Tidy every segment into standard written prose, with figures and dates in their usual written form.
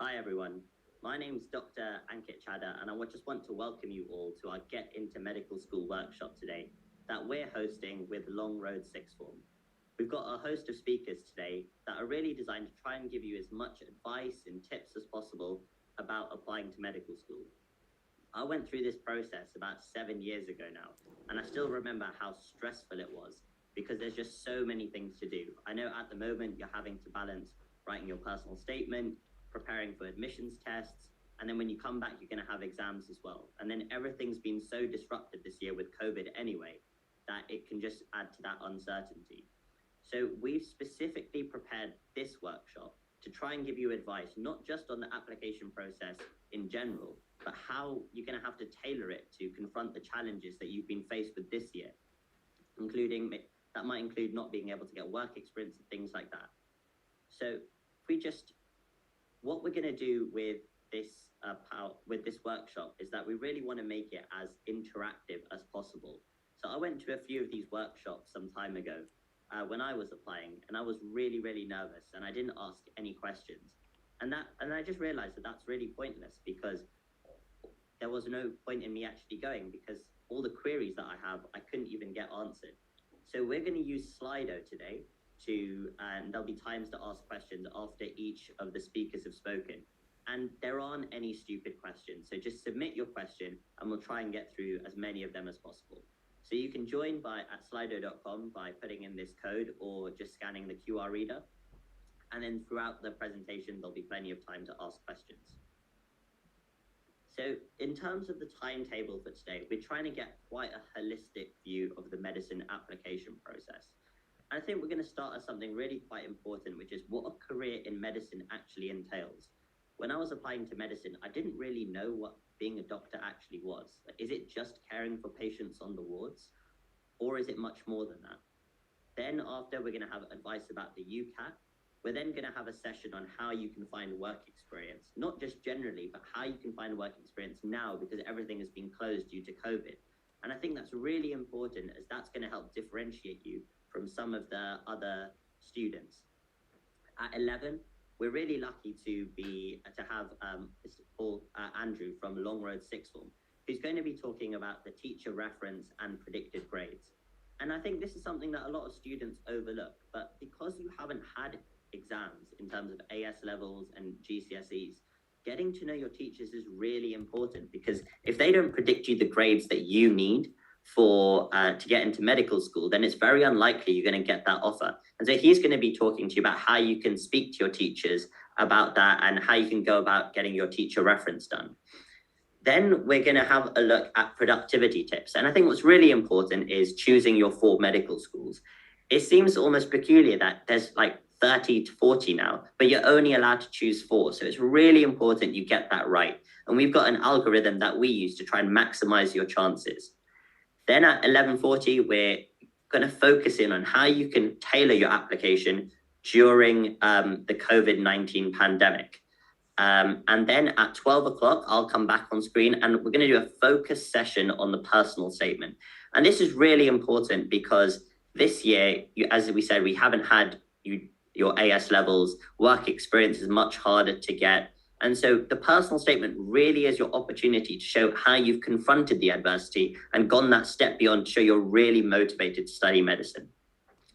Hi everyone, my name is Dr. Ankit Chadha and I just want to welcome you all to our Get Into Medical School workshop today that we're hosting with Long Road Sixth Form. We've got a host of speakers today that are really designed to try and give you as much advice and tips as possible about applying to medical school. I went through this process about 7 years ago now, and I still remember how stressful it was because there's just so many things to do. I know at the moment you're having to balance writing your personal statement, preparing for admissions tests, and then when you come back, you're going to have exams as well. And then everything's been so disrupted this year with COVID anyway, that it can just add to that uncertainty. So we've specifically prepared this workshop to try and give you advice, not just on the application process in general, but how you're going to have to tailor it to confront the challenges that you've been faced with this year, including that might include not being able to get work experience and things like that. So what we're going to do with this workshop is that we really want to make it as interactive as possible. So I went to a few of these workshops some time ago when I was applying, and I was really, really nervous, and I didn't ask any questions. And I just realized that that's really pointless because there was no point in me actually going because all the queries that I have, I couldn't even get answered. So we're going to use Slido today and there'll be times to ask questions after each of the speakers have spoken. And there aren't any stupid questions. So just submit your question and we'll try and get through as many of them as possible. So you can join at slido.com by putting in this code or just scanning the QR reader. And then throughout the presentation, there'll be plenty of time to ask questions. So in terms of the timetable for today, we're trying to get quite a holistic view of the medicine application process. I think we're going to start at something really quite important, which is what a career in medicine actually entails. When I was applying to medicine, I didn't really know what being a doctor actually was. Is it just caring for patients on the wards, or is it much more than that? Then after, we're going to have advice about the Ucat. We're then going to have a session on how you can find work experience, not just generally, but how you can find work experience now because everything has been closed due to COVID. And I think that's really important as that's going to help differentiate you from some of the other students. At 11, we're really lucky to have Mr. Andrew from Long Road Sixth Form, who's going to be talking about the teacher reference and predicted grades. And I think this is something that a lot of students overlook, but because you haven't had exams in terms of AS levels and GCSEs, getting to know your teachers is really important because if they don't predict you the grades that you need to get into medical school, then it's very unlikely you're going to get that offer. And so he's going to be talking to you about how you can speak to your teachers about that and how you can go about getting your teacher reference done. Then we're going to have a look at productivity tips. And I think what's really important is choosing your 4 medical schools. It seems almost peculiar that there's like 30 to 40 now, but you're only allowed to choose 4. So it's really important you get that right. And we've got an algorithm that we use to try and maximize your chances. Then at 11:40, we're going to focus in on how you can tailor your application during the COVID-19 pandemic. And then at 12 o'clock, I'll come back on screen and we're going to do a focus session on the personal statement. And this is really important because this year, as we said, we haven't had your AS levels, work experience is much harder to get. And so the personal statement really is your opportunity to show how you've confronted the adversity and gone that step beyond to show you're really motivated to study medicine.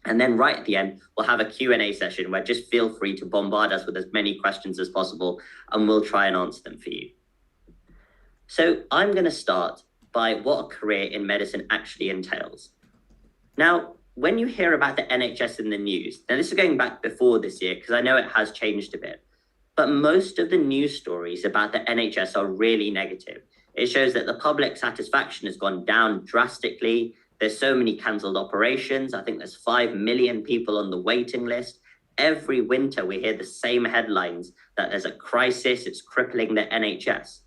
And then right at the end, we'll have a Q&A session where just feel free to bombard us with as many questions as possible and we'll try and answer them for you. So I'm going to start by what a career in medicine actually entails. Now, when you hear about the NHS in the news, now this is going back before this year because I know it has changed a bit. But most of the news stories about the NHS are really negative. It shows that the public satisfaction has gone down drastically. There's so many cancelled operations. I think there's 5 million people on the waiting list. Every winter, we hear the same headlines that there's a crisis, it's crippling the NHS.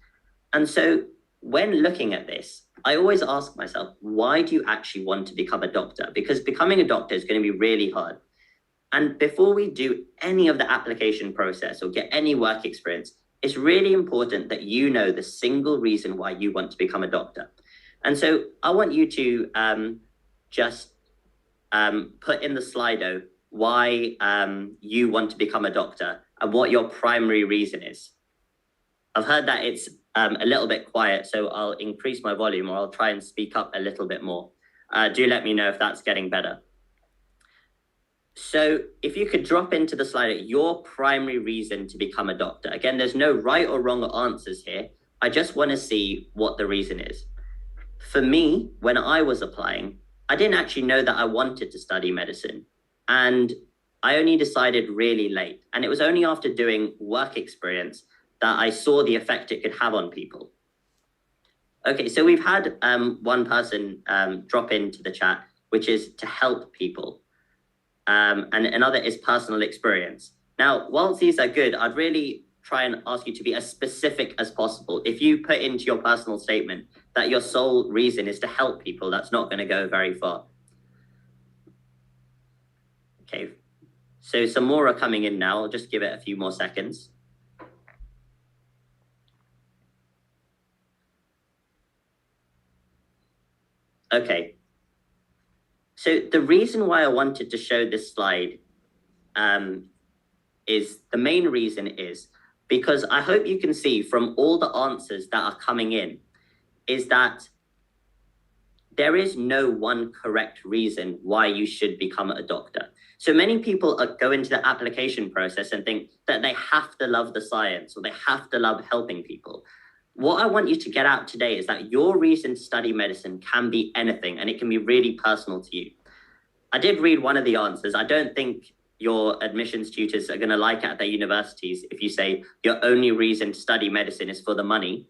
And so when looking at this, I always ask myself, why do you actually want to become a doctor? Because becoming a doctor is going to be really hard. And before we do any of the application process or get any work experience, it's really important that you know the single reason why you want to become a doctor. And so I want you to just put in the Slido why you want to become a doctor and what your primary reason is. I've heard that it's a little bit quiet, so I'll increase my volume or I'll try and speak up a little bit more. Do let me know if that's getting better. So if you could drop into the slide your primary reason to become a doctor. Again, there's no right or wrong answers here. I just want to see what the reason is. For me, when I was applying, I didn't actually know that I wanted to study medicine. And I only decided really late. And it was only after doing work experience that I saw the effect it could have on people. Okay, so we've had one person drop into the chat, which is to help people. And another is personal experience. Now, whilst these are good, I'd really try and ask you to be as specific as possible. If you put into your personal statement that your sole reason is to help people, that's not going to go very far. Okay, so some more are coming in now. I'll just give it a few more seconds. Okay, so the reason why I wanted to show this slide is the main reason is because I hope you can see from all the answers that are coming in is that there is no one correct reason why you should become a doctor. So many people go into the application process and think that they have to love the science or they have to love helping people. What I want you to get out today is that your reason to study medicine can be anything, and it can be really personal to you. I did read one of the answers. I don't think your admissions tutors are going to like it at their universities if you say your only reason to study medicine is for the money.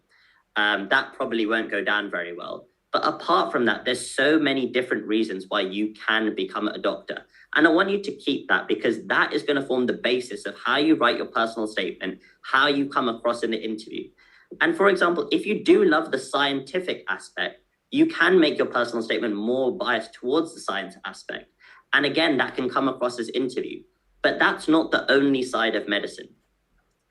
That probably won't go down very well. But apart from that, there's so many different reasons why you can become a doctor. And I want you to keep that because that is going to form the basis of how you write your personal statement, how you come across in the interview. And for example, if you do love the scientific aspect, you can make your personal statement more biased towards the science aspect. And again, that can come across as interview. But that's not the only side of medicine.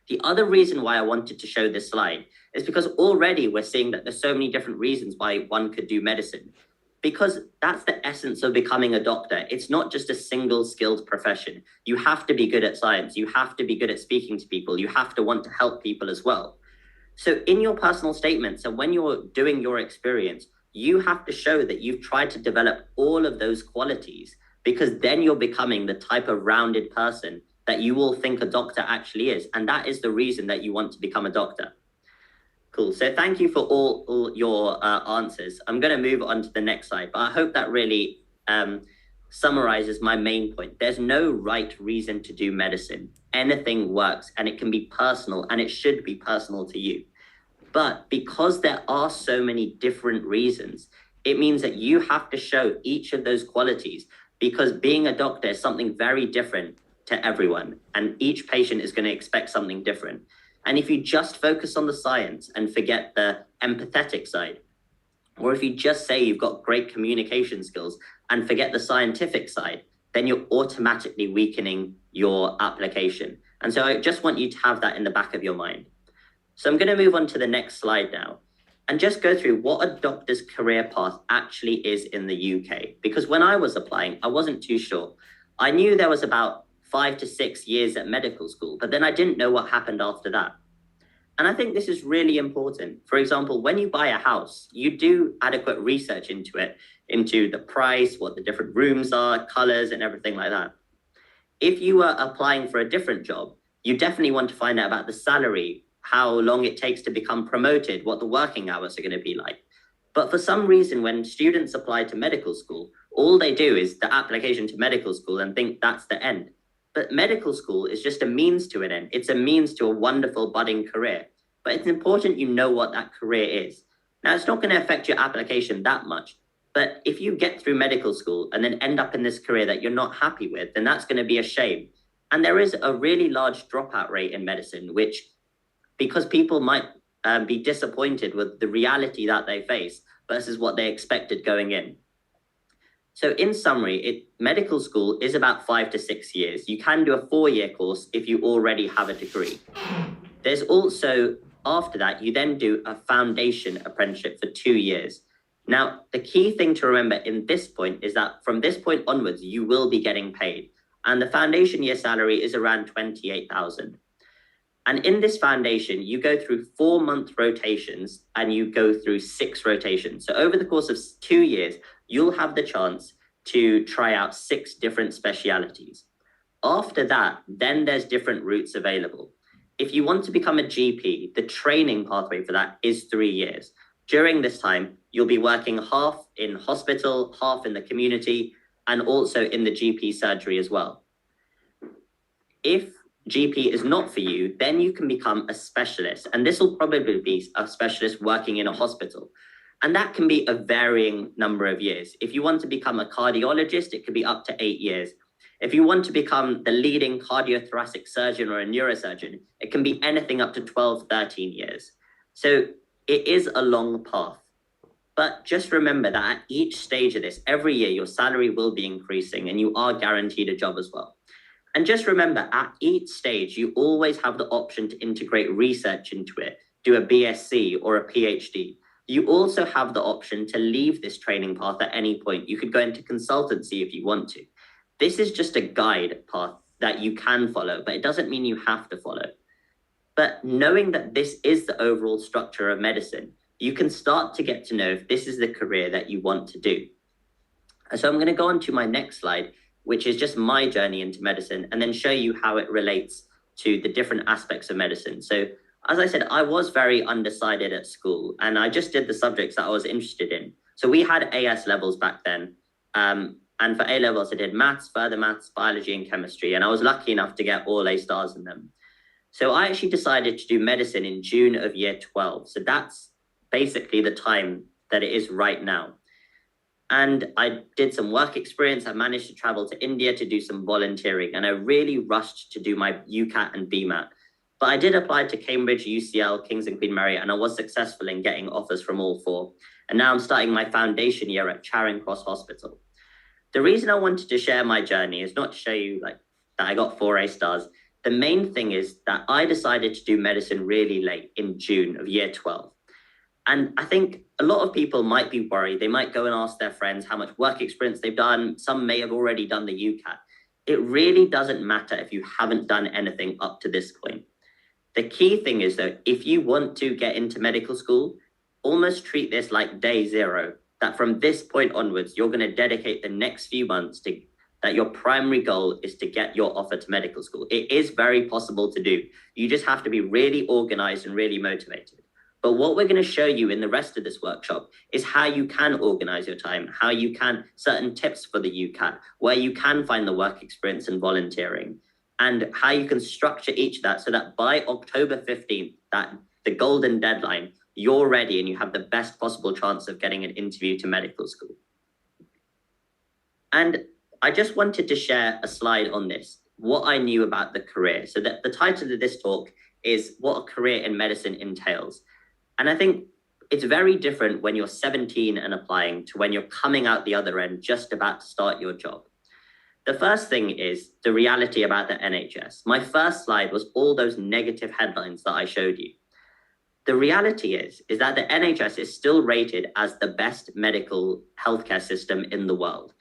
The other reason why I wanted to show this slide is because already we're seeing that there's so many different reasons why one could do medicine. Because that's the essence of becoming a doctor. It's not just a single skilled profession. You have to be good at science. You have to be good at speaking to people. You have to want to help people as well. So in your personal statement, so when you're doing your experience, you have to show that you've tried to develop all of those qualities, because then you're becoming the type of rounded person that you will think a doctor actually is. And that is the reason that you want to become a doctor. Cool. So thank you for all your answers. I'm going to move on to the next slide, but I hope that really summarizes my main point. There's no right reason to do medicine. Anything works, and it can be personal, and it should be personal to you. But because there are so many different reasons, it means that you have to show each of those qualities, because being a doctor is something very different to everyone, and each patient is going to expect something different. And if you just focus on the science and forget the empathetic side, or if you just say you've got great communication skills and forget the scientific side, then you're automatically weakening your application. And so I just want you to have that in the back of your mind. So I'm going to move on to the next slide now and just go through what a doctor's career path actually is in the UK. Because when I was applying, I wasn't too sure. I knew there was about 5 to 6 years at medical school, but then I didn't know what happened after that. And I think this is really important. For example, when you buy a house, you do adequate research into it, into the price, what the different rooms are, colors, and everything like that. If you are applying for a different job, you definitely want to find out about the salary, how long it takes to become promoted, what the working hours are going to be like. But for some reason, when students apply to medical school, all they do is the application to medical school and think that's the end. But medical school is just a means to an end. It's a means to a wonderful budding career. But it's important you know what that career is. Now, it's not going to affect your application that much. But if you get through medical school and then end up in this career that you're not happy with, then that's going to be a shame. And there is a really large dropout rate in medicine, which, because people might be disappointed with the reality that they face versus what they expected going in. So in summary, medical school is about 5 to 6 years. You can do a 4-year course if you already have a degree. There's also, after that, you then do a foundation apprenticeship for 2 years. Now, the key thing to remember in this point is that from this point onwards, you will be getting paid. And the foundation year salary is around 28,000. And in this foundation, you go through 4-month rotations and you go through 6 rotations. So over the course of 2 years, you'll have the chance to try out 6 different specialities. After that, then there's different routes available. If you want to become a GP, the training pathway for that is 3 years. During this time, you'll be working half in hospital, half in the community, and also in the GP surgery as well. If GP is not for you, then you can become a specialist. And this will probably be a specialist working in a hospital. And that can be a varying number of years. If you want to become a cardiologist, it could be up to 8 years. If you want to become the leading cardiothoracic surgeon or a neurosurgeon, it can be anything up to 12, 13 years. So it is a long path. But just remember that at each stage of this, every year, your salary will be increasing and you are guaranteed a job as well. And just remember, at each stage, you always have the option to integrate research into it, do a BSc or a PhD. You also have the option to leave this training path at any point. You could go into consultancy if you want to. This is just a guide path that you can follow, but it doesn't mean you have to follow. But knowing that this is the overall structure of medicine, you can start to get to know if this is the career that you want to do. So I'm going to go on to my next slide, which is just my journey into medicine, and then show you how it relates to the different aspects of medicine. So as I said, I was very undecided at school, and I just did the subjects that I was interested in. So we had AS levels back then. And for A levels, I did maths, further maths, biology, and chemistry. And I was lucky enough to get all A stars in them. So I actually decided to do medicine in June of year 12. So that's basically the time that it is right now. And I did some work experience. I managed to travel to India to do some volunteering. And I really rushed to do my Ucat and Bma. But I did apply to Cambridge, UCL, King's and Queen Mary, and I was successful in getting offers from all 4. And now I'm starting my foundation year at Charing Cross Hospital. The reason I wanted to share my journey is not to show you that I got 4 A stars. The main thing is that I decided to do medicine really late in June of year 12. And I think a lot of people might be worried. They might go and ask their friends how much work experience they've done. Some may have already done the Ucat. It really doesn't matter if you haven't done anything up to this point. The key thing is that if you want to get into medical school, almost treat this like day 0. That from this point onwards, you're going to dedicate the next few months to that your primary goal is to get your offer to medical school. It is very possible to do. You just have to be really organized and really motivated. But what we're going to show you in the rest of this workshop is how you can organize your time, how you can, certain tips for the Ucat, where you can find the work experience and volunteering, and how you can structure each of that so that by October 15th, that the golden deadline, you're ready and you have the best possible chance of getting an interview to medical school. And I just wanted to share a slide on this, what I knew about the career. So that the title of this talk is What a Career in Medicine Entails. And I think it's very different when you're 17 and applying to when you're coming out the other end, just about to start your job. The first thing is the reality about the NHS. My first slide was all those negative headlines that I showed you. The reality is that the NHS is still rated as the best medical healthcare system in the world,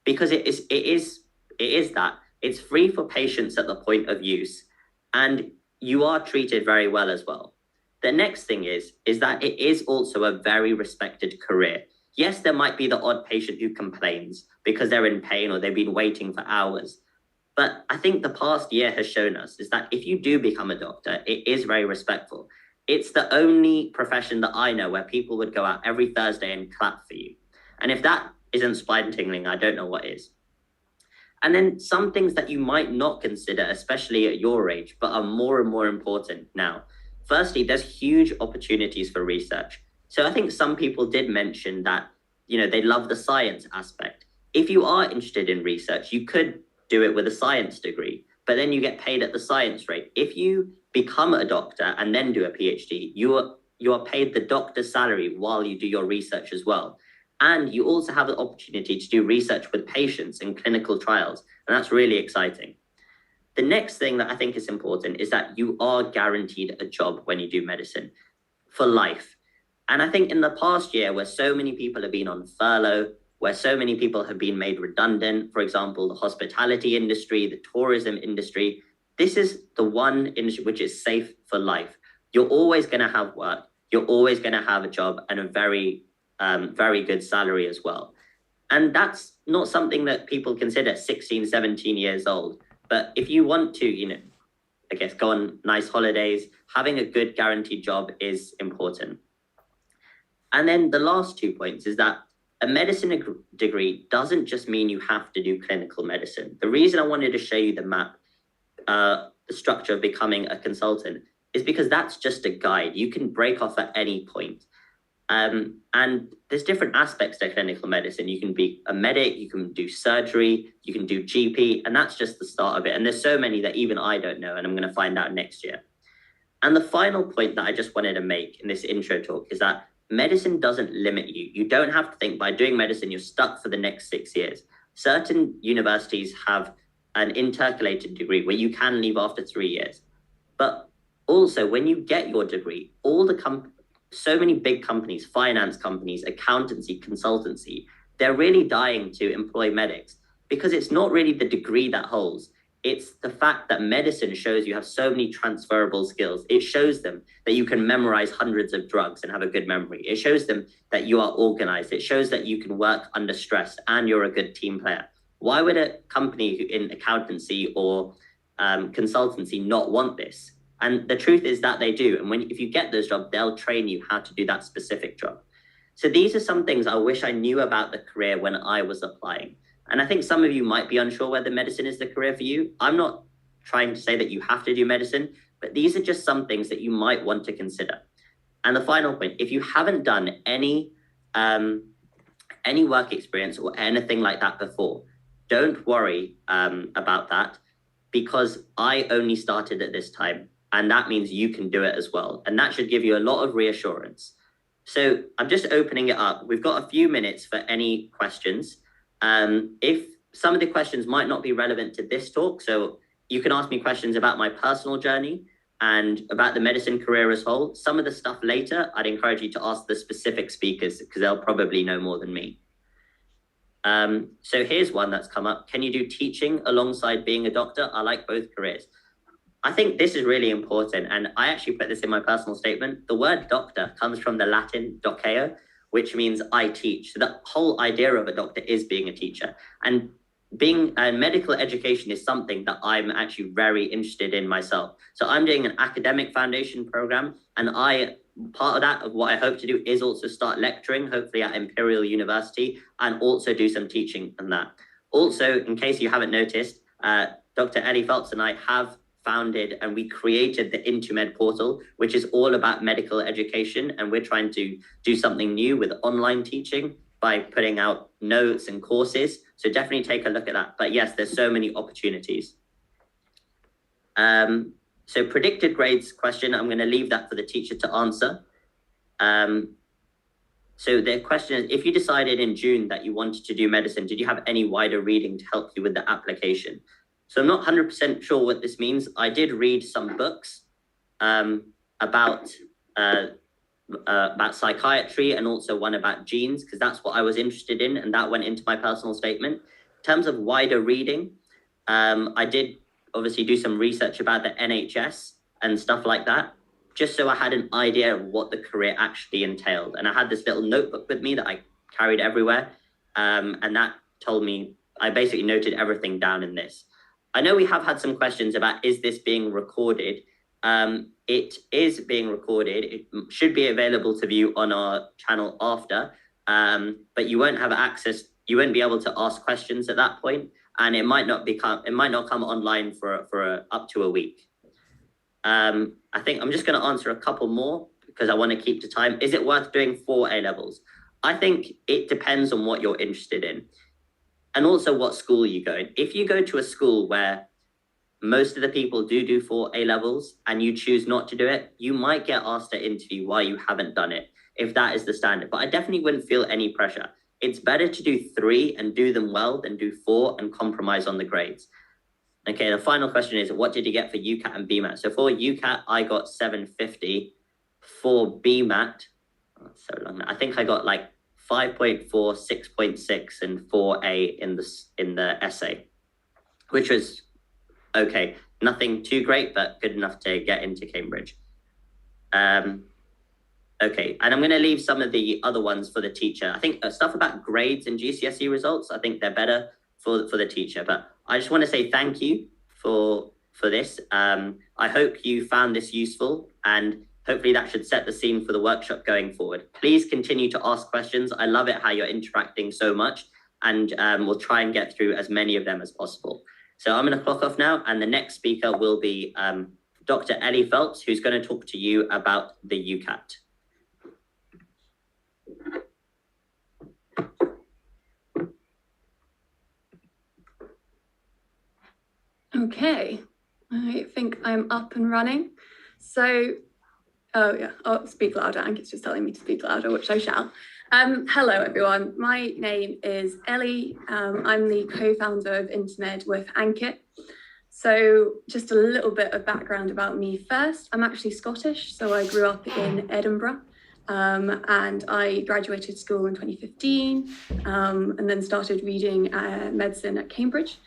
because it is that. It's free for patients at the point of use, and you are treated very well as well. The next thing is that it is also a very respected career. Yes, there might be the odd patient who complains because they're in pain or they've been waiting for hours. But I think the past year has shown us is that if you do become a doctor, it is very respectful. It's the only profession that I know where people would go out every Thursday and clap for you. And if that isn't spine tingling, I don't know what is. And then some things that you might not consider, especially at your age, but are more and more important now. Firstly, there's huge opportunities for research. So I think some people did mention that, they love the science aspect. If you are interested in research, you could do it with a science degree, but then you get paid at the science rate. If you become a doctor and then do a PhD, you are paid the doctor's salary while you do your research as well. And you also have the opportunity to do research with patients in clinical trials, and that's really exciting. The next thing that I think is important is that you are guaranteed a job when you do medicine for life. And I think in the past year, where so many people have been on furlough, where so many people have been made redundant, for example, the hospitality industry, the tourism industry, this is the one industry which is safe for life. You're always going to have work. You're always going to have a job and a very, very good salary as well. And that's not something that people consider 16, 17 years old. But if you want to, I guess, go on nice holidays, having a good guaranteed job is important. And then the last 2 points is that a medicine degree doesn't just mean you have to do clinical medicine. The reason I wanted to show you the map, the structure of becoming a consultant, is because that's just a guide. You can break off at any point. And there's different aspects to clinical medicine. You can be a medic, you can do surgery, you can do GP, and that's just the start of it. And there's so many that even I don't know, and I'm going to find out next year. And the final point that I just wanted to make in this intro talk is that medicine doesn't limit you. You don't have to think by doing medicine, you're stuck for the next 6 years. Certain universities have an intercalated degree where you can leave after 3 years. But also, when you get your degree, so many big companies, finance companies, accountancy, consultancy, they're really dying to employ medics because it's not really the degree that holds. It's the fact that medicine shows you have so many transferable skills. It shows them that you can memorize hundreds of drugs and have a good memory. It shows them that you are organized. It shows that you can work under stress and you're a good team player. Why would a company in accountancy or consultancy not want this? And the truth is that they do. And if you get those jobs, they'll train you how to do that specific job. So these are some things I wish I knew about the career when I was applying. And I think some of you might be unsure whether medicine is the career for you. I'm not trying to say that you have to do medicine, but these are just some things that you might want to consider. And the final point, if you haven't done any work experience or anything like that before, don't worry about that, because I only started at this time. And that means you can do it as well. And that should give you a lot of reassurance. So I'm just opening it up. We've got a few minutes for any questions. If some of the questions might not be relevant to this talk, so you can ask me questions about my personal journey and about the medicine career as a whole. Some of the stuff later, I'd encourage you to ask the specific speakers because they'll probably know more than me. So here's one that's come up. Can you do teaching alongside being a doctor? I like both careers. I think this is really important, and I actually put this in my personal statement. The word doctor comes from the Latin doceo, which means I teach. So the whole idea of a doctor is being a teacher. And being medical education is something that I'm actually very interested in myself. So I'm doing an academic foundation program, and part of that, of what I hope to do, is also start lecturing, hopefully at Imperial University, and also do some teaching on that. Also, in case you haven't noticed, Dr. Ellie Phelps and I have founded and we created the Intumed portal, which is all about medical education. And we're trying to do something new with online teaching by putting out notes and courses. So definitely take a look at that. But yes, there's so many opportunities. So predicted grades question, I'm going to leave that for the teacher to answer. So the question is, if you decided in June that you wanted to do medicine, did you have any wider reading to help you with the application? So I'm not 100% sure what this means. I did read some books about psychiatry and also one about genes, because that's what I was interested in, and that went into my personal statement. In terms of wider reading, I did obviously do some research about the NHS and stuff like that, just so I had an idea of what the career actually entailed. And I had this little notebook with me that I carried everywhere, and that told me, I basically noted everything down in this. I know we have had some questions about, is this being recorded? It is being recorded. It should be available to view on our channel after, but you won't have access. You won't be able to ask questions at that point, and it might not come online for up to a week. I think I'm just going to answer a couple more because I want to keep to time. Is it worth doing 4 A-levels? I think it depends on what you're interested in. And also what school you go in. If you go to a school where most of the people do 4 A-levels and you choose not to do it, you might get asked to interview why you haven't done it, if that is the standard. But I definitely wouldn't feel any pressure. It's better to do 3 and do them well than do 4 and compromise on the grades. Okay, the final question is, what did you get for Ucat and Bma? So for Ucat, I got 750. For Bma, oh, so long. I think I got like 5.4, 6.6, and 4A in the essay, which was okay. Nothing too great, but good enough to get into Cambridge. Okay, and I'm going to leave some of the other ones for the teacher. I think stuff about grades and GCSE results, I think they're better for the teacher. But I just want to say thank you for this. I hope you found this useful, and hopefully that should set the scene for the workshop going forward. Please continue to ask questions. I love it how you're interacting so much, and we'll try and get through as many of them as possible. So I'm going to clock off now, and the next speaker will be Dr. Ellie Phelps, who's going to talk to you about the Ucat. Okay, I think I'm up and running. So, oh yeah, I'll speak louder. Ankit's just telling me to speak louder, which I shall. Hello everyone, my name is Ellie. I'm the co-founder of Intermed with Ankit. So just a little bit of background about me first. I'm actually Scottish, so I grew up in Edinburgh. And I graduated school in 2015 and then started reading medicine at Cambridge.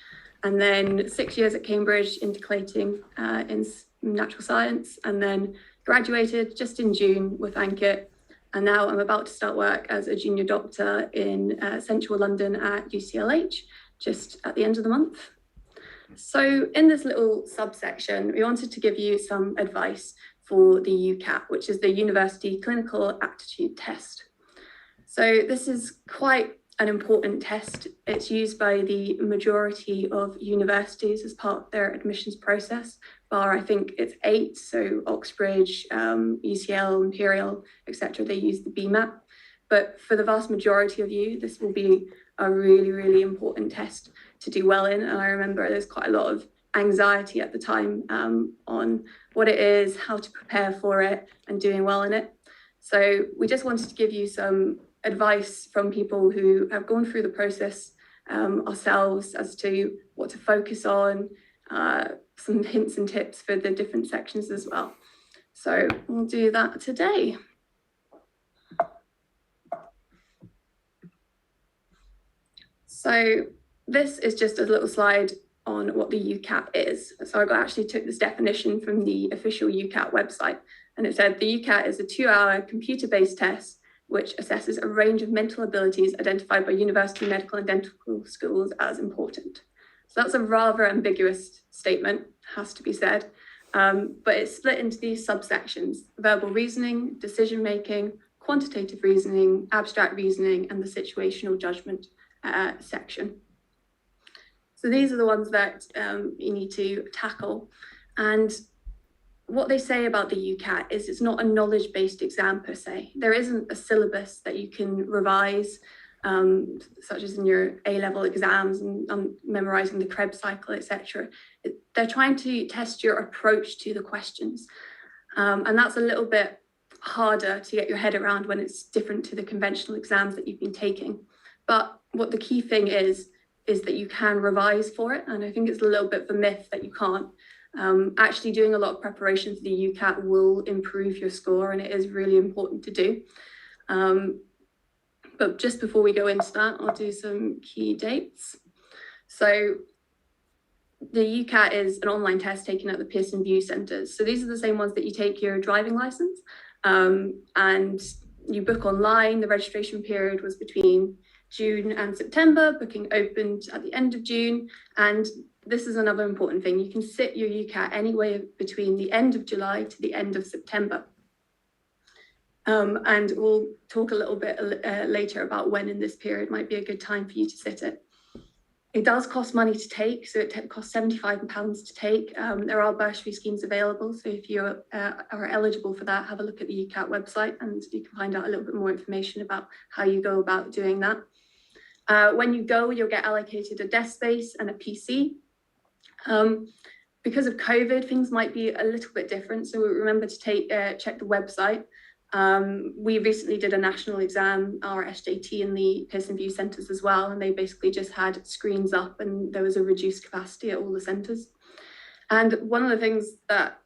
And then 6 years at Cambridge intercalating in natural science, and then graduated just in June with Ankit. And now I'm about to start work as a junior doctor in central London at UCLH, just at the end of the month. So in this little subsection, we wanted to give you some advice for the Ucat, which is the University Clinical Aptitude Test. So this is quite an important test. It's used by the majority of universities as part of their admissions process, bar I think it's 8, so Oxbridge, UCL, Imperial, etc. They use the Bma. But for the vast majority of you, this will be a really, really important test to do well in. And I remember there's quite a lot of anxiety at the time on what it is, how to prepare for it, and doing well in it. So we just wanted to give you some advice from people who have gone through the process ourselves as to what to focus on, some hints and tips for the different sections as well. So we'll do that today. So this is just a little slide on what the Ucat is. So I actually took this definition from the official Ucat website, and it said the Ucat is a 2-hour computer-based test which assesses a range of mental abilities identified by university medical and dental schools as important. So that's a rather ambiguous statement, has to be said, but it's split into these subsections: verbal reasoning, decision-making, quantitative reasoning, abstract reasoning, and the situational judgment section. So these are the ones that you need to tackle. And what they say about the Ucat is it's not a knowledge-based exam per se. There isn't a syllabus that you can revise, such as in your A-level exams and memorizing the Krebs cycle, etc. They're trying to test your approach to the questions. And that's a little bit harder to get your head around when it's different to the conventional exams that you've been taking. But what the key thing is that you can revise for it. And I think it's a little bit of a myth that you can't. Actually doing a lot of preparation for the Ucat will improve your score, and it is really important to do. But just before we go into that, I'll do some key dates. So the Ucat is an online test taken at the Pearson VUE centres. So these are the same ones that you take your driving licence, and you book online. The registration period was between June and September. Booking opened at the end of June, and this is another important thing. You can sit your Ucat anywhere between the end of July to the end of September. And we'll talk a little bit later about when in this period might be a good time for you to sit it. It does cost money to take, so it costs £75 to take. There are bursary schemes available, so if you are eligible for that, have a look at the Ucat website and you can find out a little bit more information about how you go about doing that. When you go, you'll get allocated a desk space and a PC. Because of COVID, things might be a little bit different, so remember to check the website. We recently did a national exam, our SJT, in the Pearson VUE centres as well, and they basically just had screens up and there was a reduced capacity at all the centres. And one of the things that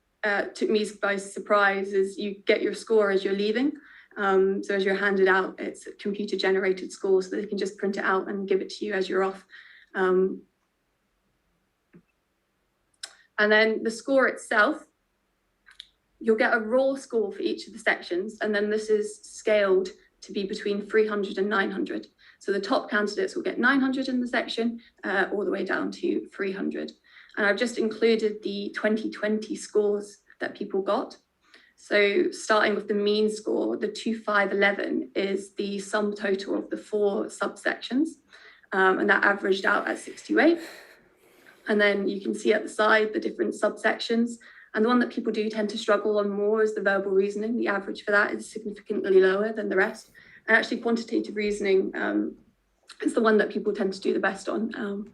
took me by surprise is you get your score as you're leaving. So as you're handed out, it's a computer generated score, so they can just print it out and give it to you as you're off. And then the score itself, you'll get a raw score for each of the sections, and then this is scaled to be between 300 and 900. So the top candidates will get 900 in the section, all the way down to 300. And I've just included the 2020 scores that people got. So starting with the mean score, the 2511 is the sum total of the 4 subsections, and that averaged out at 68. And then you can see at the side the different subsections. And the one that people do tend to struggle on more is the verbal reasoning. The average for that is significantly lower than the rest. And actually quantitative reasoning is the one that people tend to do the best on.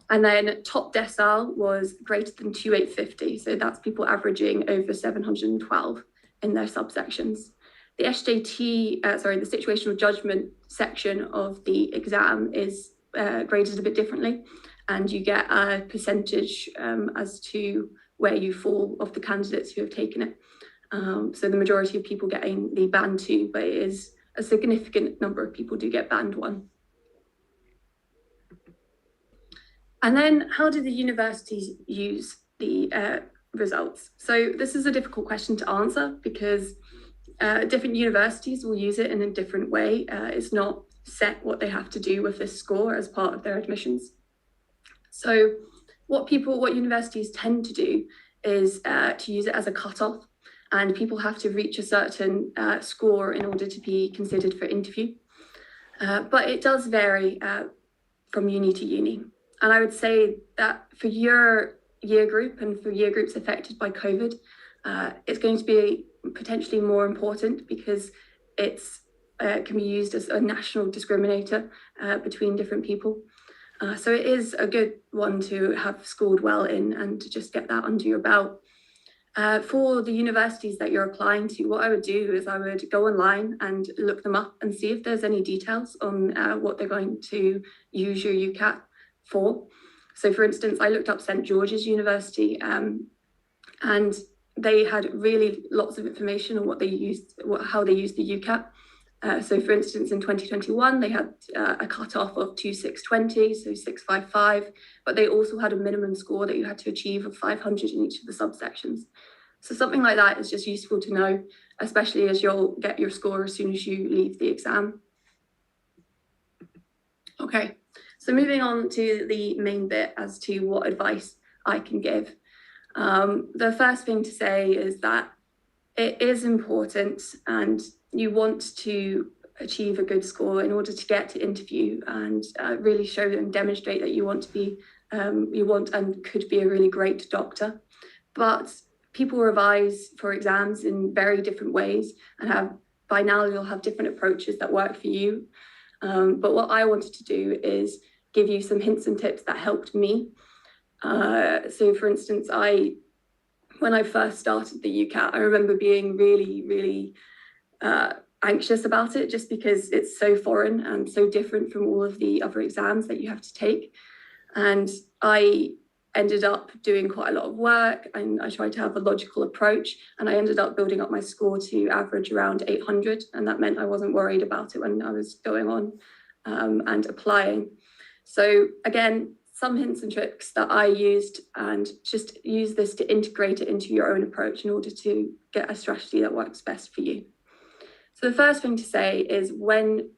And then top decile was greater than 2850. So that's people averaging over 712 in their subsections. The SJT, the situational judgment section of the exam is graded a bit differently. And you get a percentage as to where you fall of the candidates who have taken it. So the majority of people getting the band 2, but it is a significant number of people do get band 1. And then how do the universities use the results? So this is a difficult question to answer because different universities will use it in a different way. It's not set what they have to do with this score as part of their admissions. So what universities tend to do is to use it as a cutoff, and people have to reach a certain score in order to be considered for interview. But it does vary from uni to uni. And I would say that for your year group and for year groups affected by COVID, it's going to be potentially more important because it's can be used as a national discriminator between different people. So it is a good one to have scored well in and to just get that under your belt. For the universities that you're applying to, what I would do is I would go online and look them up and see if there's any details on what they're going to use your Ucat for. So for instance, I looked up St. George's University and they had really lots of information on how they used the Ucat. So for instance, in 2021, they had a cutoff of 2620, so 655, but they also had a minimum score that you had to achieve of 500 in each of the subsections. So something like that is just useful to know, especially as you'll get your score as soon as you leave the exam. Okay, so moving on to the main bit as to what advice I can give. The first thing to say is that it is important and you want to achieve a good score in order to get to interview and really show and demonstrate that you want to be, you want and could be a really great doctor. But people revise for exams in very different ways and by now you'll have different approaches that work for you. But what I wanted to do is give you some hints and tips that helped me. So for instance, when I first started the Ucat, I remember being really, really anxious about it just because it's so foreign and so different from all of the other exams that you have to take. And I ended up doing quite a lot of work and I tried to have a logical approach and I ended up building up my score to average around 800, and that meant I wasn't worried about it when I was going on and applying. So again, some hints and tricks that I used, and just use this to integrate it into your own approach in order to get a strategy that works best for you. So the first thing to say is when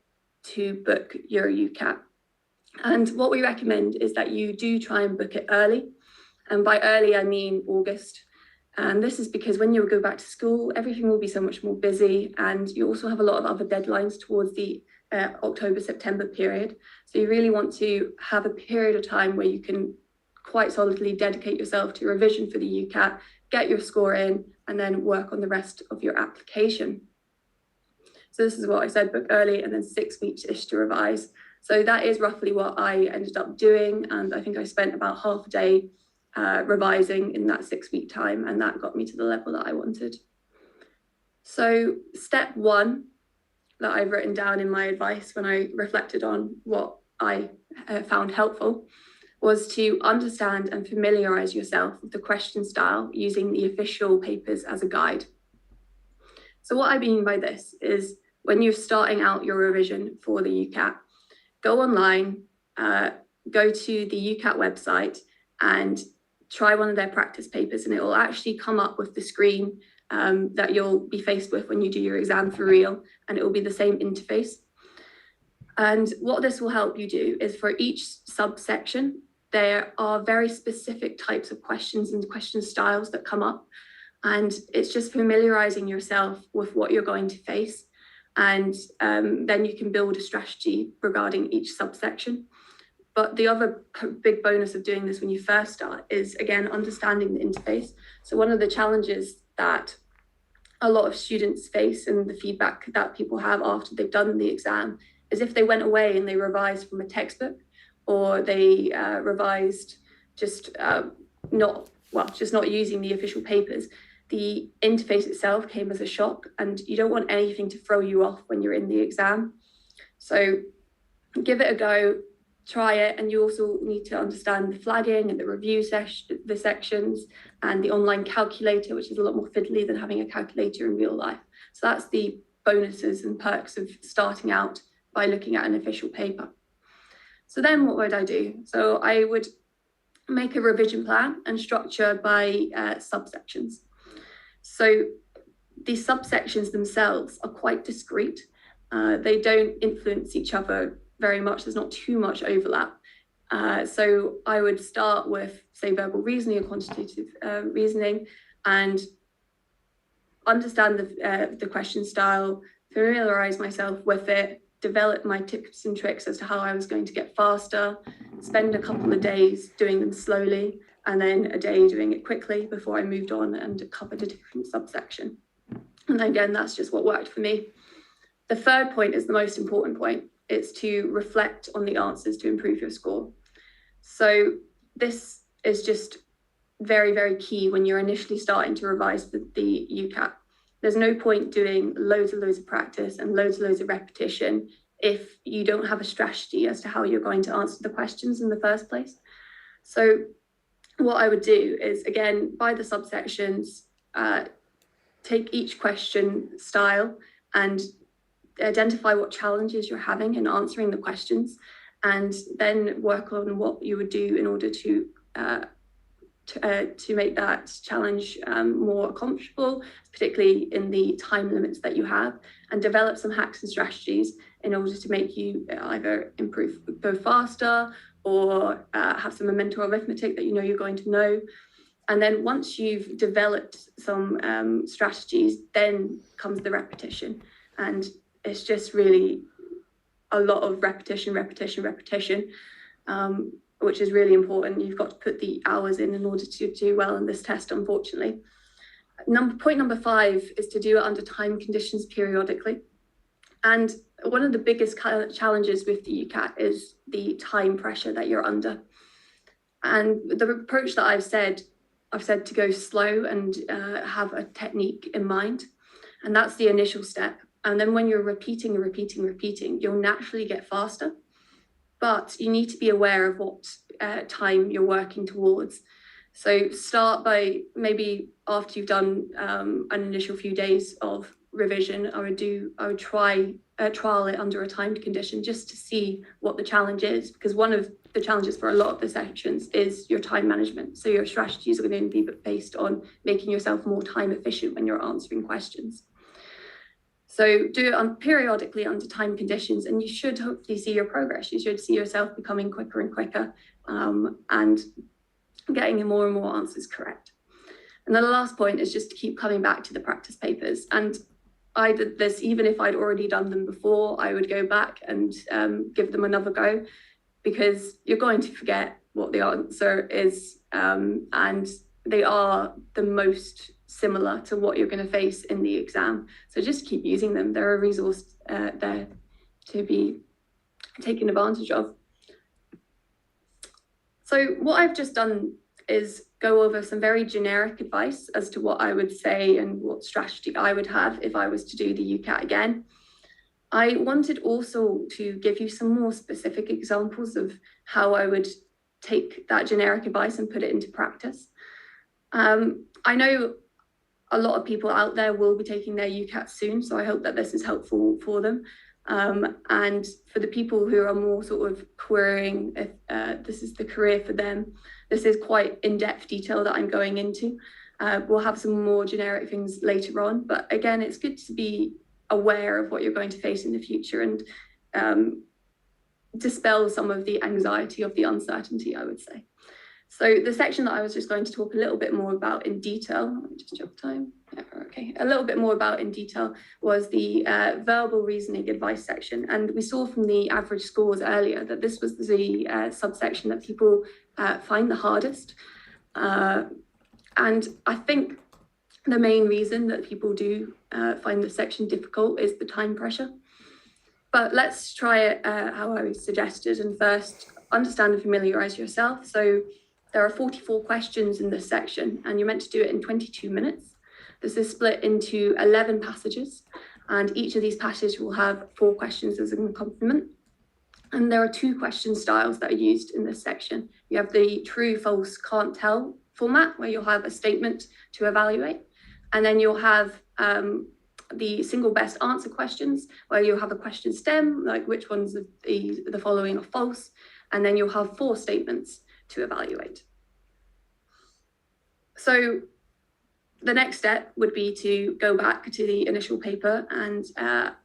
to book your Ucat. And what we recommend is that you do try and book it early. And by early, I mean August. And this is because when you go back to school, everything will be so much more busy. And you also have a lot of other deadlines towards the October-September period. So you really want to have a period of time where you can quite solidly dedicate yourself to revision for the Ucat, get your score in, and then work on the rest of your application. So this is what I said, book early and then 6 weeks-ish to revise. So that is roughly what I ended up doing. And I think I spent about half a day revising in that 6-week time, and that got me to the level that I wanted. So step 1 that I've written down in my advice when I reflected on what I found helpful was to understand and familiarize yourself with the question style using the official papers as a guide. So what I mean by this is when you're starting out your revision for the Ucat, go online, go to the Ucat website and try one of their practice papers, and it will actually come up with the screen that you'll be faced with when you do your exam for real, and it will be the same interface. And what this will help you do is, for each subsection, there are very specific types of questions and question styles that come up. And it's just familiarizing yourself with what you're going to face. And then you can build a strategy regarding each subsection. But the other big bonus of doing this when you first start is, again, understanding the interface. So one of the challenges that a lot of students face, and the feedback that people have after they've done the exam, is if they went away and they revised from a textbook, or they revised just not using the official papers, the interface itself came as a shock, and you don't want anything to throw you off when you're in the exam. So give it a go, try it, and you also need to understand the flagging and the review the sections, and the online calculator, which is a lot more fiddly than having a calculator in real life. So that's the bonuses and perks of starting out by looking at an official paper. So then what would I do? So I would make a revision plan and structure by subsections. So these subsections themselves are quite discrete. They don't influence each other very much. There's not too much overlap. So I would start with, say, verbal reasoning or quantitative reasoning, and understand the question style, familiarize myself with it, develop my tips and tricks as to how I was going to get faster, spend a couple of days doing them slowly, and then a day doing it quickly before I moved on and covered a different subsection. And again, that's just what worked for me. The third point is the most important point. It's to reflect on the answers to improve your score. So this is just very, very key when you're initially starting to revise for the Ucat. There's no point doing loads and loads of practice and loads of repetition if you don't have a strategy as to how you're going to answer the questions in the first place. So what I would do is, again, by the subsections, take each question style and identify what challenges you're having in answering the questions, and then work on what you would do in order to make that challenge more accomplishable, particularly in the time limits that you have, and develop some hacks and strategies in order to make you either go faster, or have some mental arithmetic that you know you're going to know. And then once you've developed some strategies, then comes the repetition. And it's just really a lot of repetition, which is really important. You've got to put the hours in order to do well in this test, unfortunately. Point number 5 is to do it under time conditions periodically. And one of the biggest challenges with the Ucat is the time pressure that you're under. And the approach that I've said to go slow and have a technique in mind. And that's the initial step. And then when you're repeating, you'll naturally get faster. But you need to be aware of what time you're working towards. So start by, maybe after you've done an initial few days of revision, I would try trial it under a timed condition just to see what the challenge is, because one of the challenges for a lot of the sections is your time management. So your strategies are going to be based on making yourself more time efficient when you're answering questions. So do it periodically under time conditions, and you should hopefully see your progress. You should see yourself becoming quicker and quicker, and getting more and more answers correct. And then the last point is just to keep coming back to the practice papers. And I did this even if I'd already done them before. I would go back and give them another go, because you're going to forget what the answer is, and they are the most similar to what you're going to face in the exam. So just keep using them. They're a resource there to be taken advantage of. So what I've just done is go over some very generic advice as to what I would say and what strategy I would have if I was to do the Ucat again. I wanted also to give you some more specific examples of how I would take that generic advice and put it into practice. I know a lot of people out there will be taking their Ucat soon, so I hope that this is helpful for them. And for the people who are more sort of querying if this is the career for them, this is quite in-depth detail that I'm going into. We'll have some more generic things later on, but again, it's good to be aware of what you're going to face in the future and dispel some of the anxiety of the uncertainty, I would say. So the section that I was just going to talk a little bit more about in detail, let me just check time. Yeah, okay, a little bit more about in detail was the verbal reasoning advice section. And we saw from the average scores earlier that this was the subsection that people find the hardest. And I think the main reason that people do find this section difficult is the time pressure. But let's try it how I suggested, and first understand and familiarize yourself. So there are 44 questions in this section, and you're meant to do it in 22 minutes. This is split into 11 passages, and each of these passages will have 4 questions as an accompaniment. And there are 2 question styles that are used in this section. You have the true, false, can't tell format, where you'll have a statement to evaluate. And then you'll have the single best answer questions, where you'll have a question stem, like which ones of the following are false. And then you'll have 4 statements to evaluate. So the next step would be to go back to the initial paper and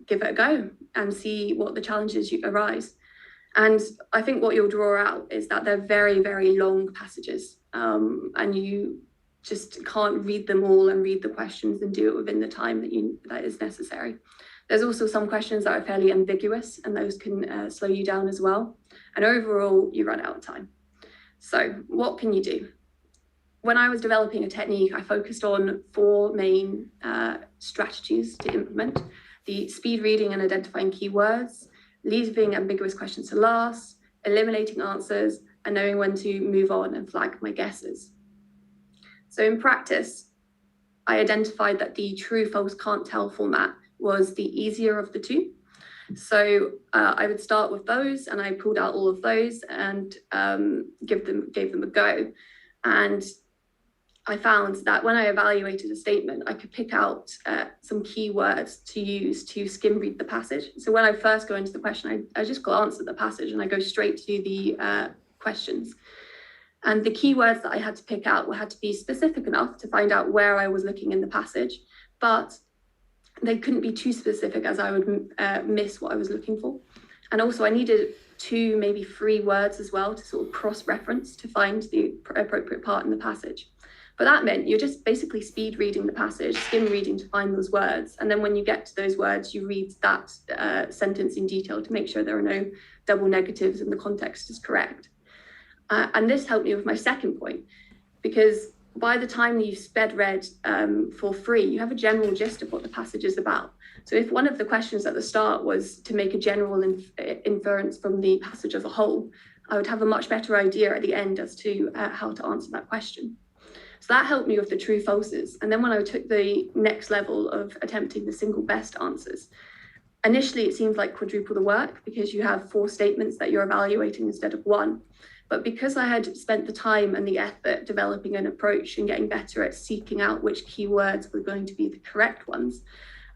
give it a go and see what the challenges arise. And I think what you'll draw out is that they're very, very long passages, and you just can't read them all and read the questions and do it within the time that is necessary. There's also some questions that are fairly ambiguous, and those can slow you down as well. And overall, you run out of time. So what can you do? When I was developing a technique, I focused on 4 main strategies to implement: the speed reading and identifying keywords, leaving ambiguous questions to last, eliminating answers, and knowing when to move on and flag my guesses. So in practice, I identified that the true, false, can't tell format was the easier of the 2. So I would start with those, and I pulled out all of those and gave them a go. And I found that when I evaluated a statement, I could pick out some keywords to use to skim read the passage. So when I first go into the question, I just glance at the passage and I go straight to the questions. And the keywords that I had to pick out had to be specific enough to find out where I was looking in the passage, but they couldn't be too specific as I would miss what I was looking for. And also I needed 2, maybe 3 words as well to sort of cross-reference to find the appropriate part in the passage. But that meant you're just basically speed reading the passage, skim reading to find those words. And then when you get to those words, you read that sentence in detail to make sure there are no double negatives and the context is correct. And this helped me with my second point, because by the time that you've sped read for free, you have a general gist of what the passage is about. So if one of the questions at the start was to make a general inference from the passage as a whole, I would have a much better idea at the end as to how to answer that question. So that helped me with the true falses. And then when I took the next level of attempting the single best answers, initially it seemed like quadruple the work because you have 4 statements that you're evaluating instead of 1. But because I had spent the time and the effort developing an approach and getting better at seeking out which keywords were going to be the correct ones,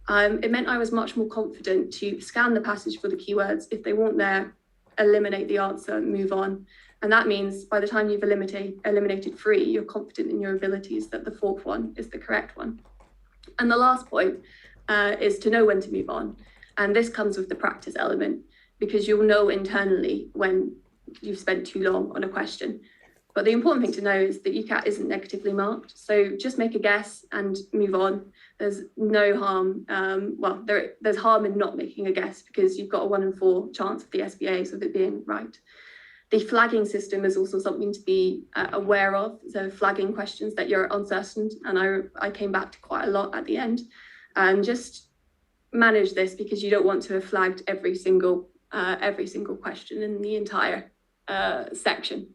it meant I was much more confident to scan the passage for the keywords. If they weren't there, eliminate the answer and move on. And that means by the time you've eliminated 3, you're confident in your abilities that the 4th one is the correct one. And the last point is to know when to move on. And this comes with the practice element, because you'll know internally when you've spent too long on a question. But the important thing to know is that Ucat isn't negatively marked. So just make a guess and move on. There's no harm. There's harm in not making a guess because you've got a 1 in 4 chance of the SBAs of it being right. The flagging system is also something to be aware of. So flagging questions that you're uncertain, and I came back to quite a lot at the end. And just manage this because you don't want to have flagged every single question in the entire section.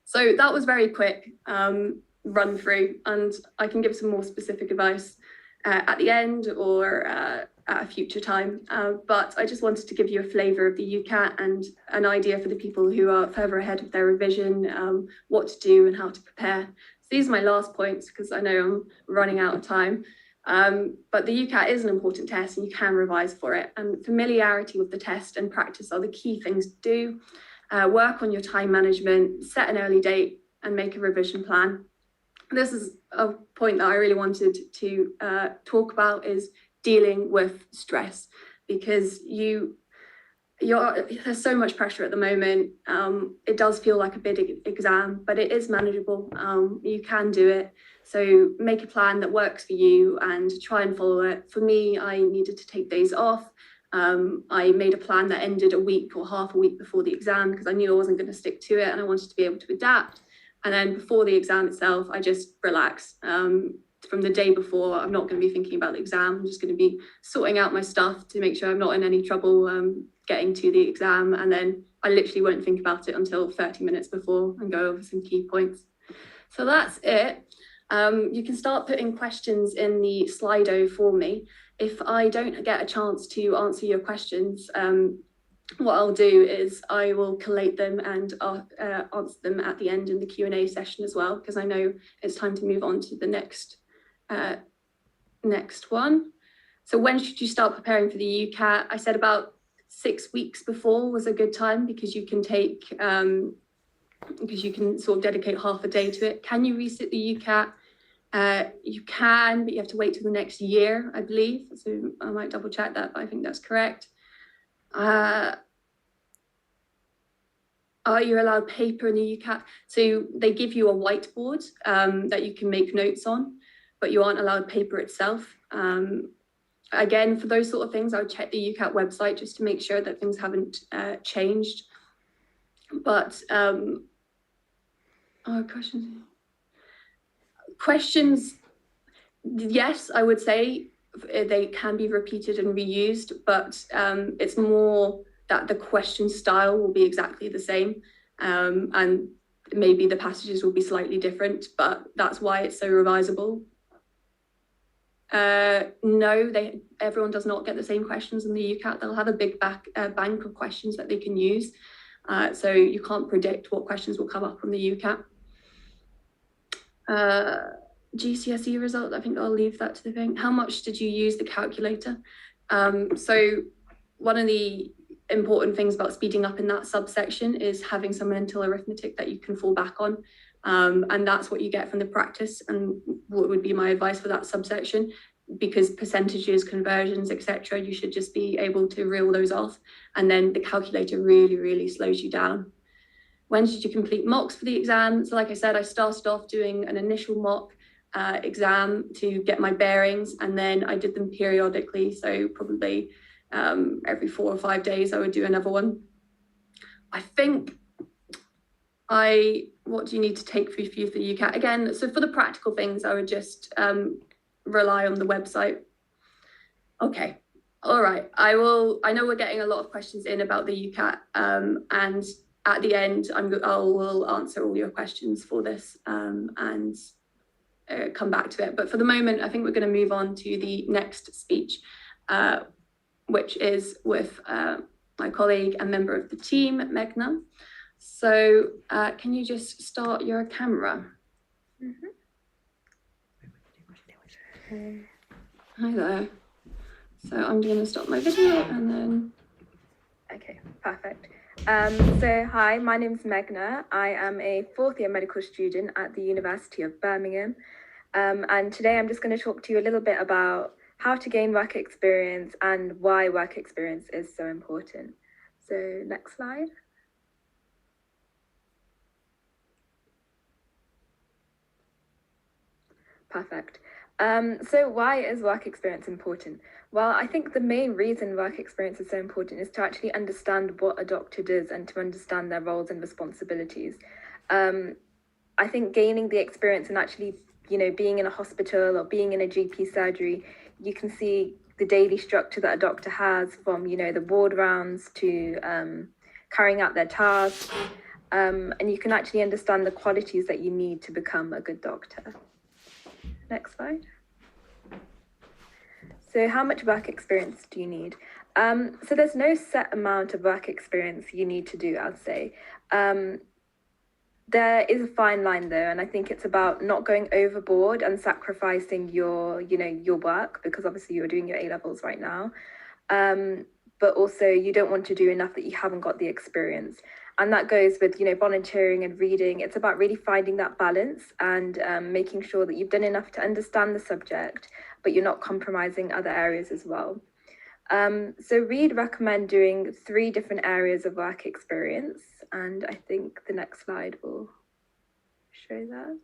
So that was very quick run through, and I can give some more specific advice at the end or at a future time. But I just wanted to give you a flavour of the Ucat and an idea for the people who are further ahead of their revision, what to do and how to prepare. So these are my last points because I know I'm running out of time. But the Ucat is an important test and you can revise for it. And familiarity with the test and practice are the key things to do. Work on your time management, set an early date and make a revision plan. This is a point that I really wanted to talk about, is dealing with stress, because there's so much pressure at the moment. It does feel like a big exam, but it is manageable. You can do it. So make a plan that works for you and try and follow it. For me, I needed to take days off. I made a plan that ended a week or half a week before the exam because I knew I wasn't going to stick to it and I wanted to be able to adapt. And then before the exam itself, I just relax. From the day before, I'm not going to be thinking about the exam. I'm just going to be sorting out my stuff to make sure I'm not in any trouble getting to the exam. And then I literally won't think about it until 30 minutes before and go over some key points. So that's it. You can start putting questions in the Slido for me. If I don't get a chance to answer your questions, what I'll do is I will collate them and answer them at the end in the Q&A session as well, because I know it's time to move on to the next one. So when should you start preparing for the Ucat? I said about 6 weeks before was a good time, because you can take because you can sort of dedicate half a day to it. Can you resit the Ucat? You can, but you have to wait till the next year, I believe. So I might double check that, but I think that's correct. Are you allowed paper in the Ucat? So they give you a whiteboard that you can make notes on, but you aren't allowed paper itself. Again, for those sort of things, I would check the Ucat website just to make sure that things haven't changed. But questions, yes, I would say they can be repeated and reused, but it's more that the question style will be exactly the same, and maybe the passages will be slightly different, but that's why it's so revisable. No, everyone does not get the same questions in the Ucat. They'll have a big bank of questions that they can use, so you can't predict what questions will come up from the Ucat. GCSE result, I think I'll leave that to the thing. How much did you use the calculator? So one of the important things about speeding up in that subsection is having some mental arithmetic that you can fall back on. And that's what you get from the practice, and what would be my advice for that subsection, because percentages, conversions, etc., you should just be able to reel those off, and then the calculator really slows you down. When did you complete mocks for the exam? So like I said, I started off doing an initial mock exam to get my bearings, and then I did them periodically, so probably every 4 or 5 days I would do another one. I think what do you need to take for you for the Ucat? Again, so for the practical things, I would just rely on the website. Okay, all right. I know we're getting a lot of questions in about the Ucat, and at the end, I will answer all your questions for this and come back to it. But for the moment, I think we're going to move on to the next speech, which is with my colleague and member of the team, Meghna. So can you just start your camera? Mm-hmm. Hi there. So I'm going to stop my video and then... Okay, perfect. So hi, my name's Meghna. I am a 4th year medical student at the University of Birmingham. And today I'm just going to talk to you a little bit about how to gain work experience and why work experience is so important. So next slide. Perfect. So why is work experience important? Well, I think the main reason work experience is so important is to actually understand what a doctor does and to understand their roles and responsibilities. I think gaining the experience and actually, being in a hospital or being in a GP surgery, you can see the daily structure that a doctor has, from, the ward rounds to carrying out their tasks. And you can actually understand the qualities that you need to become a good doctor. Next slide. So how much work experience do you need? So there's no set amount of work experience you need to do, I'd say. there is a fine line though, and I think it's about not going overboard and sacrificing your work, because obviously you're doing your A-levels right now. But also you don't want to do enough that you haven't got the experience. And that goes with, volunteering and reading. It's about really finding that balance and making sure that you've done enough to understand the subject, but you're not compromising other areas as well. So Reed recommend doing 3 different areas of work experience, and I think the next slide will show that.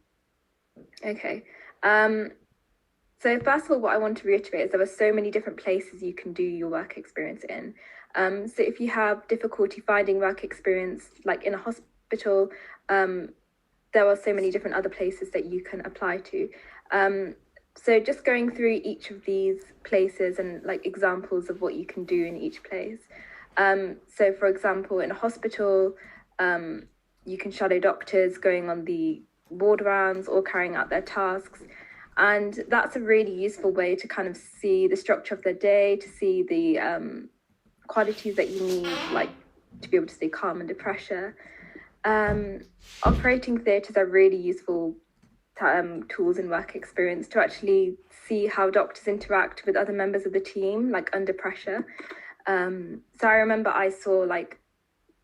Okay. So first of all, what I want to reiterate is there are so many different places you can do your work experience in. So if you have difficulty finding work experience, like in a hospital, there are so many different other places that you can apply to. So just going through each of these places and like examples of what you can do in each place. So for example, in a hospital, you can shadow doctors going on the ward rounds or carrying out their tasks. And that's a really useful way to kind of see the structure of their day, to see the qualities that you need, like to be able to stay calm under pressure. Operating theatres are really useful tools in work experience to actually see how doctors interact with other members of the team, like under pressure. So I remember I saw like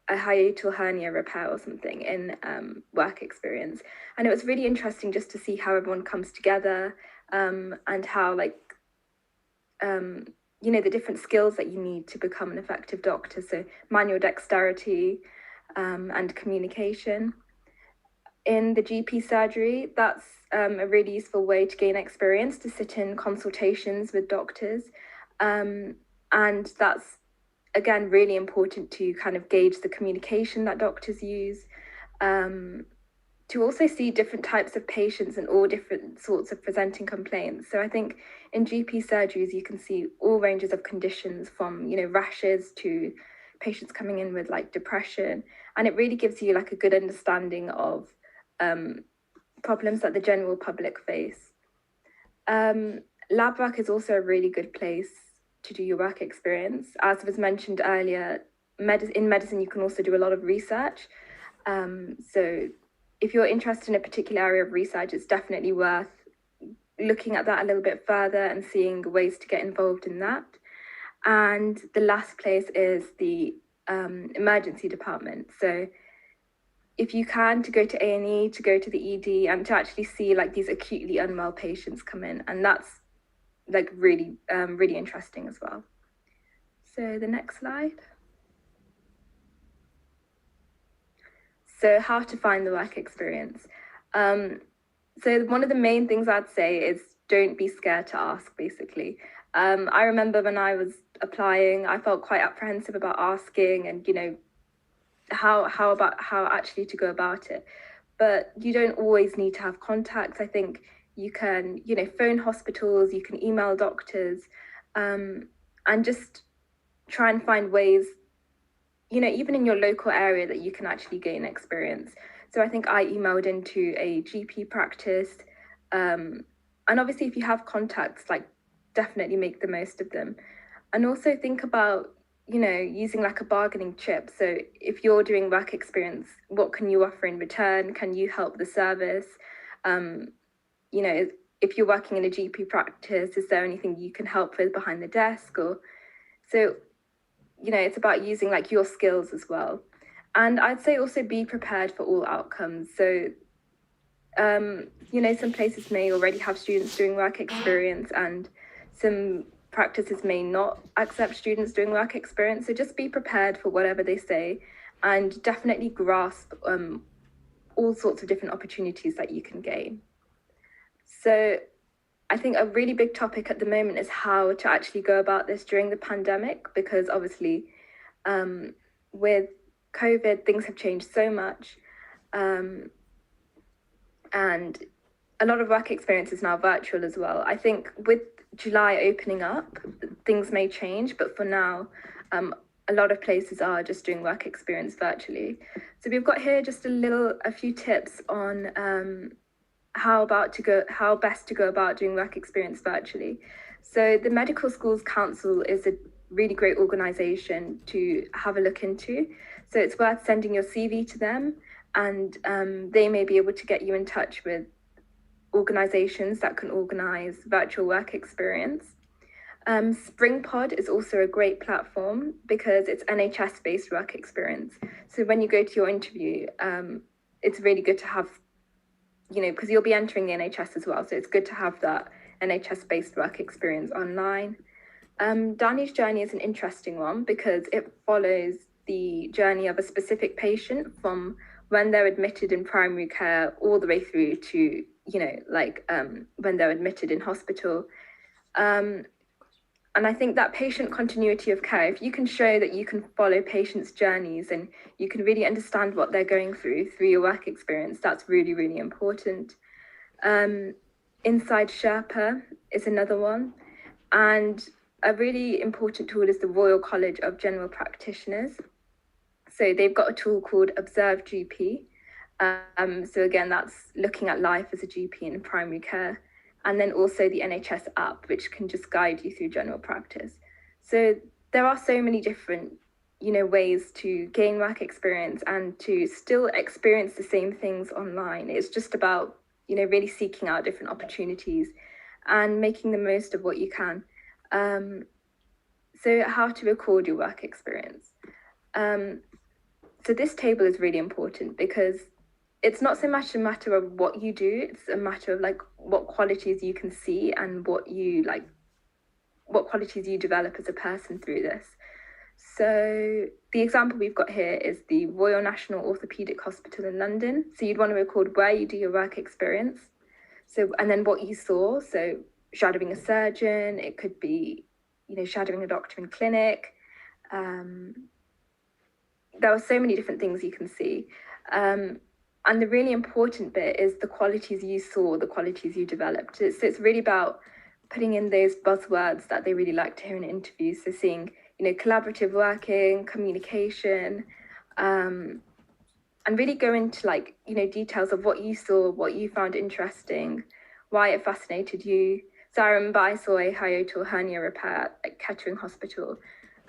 a hiatal hernia repair or something in work experience, and it was really interesting just to see how everyone comes together, and how like the different skills that you need to become an effective doctor. So manual dexterity and communication. In the GP surgery, that's a really useful way to gain experience, to sit in consultations with doctors, and that's again really important to kind of gauge the communication that doctors use, to also see different types of patients and all different sorts of presenting complaints. So I think in GP surgeries you can see all ranges of conditions, from rashes to patients coming in with like depression, and it really gives you like a good understanding of problems that the general public face. Lab work is also a really good place to do your work experience. As was mentioned earlier, in medicine you can also do a lot of research. So if you're interested in a particular area of research, it's definitely worth looking at that a little bit further and seeing ways to get involved in that. And the last place is the emergency department. So if you can, to go to A&E, to go to the ED, and to actually see like these acutely unwell patients come in, and that's like really interesting as well. So the next slide. So how to find the work experience. So one of the main things I'd say is don't be scared to ask, basically. I remember when I was applying, I felt quite apprehensive about asking, and how actually to go about it. But you don't always need to have contacts. I think you can phone hospitals, you can email doctors, and just try and find ways even in your local area that you can actually gain experience. So I think I emailed into a GP practice, and obviously if you have contacts, like definitely make the most of them. And also think about using like a bargaining chip. So if you're doing work experience, what can you offer in return? Can you help the service? If you're working in a GP practice, is there anything you can help with behind the desk? Or so it's about using like your skills as well. And I'd say also be prepared for all outcomes. So some places may already have students doing work experience, and some practices may not accept students doing work experience. So just be prepared for whatever they say, and definitely grasp all sorts of different opportunities that you can gain. So I think a really big topic at the moment is how to actually go about this during the pandemic, because obviously with COVID, things have changed so much. And a lot of work experience is now virtual as well. I think with July opening up, things may change, but for now, a lot of places are just doing work experience virtually. So we've got here just a few tips on how best to go about doing work experience virtually. So the Medical Schools Council is a really great organisation to have a look into. So it's worth sending your CV to them, and they may be able to get you in touch with organisations that can organise virtual work experience. SpringPod is also a great platform because it's NHS-based work experience. So when you go to your interview, it's really good to have, because you'll be entering the NHS as well. So it's good to have that NHS-based work experience online. Danny's journey is an interesting one because it follows the journey of a specific patient from when they're admitted in primary care all the way through to, when they're admitted in hospital. And I think that patient continuity of care, if you can show that you can follow patients' journeys and you can really understand what they're going through your work experience, that's really, really important. Inside Sherpa is another one. And a really important tool is the Royal College of General Practitioners. So they've got a tool called Observe GP. So again, that's looking at life as a GP in primary care. And then also the NHS app, which can just guide you through general practice. So there are so many different, ways to gain work experience and to still experience the same things online. It's just about, really seeking out different opportunities and making the most of what you can. So how to record your work experience. So this table is really important because it's not so much a matter of what you do, it's a matter of what qualities you can see and what qualities you develop as a person through this. So the example we've got here is the Royal National Orthopaedic Hospital in London. So you'd want to record where you do your work experience. So, and then what you saw. So shadowing a surgeon, it could be, shadowing a doctor in clinic. There are so many different things you can see. And the really important bit is the qualities you saw, the qualities you developed. So it's really about putting in those buzzwords that they really like to hear in interviews. So seeing, collaborative working, communication, and really go into details of what you saw, what you found interesting, why it fascinated you. So I remember I saw a hiatal hernia repair at Kettering Hospital.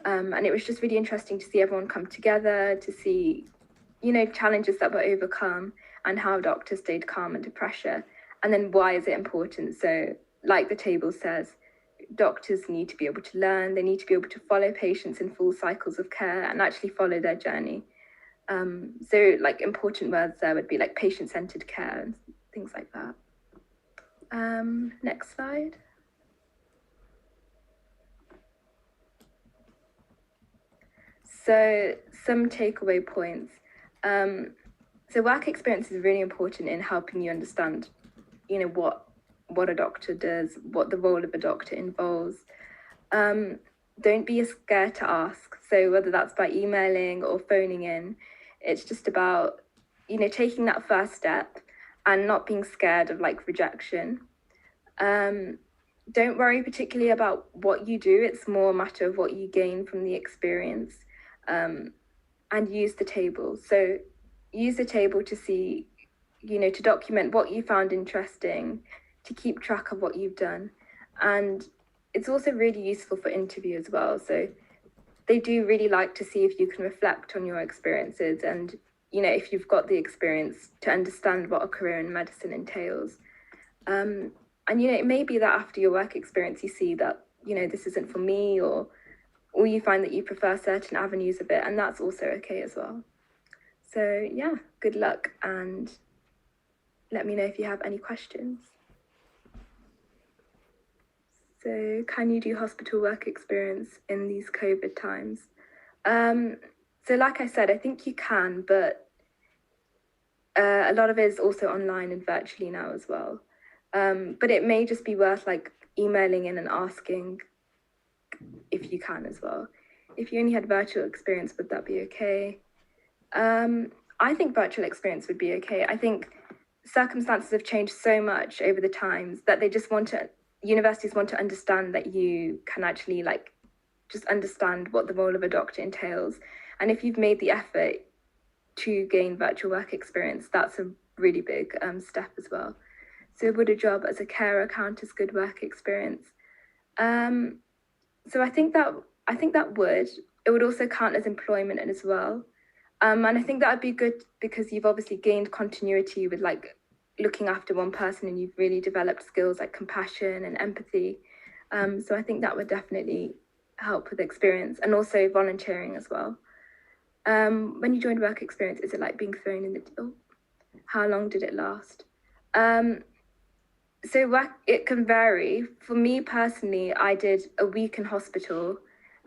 And it was just really interesting to see everyone come together, to see challenges that were overcome and how doctors stayed calm under pressure. And then why is it important? So like the table says, doctors need to be able to learn, they need to be able to follow patients in full cycles of care and actually follow their journey. So important words there would be patient-centered care and things like that. Next slide. So some takeaway points. So work experience is really important in helping you understand, what a doctor does, what the role of a doctor involves. Don't be scared to ask. So whether that's by emailing or phoning in, it's just about, taking that first step and not being scared of rejection. Don't worry particularly about what you do. It's more a matter of what you gain from the experience. And use the table. So use the table to see, to document what you found interesting, to keep track of what you've done. And it's also really useful for interview as well. So they do really like to see if you can reflect on your experiences and, if you've got the experience to understand what a career in medicine entails. And, it may be that after your work experience, you see that, this isn't for me, or you find that you prefer certain avenues of it, and that's also okay as well. So yeah, good luck, and let me know if you have any questions. So can you do hospital work experience in these COVID times? So like I said, I think you can, but a lot of it is also online and virtually now as well. But it may just be worth emailing in and asking if you can as well. If you only had virtual experience, would that be okay? I think virtual experience would be okay. I think circumstances have changed so much over the times that they just universities want to understand that you can actually just understand what the role of a doctor entails. And if you've made the effort to gain virtual work experience, that's a really big step as well. So would a job as a carer count as good work experience? So I think that would. It would also count as employment as well. And I think that would be good because you've obviously gained continuity with like looking after one person, and you've really developed skills like compassion and empathy. So I think that would definitely help with experience, and also volunteering as well. When you joined work experience, is it like being thrown in the how long did it last? So work, it can vary. For me personally, I did a week in hospital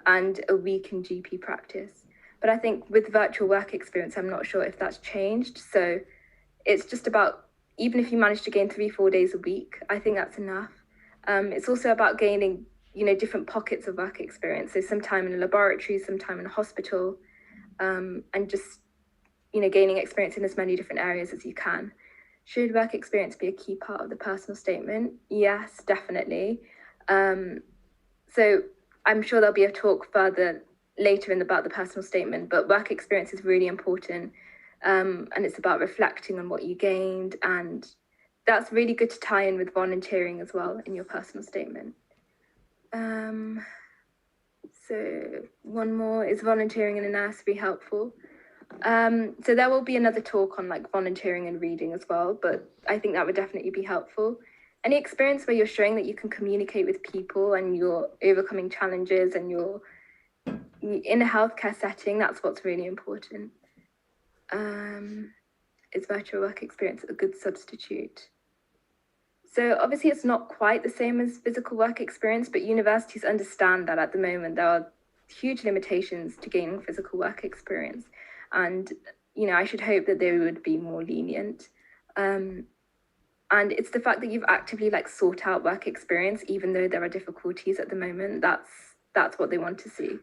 and a week in GP practice. But I think with virtual work experience, I'm not sure if that's changed. So it's just about, even if you manage to gain 3-4 days a week, I think that's enough. It's also about gaining, different pockets of work experience. So some time in a laboratory, some time in a hospital, and just, gaining experience in as many different areas as you can. Should work experience be a key part of the personal statement? Yes, definitely. So I'm sure there'll be a talk further later about the personal statement, but work experience is really important. And it's about reflecting on what you gained, and that's really good to tie in with volunteering as well in your personal statement. So one more, is volunteering in a nursery helpful? So there will be another talk on like volunteering and reading as well, but I think that would definitely be helpful. Any experience where you're showing that you can communicate with people and you're overcoming challenges and you're in a healthcare setting, that's what's really important. Is virtual work experience a good substitute? So obviously it's not quite the same as physical work experience, but universities understand that at the moment there are huge limitations to gaining physical work experience. And, I should hope that they would be more lenient. And it's the fact that you've actively like sought out work experience, even though there are difficulties at the moment, that's what they want to see.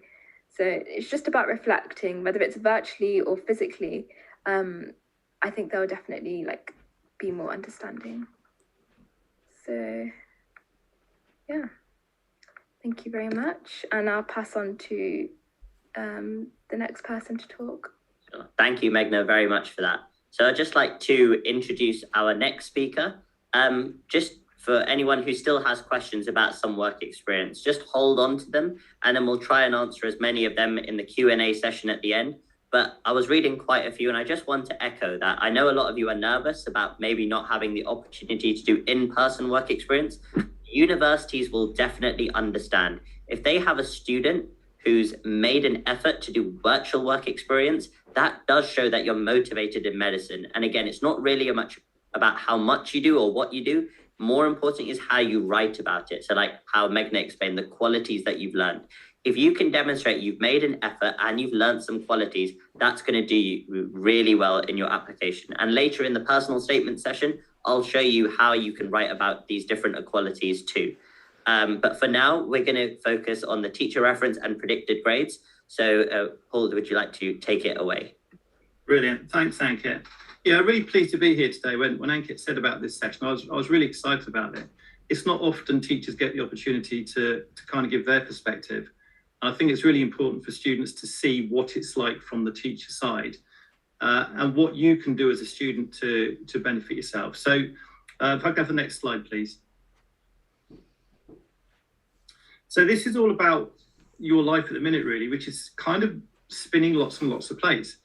So it's just about reflecting, whether it's virtually or physically. I think they'll definitely like be more understanding. So yeah, thank you very much. And I'll pass on to the next person to talk. Sure. Thank you, Meghna, very much for that. So I'd just like to introduce our next speaker. Just for anyone who still has questions about some work experience, just hold on to them, and then we'll try and answer as many of them in the Q&A session at the end. But I was reading quite a few, and I just want to echo that. I know a lot of you are nervous about maybe not having the opportunity to do in-person work experience. Universities will definitely understand. If they have a student who's made an effort to do virtual work experience, that does show that you're motivated in medicine. And again, it's not really much about how much you do or what you do. More important is how you write about it. So like how Meghna explained, the qualities that you've learned. If you can demonstrate you've made an effort and you've learned some qualities, that's going to do you really well in your application. And later in the personal statement session, I'll show you how you can write about these different qualities too. But for now, we're going to focus on the teacher reference and predicted grades. So Paul, would you like to take it away? Brilliant. Thanks, Ankit. Yeah, I'm really pleased to be here today. When Ankit said about this session, I was really excited about it. It's not often teachers get the opportunity to kind of give their perspective. And I think it's really important for students to see what it's like from the teacher side and what you can do as a student to benefit yourself. So if I can have the next slide, please. So this is all about your life at the minute, really, which is kind of spinning lots and lots of plates.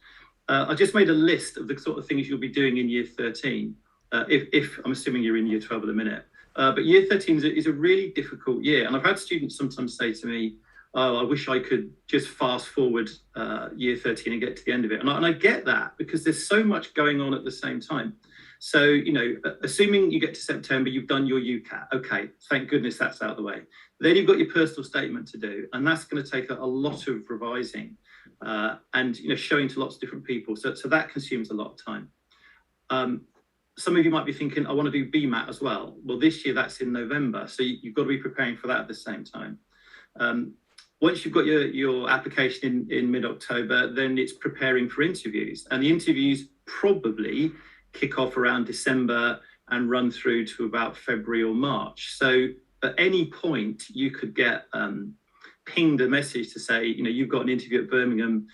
I just made a list of the sort of things you'll be doing in year 13, if I'm assuming you're in year 12 at the minute. But year 13 is a really difficult year. And I've had students sometimes say to me, oh, I wish I could just fast forward year 13 and get to the end of it. And I get that because there's so much going on at the same time. So, assuming you get to September, you've done your Ucat. Okay, thank goodness that's out of the way. Then you've got your personal statement to do, and that's going to take a lot of revising and showing to lots of different people. So that consumes a lot of time. Some of you might be thinking, I want to do Bma as well. Well, this year that's in November, so you've got to be preparing for that at the same time. Once you've got your application in mid-October, then it's preparing for interviews, and the interviews probably kick off around December and run through to about February or March. So at any point you could get pinged a message to say, you've got an interview at Birmingham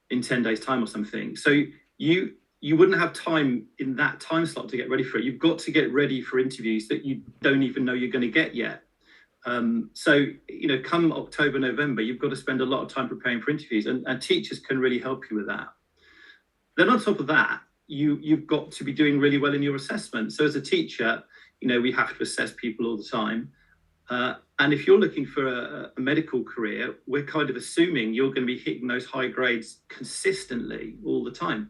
in 10 days time or something. So you wouldn't have time in that time slot to get ready for it. You've got to get ready for interviews that you don't even know you're going to get yet. So, come October, November, you've got to spend a lot of time preparing for interviews, and teachers can really help you with that. Then on top of that, you've got to be doing really well in your assessment. So as a teacher, we have to assess people all the time. And if you're looking for a medical career, we're kind of assuming you're going to be hitting those high grades consistently all the time.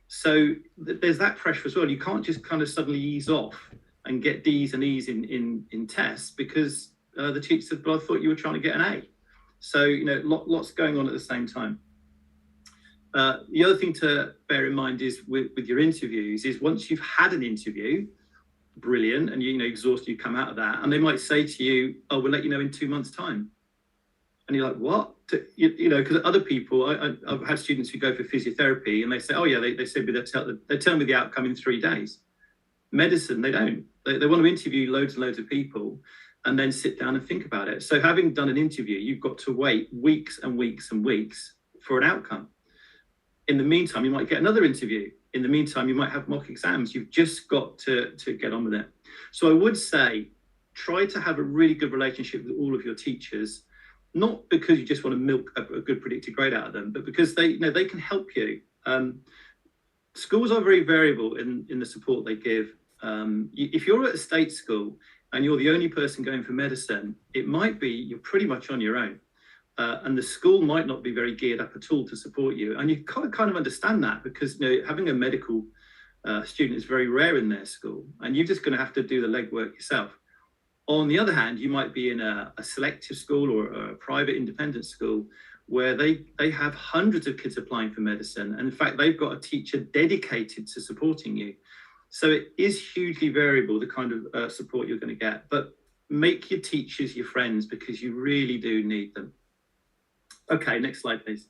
So there's that pressure as well. You can't just kind of suddenly ease off and get D's and E's in tests because the teacher said, well, I thought you were trying to get an A. So, lots going on at the same time. The other thing to bear in mind is with your interviews is once you've had an interview, brilliant, and exhausted, you come out of that, and they might say to you, oh, we'll let you know in 2 months' time. And you're like, what? Because other people, I've had students who go for physiotherapy and they say, oh yeah, they said they tell me the outcome in 3 days. Medicine, they don't. They want to interview loads and loads of people and then sit down and think about it. So having done an interview, you've got to wait weeks and weeks and weeks for an outcome. In the meantime, you might get another interview. In the meantime, you might have mock exams. You've just got to get on with it. So I would say, try to have a really good relationship with all of your teachers, not because you just want to milk a good predicted grade out of them, but because they can help you. Schools are very variable in the support they give. If you're at a state school and you're the only person going for medicine, it might be you're pretty much on your own. And the school might not be very geared up at all to support you. And you kind of understand that because having a medical student is very rare in their school, and you're just going to have to do the legwork yourself. On the other hand, you might be in a selective school or a private independent school where they have hundreds of kids applying for medicine. And in fact, they've got a teacher dedicated to supporting you. So it is hugely variable, the kind of support you're going to get. But make your teachers your friends because you really do need them. Okay, next slide, please.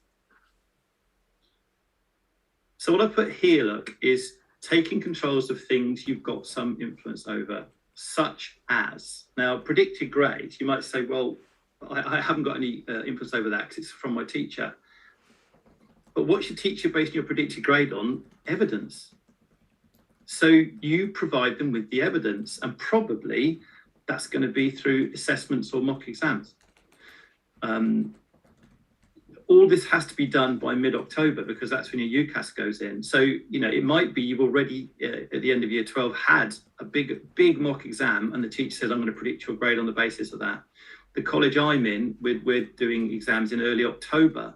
So what I put here, look, is taking controls of things you've got some influence over, such as, now, predicted grades. You might say, well, I haven't got any influence over that because it's from my teacher. But what's your teacher basing your predicted grade on? Evidence. So you provide them with the evidence, and probably that's going to be through assessments or mock exams. All this has to be done by mid-October because that's when your Ucat goes in. So, it might be you've already, at the end of year 12, had a big mock exam and the teacher says, I'm going to predict your grade on the basis of that. The college I'm in, we're doing exams in early October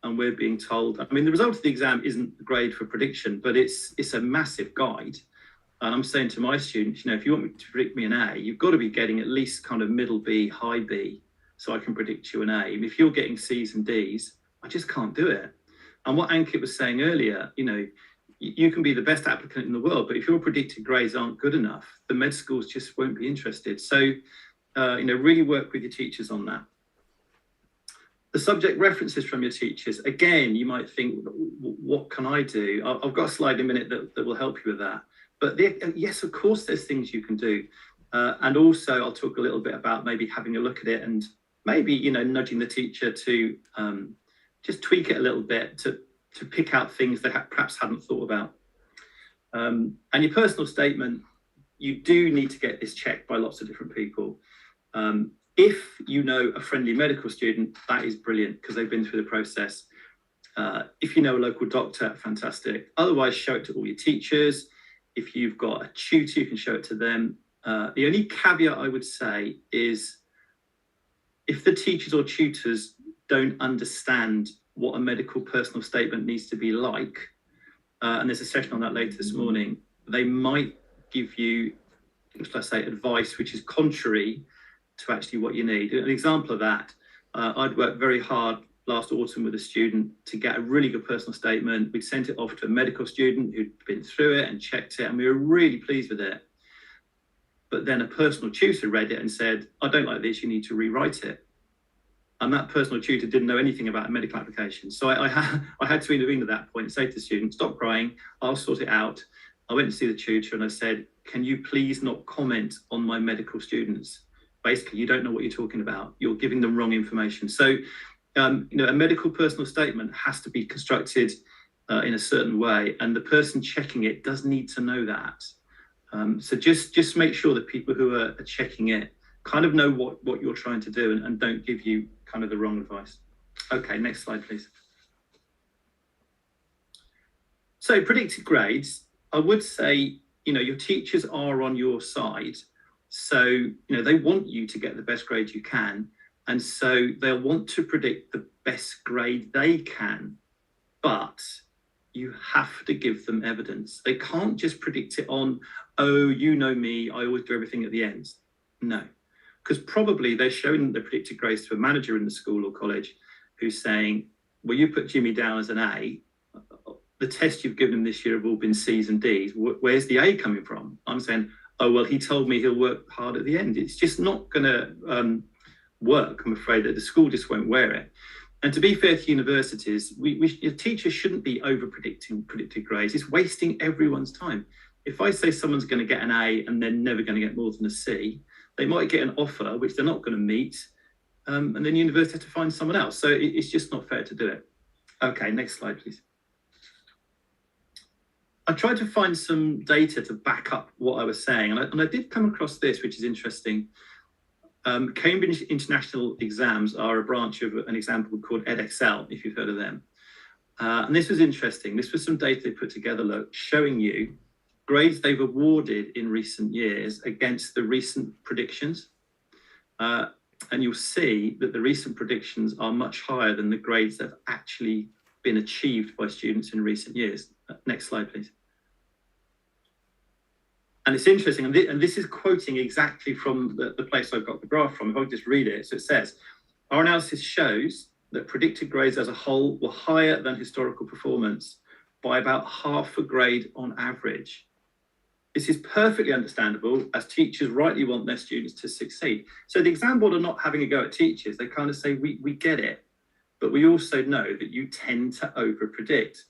and we're being told, the result of the exam isn't the grade for prediction, but it's a massive guide. And I'm saying to my students, if you want me to predict me an A, you've got to be getting at least kind of middle B, high B, so I can predict you an A. If you're getting C's and D's, I just can't do it. And what Ankit was saying earlier, you can be the best applicant in the world, but if your predicted grades aren't good enough, the med schools just won't be interested. So, really work with your teachers on that. The subject references from your teachers, again, you might think, what can I do? I've got a slide in a minute that will help you with that. But yes, of course, there's things you can do. And also, I'll talk a little bit about maybe having a look at it and maybe, nudging the teacher to just tweak it a little bit to pick out things they perhaps hadn't thought about. And your personal statement, you do need to get this checked by lots of different people. If you know a friendly medical student, that is brilliant because they've been through the process. If you know a local doctor, fantastic. Otherwise, show it to all your teachers. If you've got a tutor, you can show it to them. The only caveat I would say is if the teachers or tutors don't understand what a medical personal statement needs to be like, and there's a session on that later this morning, they might give you, let's say, advice which is contrary to actually what you need. An example of that, I'd worked very hard last autumn with a student to get a really good personal statement. We'd sent it off to a medical student who'd been through it and checked it, and we were really pleased with it. But then a personal tutor read it and said, I don't like this, you need to rewrite it. And that personal tutor didn't know anything about a medical application. So I had to intervene at that point and say to the student, stop crying, I'll sort it out. I went to see the tutor and I said, can you please not comment on my medical students? Basically, you don't know what you're talking about. You're giving them wrong information. So, a medical personal statement has to be constructed in a certain way, and the person checking it does need to know that. So just make sure that people who are checking it kind of know what you're trying to do and don't give you kind of the wrong advice. Okay, next slide, please. So predicted grades, I would say, your teachers are on your side. So, they want you to get the best grade you can. And so they'll want to predict the best grade they can. But you have to give them evidence. They can't just predict it on, oh, you know me, I always do everything at the end. No, because probably they're showing the predicted grades to a manager in the school or college who's saying, well, you put Jimmy down as an A. The tests you've given him this year have all been C's and D's. Where's the A coming from? I'm saying, oh, well, he told me he'll work hard at the end. It's just not going to work. I'm afraid that the school just won't wear it. And to be fair to universities, teachers shouldn't be over-predicting predicted grades. It's wasting everyone's time. If I say someone's going to get an A and they're never going to get more than a C, they might get an offer, which they're not going to meet, and then the university has to find someone else. So it's just not fair to do it. Okay, next slide, please. I tried to find some data to back up what I was saying, and I did come across this, which is interesting. Cambridge International Exams are a branch of an exam board called Edexcel, if you've heard of them. And this was interesting. This was some data they put together, showing you grades they've awarded in recent years against the recent predictions. And you'll see that the recent predictions are much higher than the grades that have actually been achieved by students in recent years. Next slide, please. And it's interesting, and this is quoting exactly from the place I've got the graph from. If I just read it, so it says, our analysis shows that predicted grades as a whole were higher than historical performance by about half a grade on average. This is perfectly understandable, as teachers rightly want their students to succeed. So the exam board are not having a go at teachers. They kind of say, we get it, but we also know that you tend to over-predict.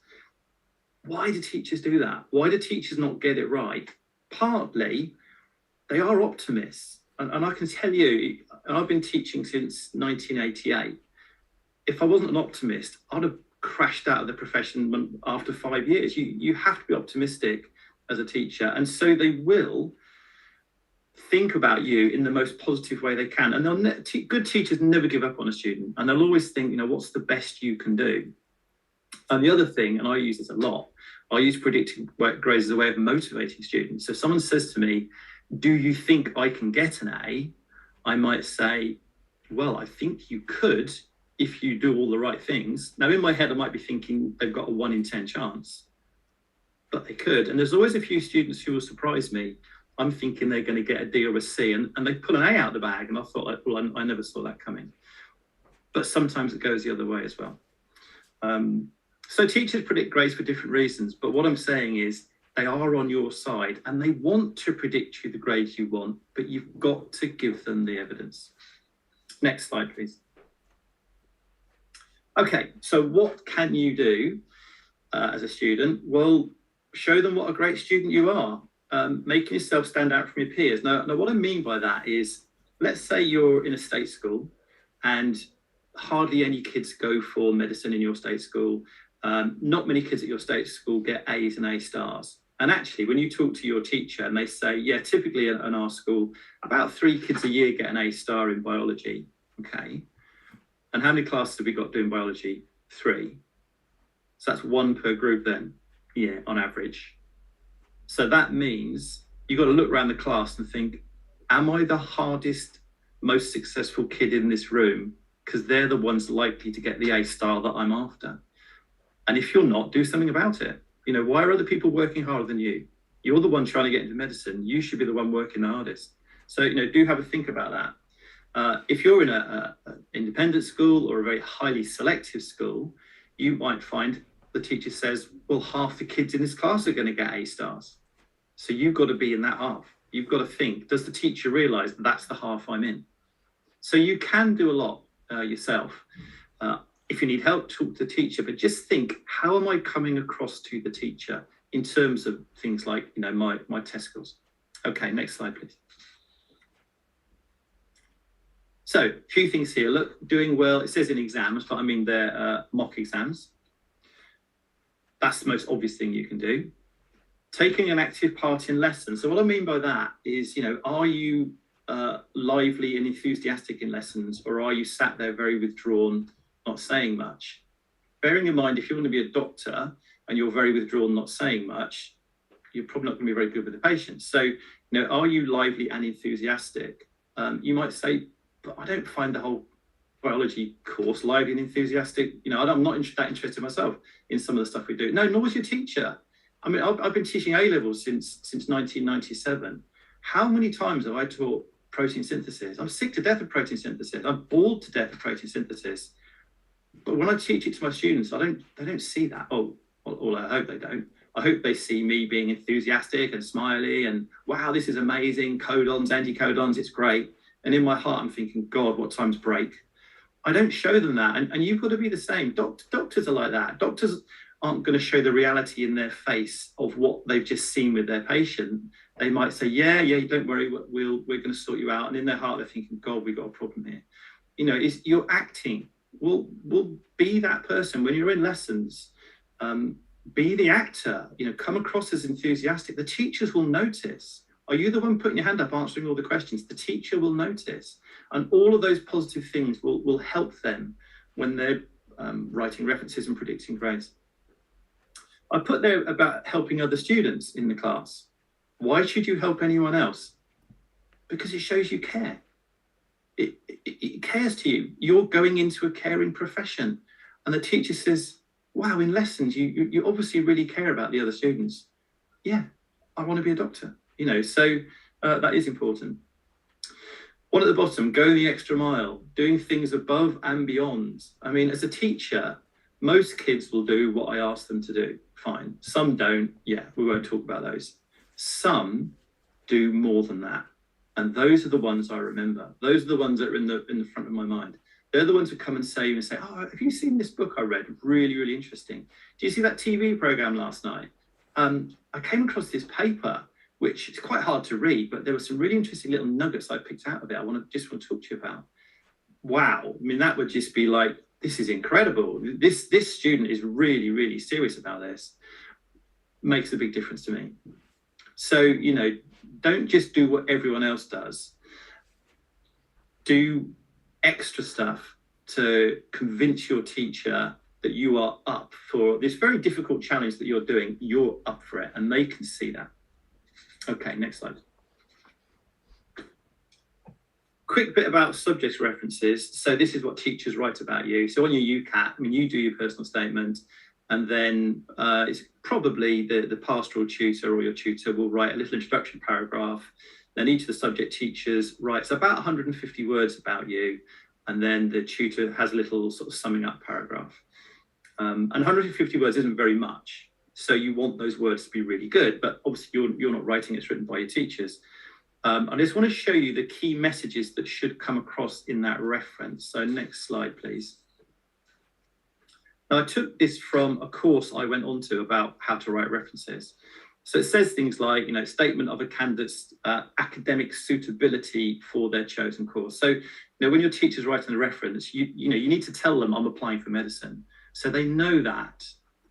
Why do teachers do that? Why do teachers not get it right? Partly, they are optimists. And I can tell you, and I've been teaching since 1988, if I wasn't an optimist, I'd have crashed out of the profession after 5 years. You have to be optimistic as a teacher. And so they will think about you in the most positive way they can. And good teachers never give up on a student. And they'll always think, what's the best you can do? And the other thing, and I use this a lot, I use predicting grades as a way of motivating students. So if someone says to me, do you think I can get an A? I might say, well, I think you could if you do all the right things. Now, in my head, I might be thinking they've got a 1 in 10 chance, but they could. And there's always a few students who will surprise me. I'm thinking they're going to get a D or a C, and they pull an A out of the bag. And I thought, well, I never saw that coming. But sometimes it goes the other way as well. So teachers predict grades for different reasons, but what I'm saying is they are on your side and they want to predict you the grades you want, but you've got to give them the evidence. Next slide, please. Okay, so what can you do as a student? Well, show them what a great student you are, making yourself stand out from your peers. Now, what I mean by that is, let's say you're in a state school and hardly any kids go for medicine in your state school. Not many kids at your state school get A's and A stars. And actually, when you talk to your teacher and they say, yeah, typically in our school, about 3 kids a year get an A star in biology. Okay. And how many classes have we got doing biology? 3. So that's 1 per group then, yeah, on average. So that means you've got to look around the class and think, am I the hardest, most successful kid in this room? Because they're the ones likely to get the A star that I'm after. And if you're not, do something about it. Why are other people working harder than you? You're the one trying to get into medicine. You should be the one working the hardest. So, do have a think about that. If you're in an independent school or a very highly selective school, you might find the teacher says, well, half the kids in this class are going to get A stars. So you've got to be in that half. You've got to think, does the teacher realize that's the half I'm in? So you can do a lot yourself. If you need help, talk to the teacher, but just think, how am I coming across to the teacher in terms of things like, my test scores? Okay, next slide, please. So a few things here. Look, doing well, it says in exams, but I mean they're mock exams. That's the most obvious thing you can do. Taking an active part in lessons. So what I mean by that is, are you lively and enthusiastic in lessons, or are you sat there very withdrawn, not saying much? Bearing in mind, if you want to be a doctor and you're very withdrawn, not saying much, you're probably not going to be very good with the patient. So, are you lively and enthusiastic? You might say, but I don't find the whole biology course lively and enthusiastic. I'm not that interested myself in some of the stuff we do. No, nor was your teacher. I mean, I've been teaching A-levels since 1997. How many times have I taught protein synthesis? I'm sick to death of protein synthesis. I'm bored to death of protein synthesis. But when I teach it to my students, they don't see that. Oh, well, I hope they don't. I hope they see me being enthusiastic and smiley and, wow, this is amazing, codons, anticodons, it's great. And in my heart, I'm thinking, God, what time's break? I don't show them that. And you've got to be the same. Doctors are like that. Doctors aren't going to show the reality in their face of what they've just seen with their patient. They might say, yeah, don't worry, we're going to sort you out. And in their heart, they're thinking, God, we've got a problem here. You're acting. We'll be that person when you're in lessons. Be the actor, come across as enthusiastic. The teachers will notice. Are you the one putting your hand up, answering all the questions? The teacher will notice. And all of those positive things will help them when they're writing references and predicting grades. I put there about helping other students in the class. Why should you help anyone else? Because it shows you care. It cares to you. You're going into a caring profession. And the teacher says, wow, in lessons, you obviously really care about the other students. Yeah, I want to be a doctor. So that is important. One at the bottom, go the extra mile, doing things above and beyond. I mean, as a teacher, most kids will do what I ask them to do. Fine. Some don't. Yeah, we won't talk about those. Some do more than that. And those are the ones I remember. Those are the ones that are in the front of my mind. They're the ones who come and say, oh, have you seen this book I read? Really, really interesting. Do you see that TV program last night? I came across this paper, which is quite hard to read, but there were some really interesting little nuggets I picked out of it. I want to talk to you about. Wow. I mean, that would just be like, this is incredible. This student is really, really serious about this. Makes a big difference to me. So, don't just do what everyone else does. Do extra stuff to convince your teacher that you are up for this very difficult challenge that you're doing. You're up for it, and they can see that. Okay, next slide. Quick bit about subject references. So this is what teachers write about you. So on your Ucat, you do your personal statement, and then it's probably the pastoral tutor or your tutor will write a little introduction paragraph. Then each of the subject teachers writes about 150 words about you, and then the tutor has a little sort of summing up paragraph. And 150 words isn't very much, so you want those words to be really good, but obviously you're not writing, it's written by your teachers. I just want to show you the key messages that should come across in that reference. So next slide, please. Now, I took this from a course I went on to about how to write references. So it says things like, statement of a candidate's academic suitability for their chosen course. So, when your teacher's writing a reference, you need to tell them I'm applying for medicine. So they know that.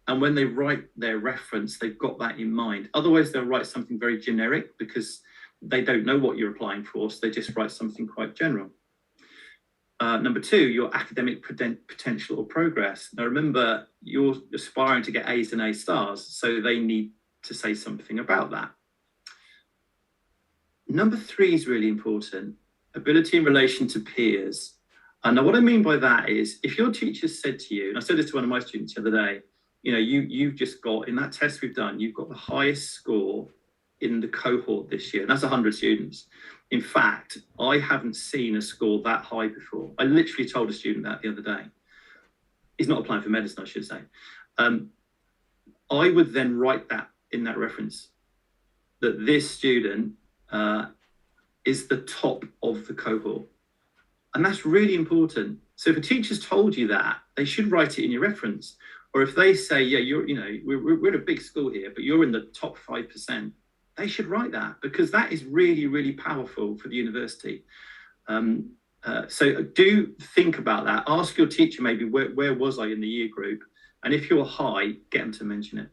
And when they write their reference, they've got that in mind. Otherwise, they'll write something very generic because they don't know what you're applying for. So they just write something quite general. Number two, your academic potential or progress. Now, remember, you're aspiring to get A's and A stars, so they need to say something about that. Number three is really important, ability in relation to peers. And now what I mean by that is, if your teacher said to you, and I said this to one of my students the other day, you've just got, in that test we've done, you've got the highest score in the cohort this year, and that's 100 students. In fact, I haven't seen a score that high before. I literally told a student that the other day. He's not applying for medicine, I should say. I would then write that in that reference, that this student is the top of the cohort. And that's really important. So if a teacher's told you that, they should write it in your reference. Or if they say, yeah, we're in a big school here, but you're in the top 5%, they should write that, because that is really, really powerful for the university. So do think about that. Ask your teacher maybe, where was I in the year group? And if you're high, get them to mention it.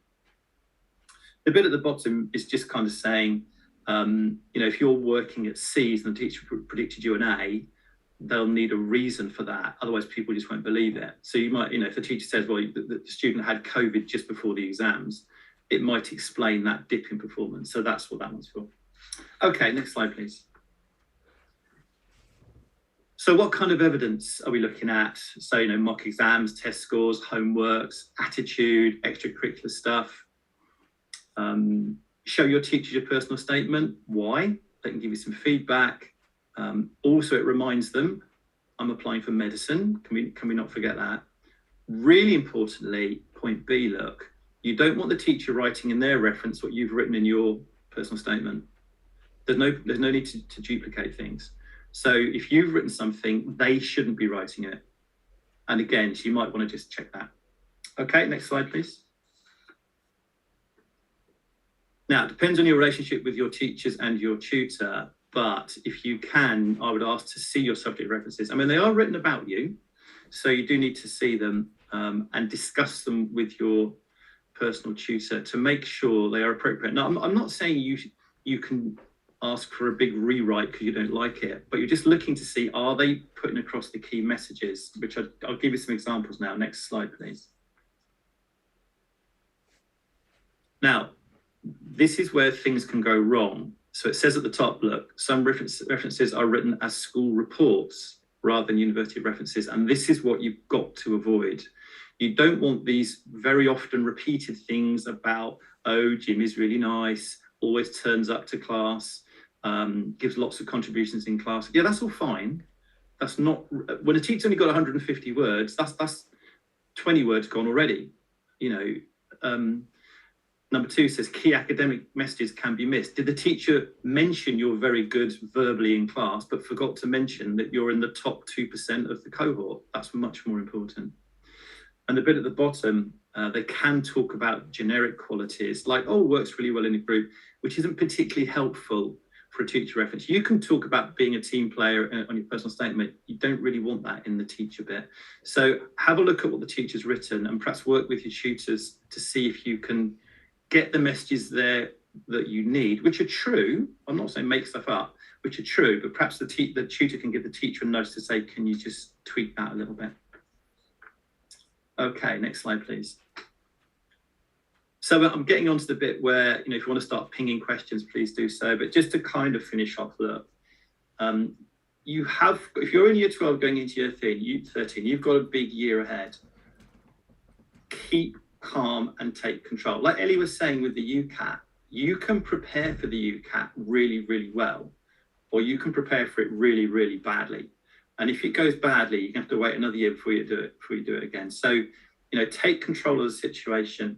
The bit at the bottom is just kind of saying, if you're working at C's and the teacher predicted you an A, they'll need a reason for that. Otherwise, people just won't believe it. So you might, if the teacher says, well, the student had COVID just before the exams, it might explain that dip in performance. So that's what that one's for. Okay, next slide, please. So what kind of evidence are we looking at? So, mock exams, test scores, homeworks, attitude, extracurricular stuff. Show your teacher your personal statement. Why? They can give you some feedback. Also, it reminds them, I'm applying for medicine. Can we not forget that? Really importantly, point B, look, you don't want the teacher writing in their reference what you've written in your personal statement. There's no need to duplicate things. So if you've written something, they shouldn't be writing it. And again, so you might want to just check that. Okay, next slide, please. Now, it depends on your relationship with your teachers and your tutor, but if you can, I would ask to see your subject references. I mean, they are written about you, so you do need to see them and discuss them with your personal tutor to make sure they are appropriate. Now, I'm not saying you can ask for a big rewrite because you don't like it, but you're just looking to see, are they putting across the key messages, which I'll give you some examples now. Next slide, please. Now, this is where things can go wrong. So it says at the top, look, some references are written as school reports rather than university references. And this is what you've got to avoid. You don't want these very often repeated things about, oh, Jim is really nice, always turns up to class, gives lots of contributions in class. Yeah, that's all fine. That's not, when a teacher's only got 150 words, that's 20 words gone already. Number 2 says key academic messages can be missed. Did the teacher mention you're very good verbally in class, but forgot to mention that you're in the top 2% of the cohort? That's much more important. And the bit at the bottom, they can talk about generic qualities like, oh, works really well in a group, which isn't particularly helpful for a teacher reference. You can talk about being a team player on your personal statement. You don't really want that in the teacher bit. So have a look at what the teacher's written and perhaps work with your tutors to see if you can get the messages there that you need, which are true. I'm not saying make stuff up, which are true, but perhaps the tutor can give the teacher a nudge to say, can you just tweak that a little bit? Okay, next slide, please. So I'm getting onto the bit where, if you want to start pinging questions, please do so. But just to kind of finish off, look, if you're in year 12 going into year 13, you've got a big year ahead. Keep calm and take control. Like Ellie was saying with the Ucat, you can prepare for the Ucat really, really well, or you can prepare for it really, really badly. And if it goes badly, you have to wait another year before you do it again. So, take control of the situation.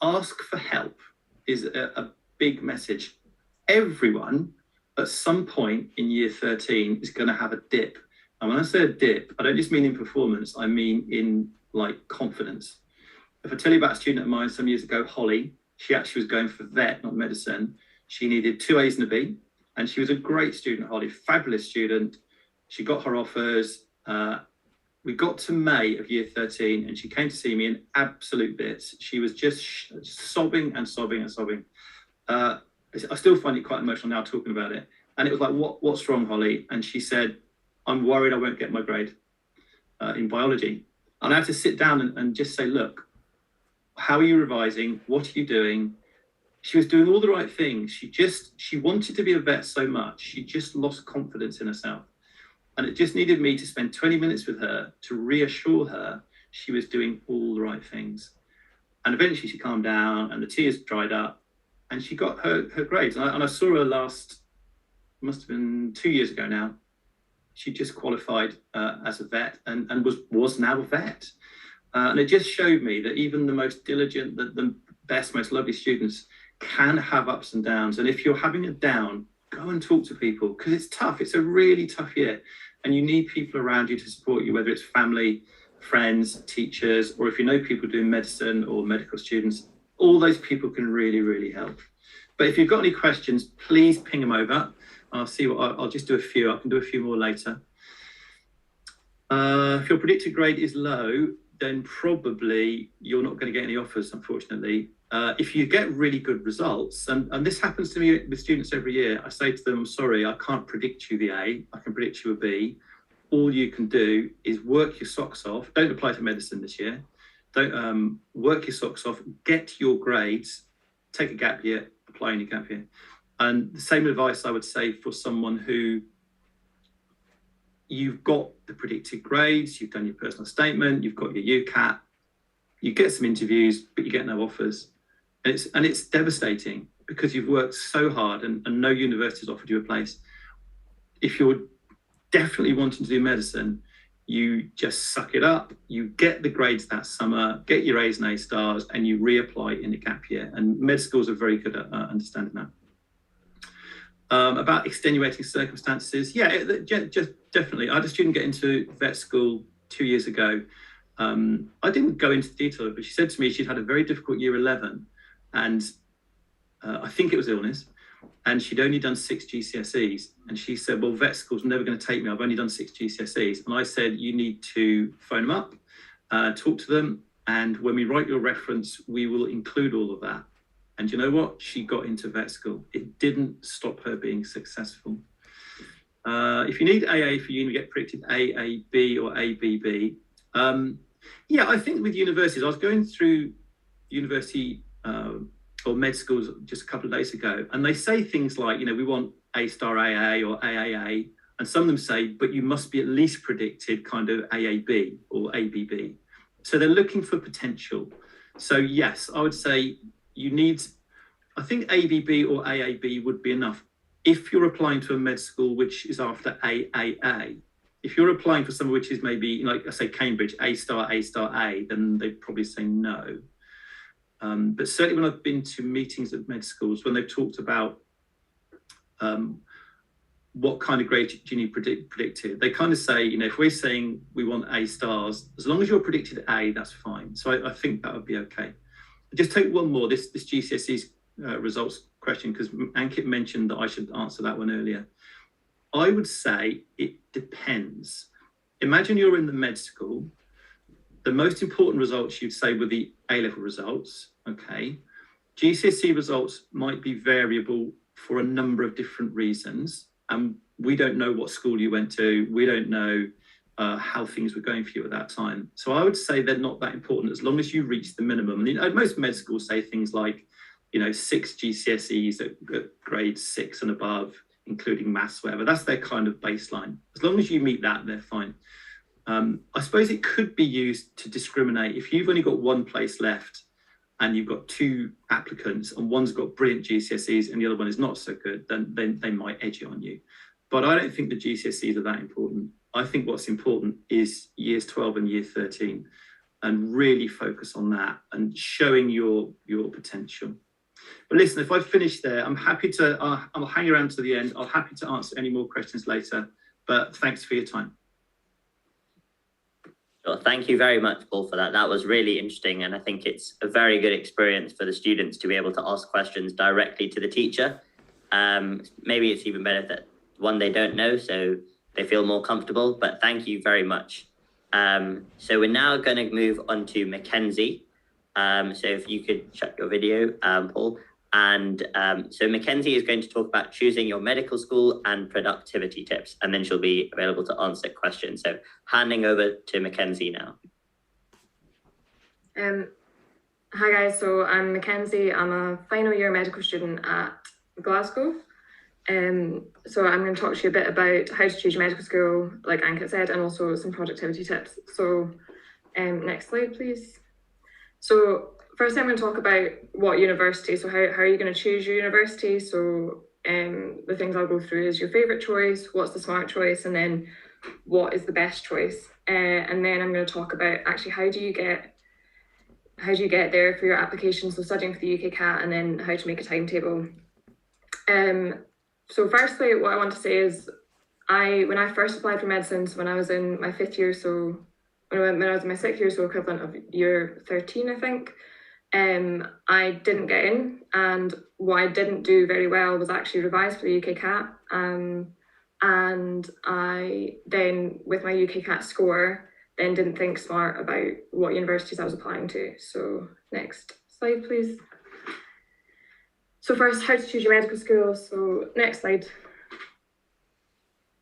Ask for help is a big message. Everyone at some point in year 13 is going to have a dip. And when I say a dip, I don't just mean in performance, I mean in confidence. If I tell you about a student of mine some years ago, Holly, she actually was going for vet, not medicine. She needed 2 A's and a B, and she was a great student, Holly, fabulous student. She got her offers. We got to May of year 13 and she came to see me in absolute bits. She was just sobbing and sobbing and sobbing. I still find it quite emotional now talking about it. And it was like, what's wrong, Holly? And she said, I'm worried I won't get my grade in biology. And I had to sit down and just say, look, how are you revising? What are you doing? She was doing all the right things. She wanted to be a vet so much. She just lost confidence in herself. And it just needed me to spend 20 minutes with her to reassure her she was doing all the right things. And eventually she calmed down and the tears dried up and she got her grades. And I saw her must have been 2 years ago now. She just qualified as a vet and was now a vet. And it just showed me that even the most diligent, the best, most lovely students can have ups and downs. And if you're having a down, go and talk to people because it's tough. It's a really tough year. And you need people around you to support you, whether it's family, friends, teachers, or if you know people doing medicine or medical students, all those people can really, really help. But if you've got any questions, please ping them over. I'll see I'll just do a few. I can do a few more later. If your predicted grade is low, then probably you're not going to get any offers, unfortunately. if you get really good results, and this happens to me with students every year, I say to them, I'm sorry, I can't predict you the A, I can predict you a B. All you can do is work your socks off. Don't apply for medicine this year. Don't work your socks off, get your grades, take a gap year, apply in your gap year. And the same advice I would say for someone who you've got the predicted grades, you've done your personal statement, you've got your Ucat, you get some interviews, but you get no offers. And it's devastating because you've worked so hard and no university's offered you a place. If you're definitely wanting to do medicine, you just suck it up, you get the grades that summer, get your A's and A stars, and you reapply in the gap year. And med schools are very good at understanding that. About extenuating circumstances, yeah, just definitely. I had a student get into vet school 2 years ago. I didn't go into detail, but she said to me she'd had a very difficult year 11, and I think it was illness, and she'd only done 6 GCSEs. And she said, well, vet school's never going to take me. I've only done 6 GCSEs. And I said, you need to phone them up, talk to them. And when we write your reference, we will include all of that. And you know what? She got into vet school. It didn't stop her being successful. If you need AA for uni, we get predicted AAB or ABB. Yeah, I think with universities, I was going through university or med schools just a couple of days ago, and they say things like, you know, we want A star AA or AAA, and some of them say, but you must be at least predicted kind of AAB or ABB. So they're looking for potential. So yes, I would say you need, I think ABB or AAB would be enough. If you're applying to a med school which is after AAA, if you're applying for somewhere which is maybe, like I say, Cambridge, A star, A, then they'd probably say no. But certainly when I've been to meetings at med schools, when they've talked about what kind of grade do you need predicted, they kind of say, you know, if we're saying we want A stars, as long as you're predicted A, that's fine. So I think that would be okay. I'll just take one more, this GCSE's results question, because Ankit mentioned that I should answer that one earlier. I would say it depends. Imagine you're in the med school. The most important results you'd say were the A-level results, okay? GCSE results might be variable for a number of different reasons. And we don't know what school you went to. We don't know how things were going for you at that time. So I would say they're not that important as long as you reach the minimum. And you know, most med schools say things like, you know, 6 GCSEs at grade 6 and above, including maths, whatever. That's their kind of baseline. As long as you meet that, they're fine. I suppose it could be used to discriminate. If you've only got one place left and you've got 2 applicants and one's got brilliant GCSEs and the other one is not so good, then they might edge it on you. But I don't think the GCSEs are that important. I think what's important is years 12 and year 13, and really focus on that and showing your potential. But listen, if I finish there, I'm happy to, I'll hang around to the end. I'm happy to answer any more questions later, but thanks for your time. Sure. Thank you very much, Paul, for that. That was really interesting. And I think it's a very good experience for the students to be able to ask questions directly to the teacher. Maybe it's even better that one they don't know, so they feel more comfortable, but thank you very much. So we're now going to move on to Mackenzie. So if you could shut your video, Paul. And so Mackenzie is going to talk about choosing your medical school and productivity tips, and then she'll be available to answer questions. So handing over to Mackenzie now. Hi guys, so I'm Mackenzie. I'm a final year medical student at Glasgow. So I'm going to talk to you a bit about how to choose your medical school, like Ankit said, and also some productivity tips. So next slide, please. So first I'm going to talk about what university, so how are you going to choose your university? So the things I'll go through is your favourite choice, what's the smart choice, and then what is the best choice. And then I'm going to talk about actually how do you get there for your application, so studying for the Ucat, and then how to make a timetable. So firstly, what I want to say is when I first applied for medicine, so when I was in my 5th year, so when I was in my 6th year, so equivalent of year 13, I think, I didn't get in, and what I didn't do very well was actually revise for the Ucat, and I then, with my Ucat score, then didn't think smart about what universities I was applying to. So next slide, please. So first, how to choose your medical school. So next slide.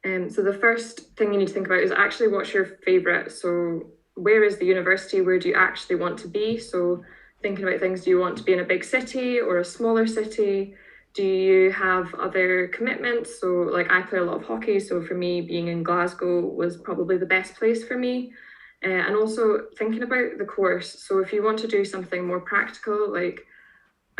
So the first thing you need to think about is actually what's your favourite. So where is the university? Where do you actually want to be? So thinking about things, do you want to be in a big city or a smaller city? Do you have other commitments? So like I play a lot of hockey. So for me, being in Glasgow was probably the best place for me. And also thinking about the course. So if you want to do something more practical, like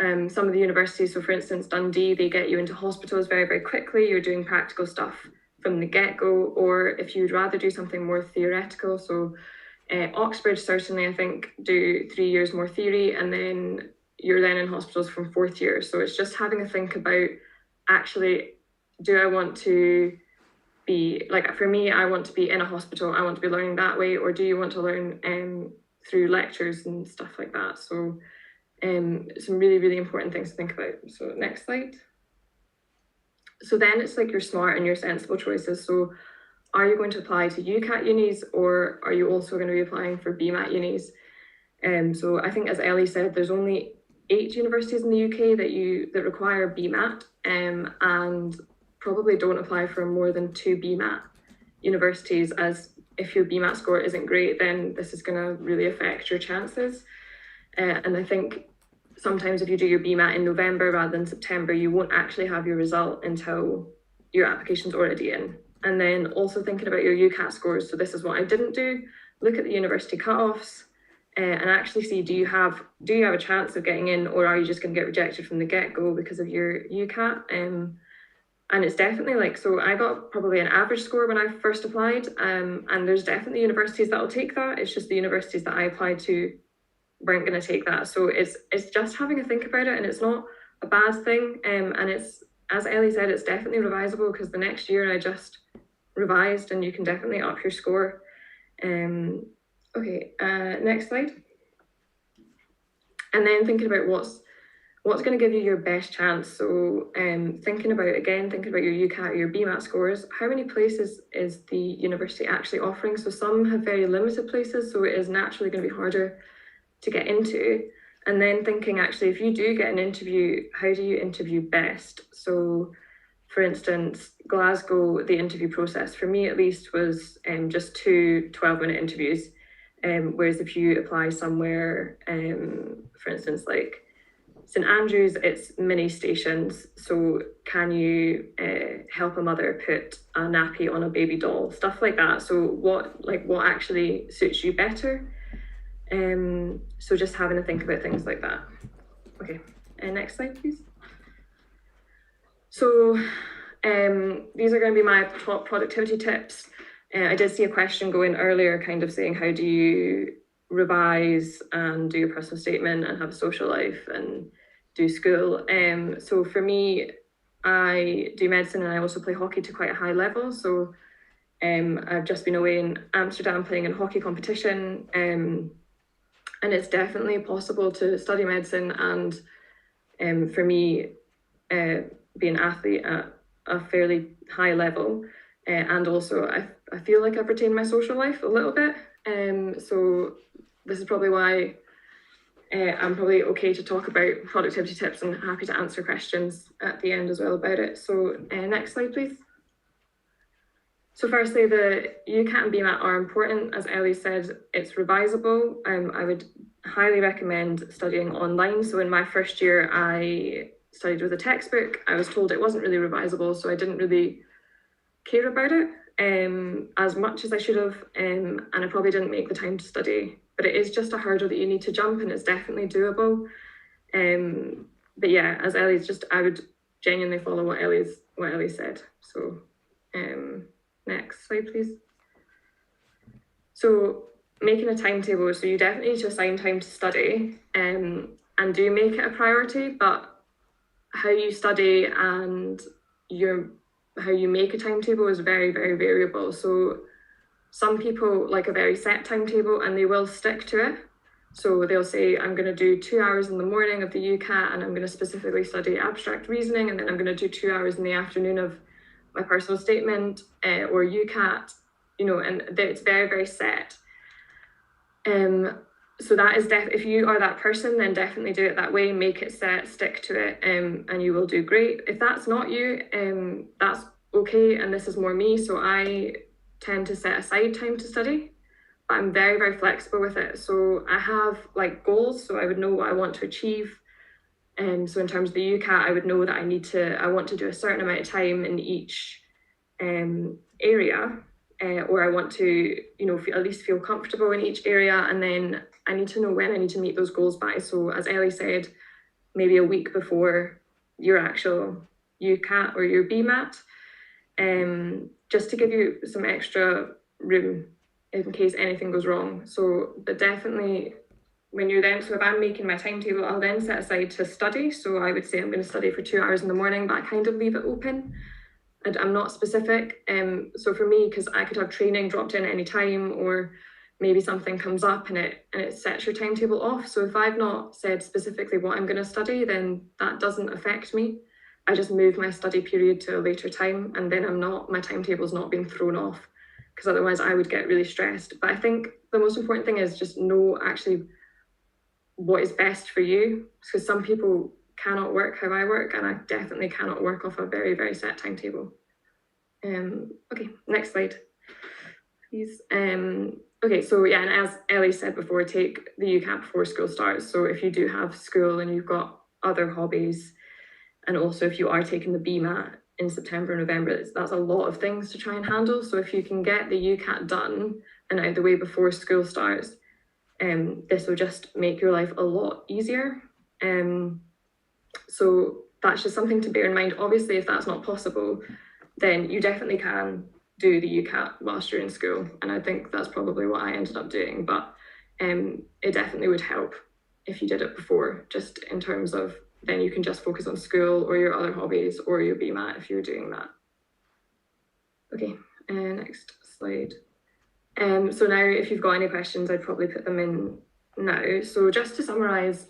some of the universities, so for instance, Dundee, they get you into hospitals very, very quickly. You're doing practical stuff from the get-go. Or if you'd rather do something more theoretical, so Oxford certainly, I think, do 3 years more theory, and then you're then in hospitals from fourth year. So it's just having a think about, actually, do I want to be, like for me, I want to be in a hospital, I want to be learning that way, or do you want to learn through lectures and stuff like that? So some really, really important things to think about. So next slide. So then it's like your smart and your sensible choices. So are you going to apply to Ucat unis, or are you also going to be applying for Bma unis? So I think, as Ellie said, there's only 8 universities in the UK that require BMAT, and probably don't apply for more than 2 BMAT universities, as if your BMAT score isn't great, then this is going to really affect your chances. And I think sometimes if you do your BMAT in November rather than September, you won't actually have your result until your application's already in. And then also thinking about your Ucat scores. So this is what I didn't do. Look at the university cutoffs and actually see, do you have a chance of getting in, or are you just going to get rejected from the get-go because of your Ucat? And it's definitely like, so I got probably an average score when I first applied, and there's definitely universities that will take that. It's just the universities that I applied to weren't going to take that. So it's just having a think about it, and it's not a bad thing. And it's, as Ellie said, it's definitely revisable, because the next year I just revised, and you can definitely up your score. Okay, next slide. And then thinking about what's going to give you your best chance. So thinking about your Ucat or your BMAT scores, how many places is the university actually offering? So some have very limited places, so it is naturally going to be harder to get into. And then thinking, actually, if you do get an interview, how do you interview best? So for instance, Glasgow, the interview process for me at least was just 2 12-minute interviews. Whereas if you apply somewhere, for instance, like St Andrews, it's mini stations. So can you help a mother put a nappy on a baby doll, stuff like that. So what actually suits you better? So just having to think about things like that. Okay, next slide, please. So these are going to be my top productivity tips. I did see a question go in earlier, kind of saying, how do you revise and do your personal statement and have a social life and do school? So for me, I do medicine and I also play hockey to quite a high level. So I've just been away in Amsterdam playing in a hockey competition. And it's definitely possible to study medicine and for me, be an athlete at a fairly high level. And also I feel like I've retained my social life a little bit. So this is probably why I'm probably okay to talk about productivity tips, and happy to answer questions at the end as well about it. So next slide, please. So firstly, the Ucat and Bma are important. As Ellie said, it's revisable. I would highly recommend studying online. So in my first year, I studied with a textbook. I was told it wasn't really revisable, so I didn't really care about it as much as I should have, and I probably didn't make the time to study. But it is just a hurdle that you need to jump, and it's definitely doable. But yeah, as Ellie's I would genuinely follow what Ellie said. So next slide, please. So making a timetable, so you definitely need to assign time to study, and do make it a priority, but how you study and how you make a timetable is very, very variable. So some people like a very set timetable and they will stick to it. So they'll say, I'm going to do 2 hours in the morning of the Ucat and I'm going to specifically study abstract reasoning, and then I'm going to do 2 hours in the afternoon of my personal statement or Ucat, and it's very, very set. so that is if you are that person, then definitely do it that way, make it set, stick to it, and you will do great. If that's not you, that's okay, and this is more me, so I tend to set aside time to study, but I'm very, very flexible with it. So I have like goals, so I would know what I want to achieve. So in terms of the Ucat, I would know that I want to do a certain amount of time in each area, or I want to, at least feel comfortable in each area, and then I need to know when I need to meet those goals by. So as Ellie said, maybe a week before your actual Ucat or your Bmat, just to give you some extra room in case anything goes wrong. So but definitely when you're then, so if I'm making my timetable, I'll then set aside to study. So I would say I'm going to study for 2 hours in the morning, but I kind of leave it open. And I'm not specific. So for me, because I could have training dropped in at any time, or maybe something comes up and it sets your timetable off. So if I've not said specifically what I'm going to study, then that doesn't affect me. I just move my study period to a later time, and then my timetable's not being thrown off, because otherwise I would get really stressed. But I think the most important thing is just know actually what is best for you, because some people cannot work how I work, and I definitely cannot work off a very, very set timetable. Okay, next slide, please. Okay, so yeah, and as Ellie said before, take the Ucat before school starts. So if you do have school and you've got other hobbies, and also if you are taking the Bma in September, November, that's a lot of things to try and handle. So if you can get the Ucat done and out of the way before school starts, this will just make your life a lot easier. So that's just something to bear in mind. Obviously, if that's not possible, then you definitely can do the Ucat whilst you're in school. And I think that's probably what I ended up doing. But it definitely would help if you did it before, just in terms of then you can just focus on school or your other hobbies or your Bma if you're doing that. Okay, next slide. So now if you've got any questions, I'd probably put them in now. So just to summarise,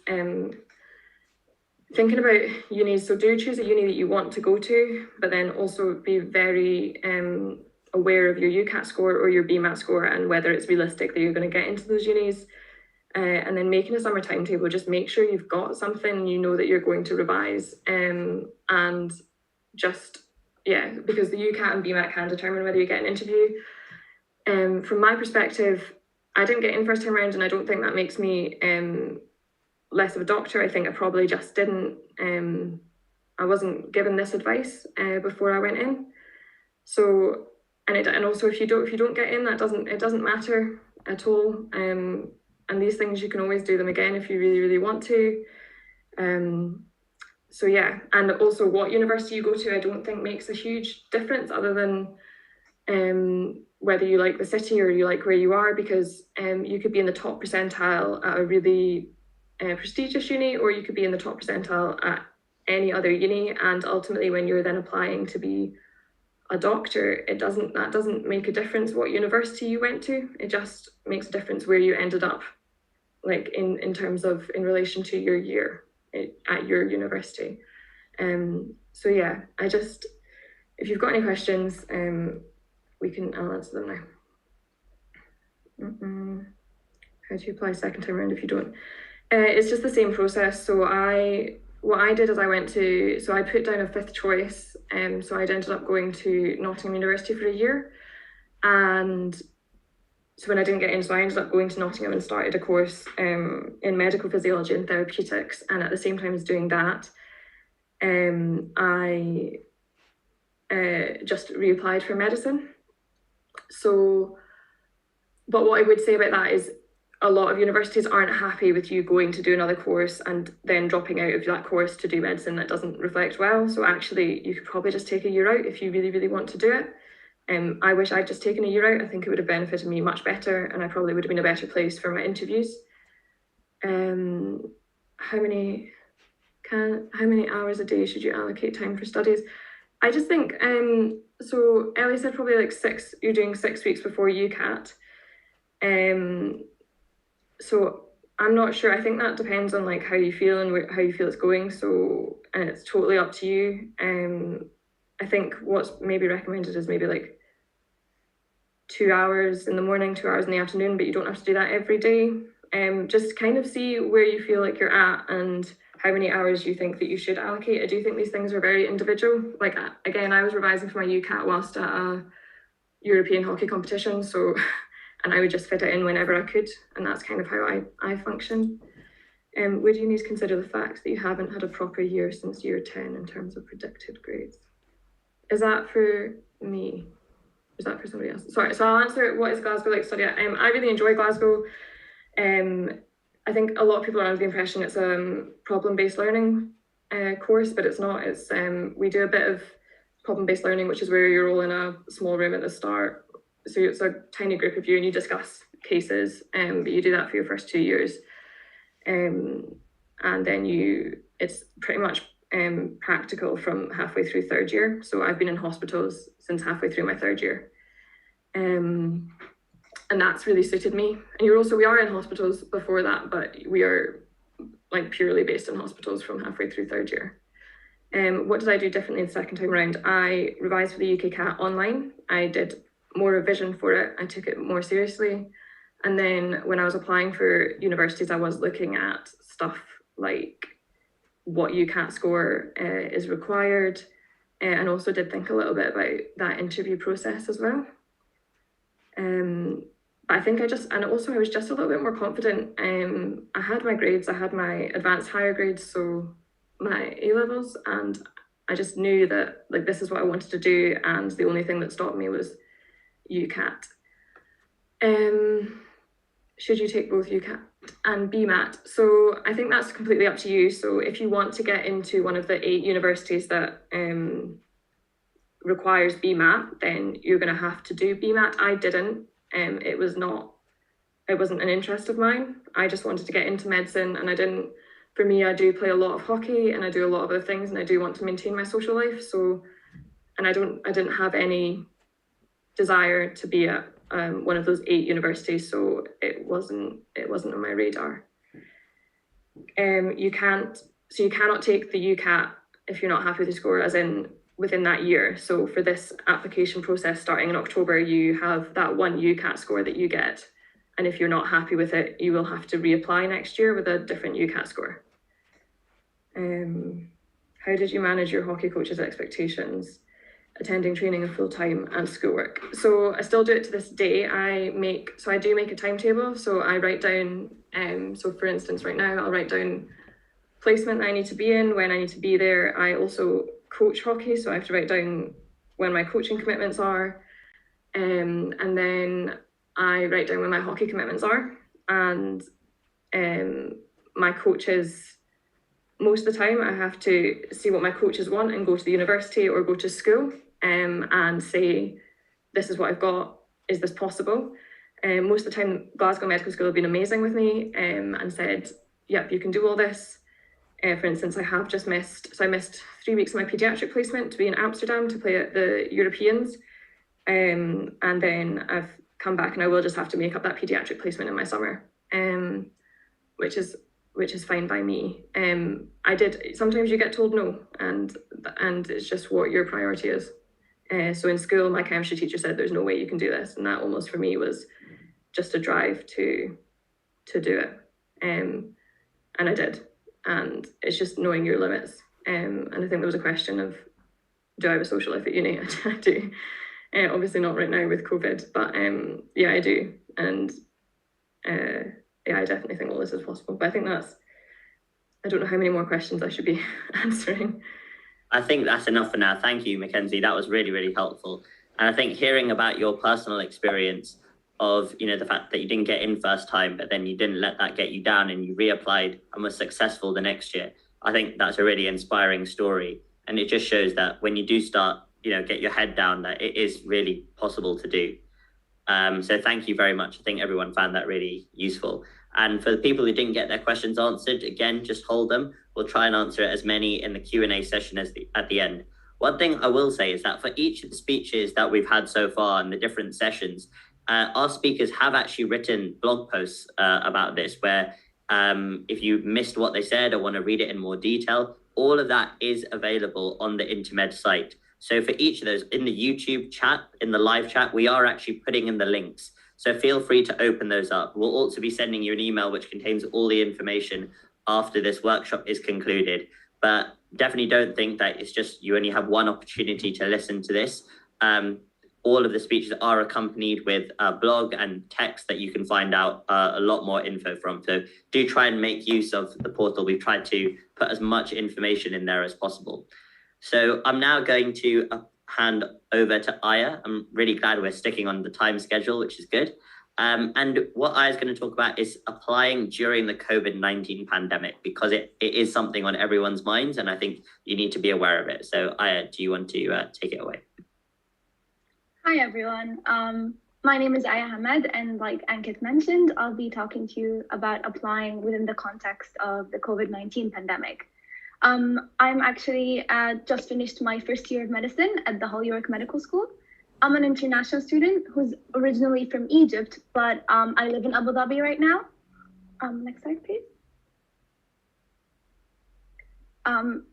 thinking about unis, so do choose a uni that you want to go to, but then also be very aware of your Ucat score or your Bma score and whether it's realistic that you're going to get into those unis. And then making a summer timetable, just make sure you've got something you know that you're going to revise, and just, yeah, because the Ucat and Bma can determine whether you get an interview. From my perspective, I didn't get in first time around, and I don't think that makes me less of a doctor. I think I probably just didn't, I wasn't given this advice before I went in. So, and also if you don't get in, it doesn't matter at all. And these things, you can always do them again if you really, really want to. So yeah, and also what university you go to, I don't think makes a huge difference, other than whether you like the city or you like where you are, because you could be in the top percentile at a really prestigious uni, or you could be in the top percentile at any other uni, and ultimately when you're then applying to be a doctor, that doesn't make a difference what university you went to. It just makes a difference where you ended up, like in terms of in relation to your year at your university. So yeah, if you've got any questions, I'll answer them now. How do you apply second time around if you don't? It's just the same process. So what I did is I put down a fifth choice. So I'd ended up going to Nottingham University for a year. And so when I didn't get in, so I ended up going to Nottingham and started a course in medical physiology and therapeutics. And at the same time as doing that, I just reapplied for medicine. So, but what I would say about that is a lot of universities aren't happy with you going to do another course and then dropping out of that course to do medicine. That doesn't reflect well. So actually, you could probably just take a year out if you really, really want to do it. I wish I'd just taken a year out. I think it would have benefited me much better, and I probably would have been a better place for my interviews. How many hours a day should you allocate time for studies? I just think, so Ellie said probably like you're doing 6 weeks before Ucat. So I'm not sure. I think that depends on like how you feel and how you feel it's going. So, and it's totally up to you. I think what's maybe recommended is maybe like 2 hours in the morning, 2 hours in the afternoon, but you don't have to do that every day. just kind of see where you feel like you're at and how many hours you think that you should allocate. I do think these things are very individual. Like, again, I was revising for my Ucat whilst at a European hockey competition, so, and I would just fit it in whenever I could, and that's kind of how I function. Would you need to consider the fact that you haven't had a proper year since year 10 in terms of predicted grades? Is that for me? Is that for somebody else? Sorry, so I'll answer what is Glasgow like to study at. I really enjoy Glasgow. I think a lot of people are under the impression it's a problem-based learning course, but it's not. It's we do a bit of problem-based learning, which is where you're all in a small room at the start. So it's a tiny group of you and you discuss cases, but you do that for your first 2 years. And then it's pretty much practical from halfway through third year. So I've been in hospitals since halfway through my third year. And that's really suited me. And we are in hospitals before that, but we are like purely based in hospitals from halfway through third year. What did I do differently the second time around? I revised for the UCAT online. I did more revision for it. I took it more seriously. And then when I was applying for universities, I was looking at stuff like what Ucat score is required, and also did think a little bit about that interview process as well. I think I was just a little bit more confident. I had my grades, I had my advanced higher grades, so my A-levels, and I just knew that like this is what I wanted to do, and the only thing that stopped me was Ucat. Should you take both Ucat and Bma? So I think that's completely up to you. So if you want to get into one of the 8 universities that requires Bma, then you're going to have to do Bma. I didn't. It wasn't an interest of mine. I just wanted to get into medicine, and for me, I do play a lot of hockey and I do a lot of other things, and I do want to maintain my social life. So, and I didn't have any desire to be at one of those 8 universities, so it wasn't on my radar. You cannot take the Ucat if you're not happy with the score, as in within that year. So for this application process starting in October, you have that one Ucat score that you get, and if you're not happy with it, you will have to reapply next year with a different Ucat score. How did you manage your hockey coach's expectations, attending training of full-time and schoolwork? So I still do it to this day. I do make a timetable. So I write down, so for instance, right now I'll write down placement I need to be in, when I need to be there. I also coach hockey, so I have to write down when my coaching commitments are. And then I write down when my hockey commitments are. And my coaches, most of the time I have to see what my coaches want and go to the university or go to school and say, this is what I've got, is this possible? Most of the time, Glasgow Medical School have been amazing with me and said, yep, you can do all this. For instance, I missed 3 weeks of my paediatric placement to be in Amsterdam to play at the Europeans. And then I've come back and I will just have to make up that paediatric placement in my summer, which is fine by me. Sometimes you get told no, and it's just what your priority is. So in school, my chemistry teacher said, there's no way you can do this. And that almost for me was just a drive to do it. And I did. And it's just knowing your limits. And I think there was a question of, do I have a social life at uni? I do. Obviously not right now with COVID, but yeah, I do. And yeah, I definitely think all this is possible. But I think I don't know how many more questions I should be answering. I think that's enough for now. Thank you, Mackenzie. That was really, really helpful. And I think hearing about your personal experience of, the fact that you didn't get in first time, but then you didn't let that get you down and you reapplied and were successful the next year. I think that's a really inspiring story. And it just shows that when you do start, get your head down, that it is really possible to do. So thank you very much. I think everyone found that really useful. And for the people who didn't get their questions answered, again, just hold them. We'll try and answer as many in the Q&A session at the end. One thing I will say is that for each of the speeches that we've had so far in the different sessions, our speakers have actually written blog posts about this, where if you missed what they said or want to read it in more detail, all of that is available on the Intermed site. So for each of those, in the YouTube chat, in the live chat, we are actually putting in the links. So feel free to open those up. We'll also be sending you an email which contains all the information after this workshop is concluded. But definitely don't think that it's just you only have one opportunity to listen to this. All of the speeches are accompanied with a blog and text that you can find out a lot more info from. So do try and make use of the portal. We've tried to put as much information in there as possible. So I'm now going to hand over to Aya. I'm really glad we're sticking on the time schedule, which is good. And what Aya's going to talk about is applying during the COVID-19 pandemic, because it is something on everyone's minds, and I think you need to be aware of it. So Aya, do you want to take it away? Hi, everyone. My name is Aya Hamed, and like Ankit mentioned, I'll be talking to you about applying within the context of the COVID-19 pandemic. I'm actually just finished my first year of medicine at the York Medical School. I'm an international student who's originally from Egypt, but I live in Abu Dhabi right now. Next slide, please.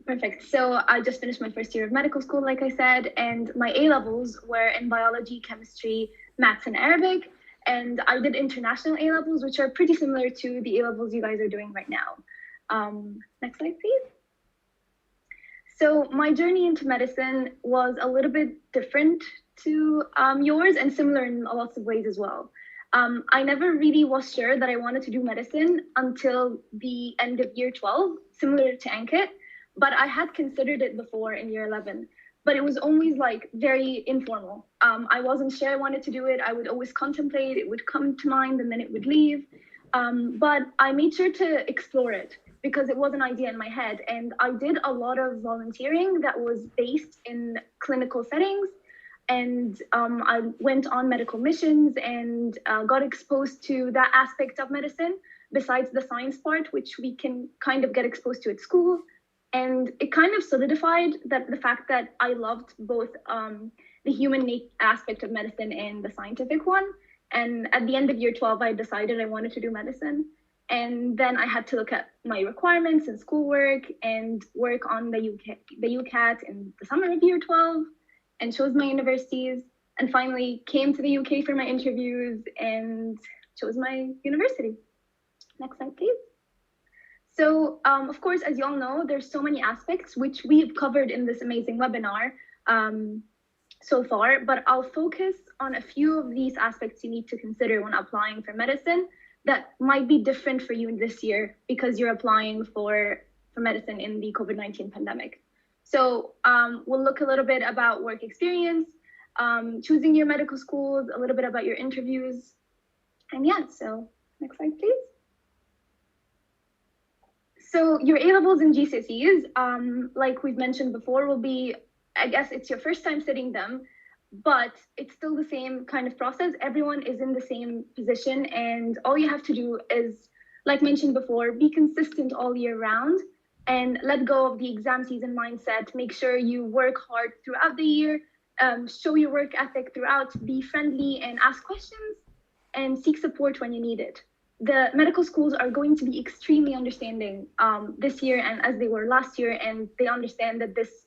Perfect. So I just finished my first year of medical school, like I said, and my A-levels were in biology, chemistry, maths, and Arabic. And I did international A-levels, which are pretty similar to the A-levels you guys are doing right now. Next slide, please. So my journey into medicine was a little bit different to yours, and similar in lots of ways as well. I never really was sure that I wanted to do medicine until the end of year 12, similar to Ankit, but I had considered it before in year 11, but it was always like very informal. I wasn't sure I wanted to do it. I would always contemplate, it would come to mind and then it would leave. But I made sure to explore it because it was an idea in my head. And I did a lot of volunteering that was based in clinical settings. And I went on medical missions and got exposed to that aspect of medicine besides the science part, which we can kind of get exposed to at school. And it kind of solidified that the fact that I loved both the human aspect of medicine and the scientific one. And at the end of year 12, I decided I wanted to do medicine. And then I had to look at my requirements and schoolwork and work on the Ucat in the summer of year 12 and chose my universities, and finally came to the UK for my interviews and chose my university. Next slide, please. So, of course, as you all know, there's so many aspects which we've covered in this amazing webinar so far, but I'll focus on a few of these aspects you need to consider when applying for medicine that might be different for you this year because you're applying for medicine in the COVID-19 pandemic. So we'll look a little bit about work experience, choosing your medical schools, a little bit about your interviews. And yeah, so next slide, please. So your A-levels and GCSEs, like we've mentioned before, will be, I guess it's your first time sitting them, but it's still the same kind of process. Everyone is in the same position, and all you have to do is, like mentioned before, be consistent all year round and let go of the exam season mindset. Make sure you work hard throughout the year, show your work ethic throughout, be friendly and ask questions and seek support when you need it. The medical schools are going to be extremely understanding this year and as they were last year, and they understand that this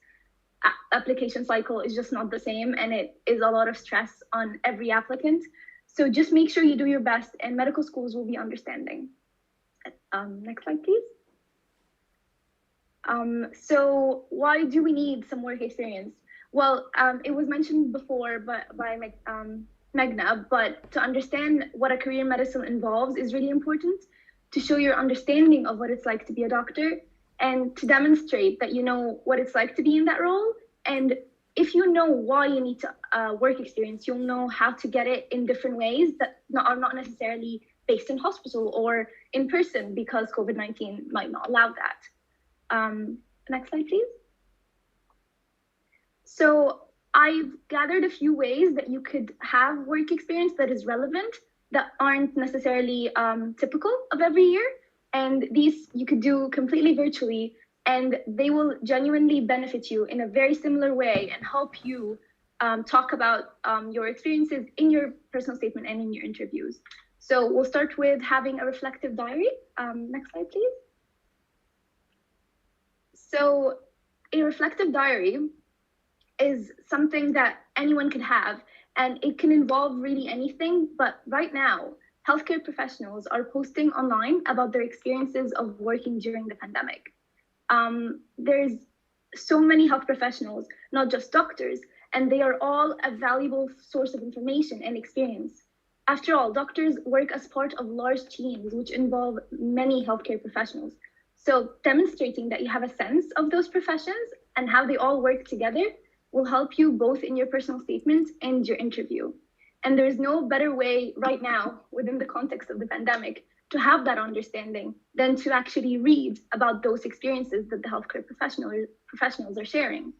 application cycle is just not the same and it is a lot of stress on every applicant. So just make sure you do your best and medical schools will be understanding. Next slide, please. So why do we need some work experience? Well, it was mentioned before by Meghna, but to understand what a career in medicine involves is really important to show your understanding of what it's like to be a doctor and to demonstrate that you know what it's like to be in that role. And if you know why you need to work experience, you'll know how to get it in different ways that are not necessarily based in hospital or in person because COVID-19 might not allow that. Next slide, please. So I've gathered a few ways that you could have work experience that is relevant, that aren't necessarily typical of every year. And these you could do completely virtually, and they will genuinely benefit you in a very similar way and help you talk about your experiences in your personal statement and in your interviews. So we'll start with having a reflective diary. Next slide, please. So a reflective diary is something that anyone could have, And it can involve really anything, but right now, healthcare professionals are posting online about their experiences of working during the pandemic. There's so many health professionals, not just doctors, and they are all a valuable source of information and experience. After all, doctors work as part of large teams which involve many healthcare professionals. So demonstrating that you have a sense of those professions and how they all work together will help you both in your personal statement and your interview. And there's no better way right now, within the context of the pandemic, to have that understanding than to actually read about those experiences that the healthcare professionals are sharing.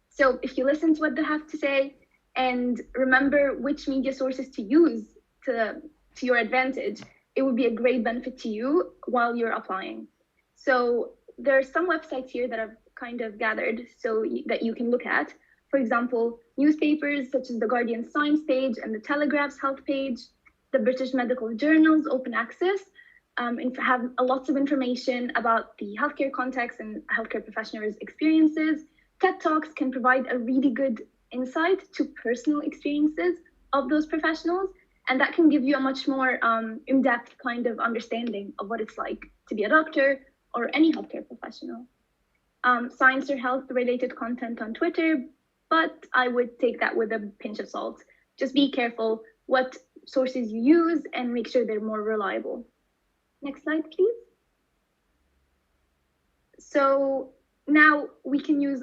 So if you listen to what they have to say and remember which media sources to use to your advantage, it would be a great benefit to you while you're applying. So there are some websites here that I've kind of gathered so that you can look at. For example, newspapers such as the Guardian's Science page and the Telegraph's Health page, the British Medical Journal's Open Access, have lots of information about the healthcare context and healthcare professionals' experiences. TED Talks can provide a really good insight to personal experiences of those professionals, and that can give you a much more in-depth kind of understanding of what it's like to be a doctor or any healthcare professional. Science or health-related content on Twitter, but I would take that with a pinch of salt. Just be careful what sources you use and make sure they're more reliable. Next slide, please. So now we can use,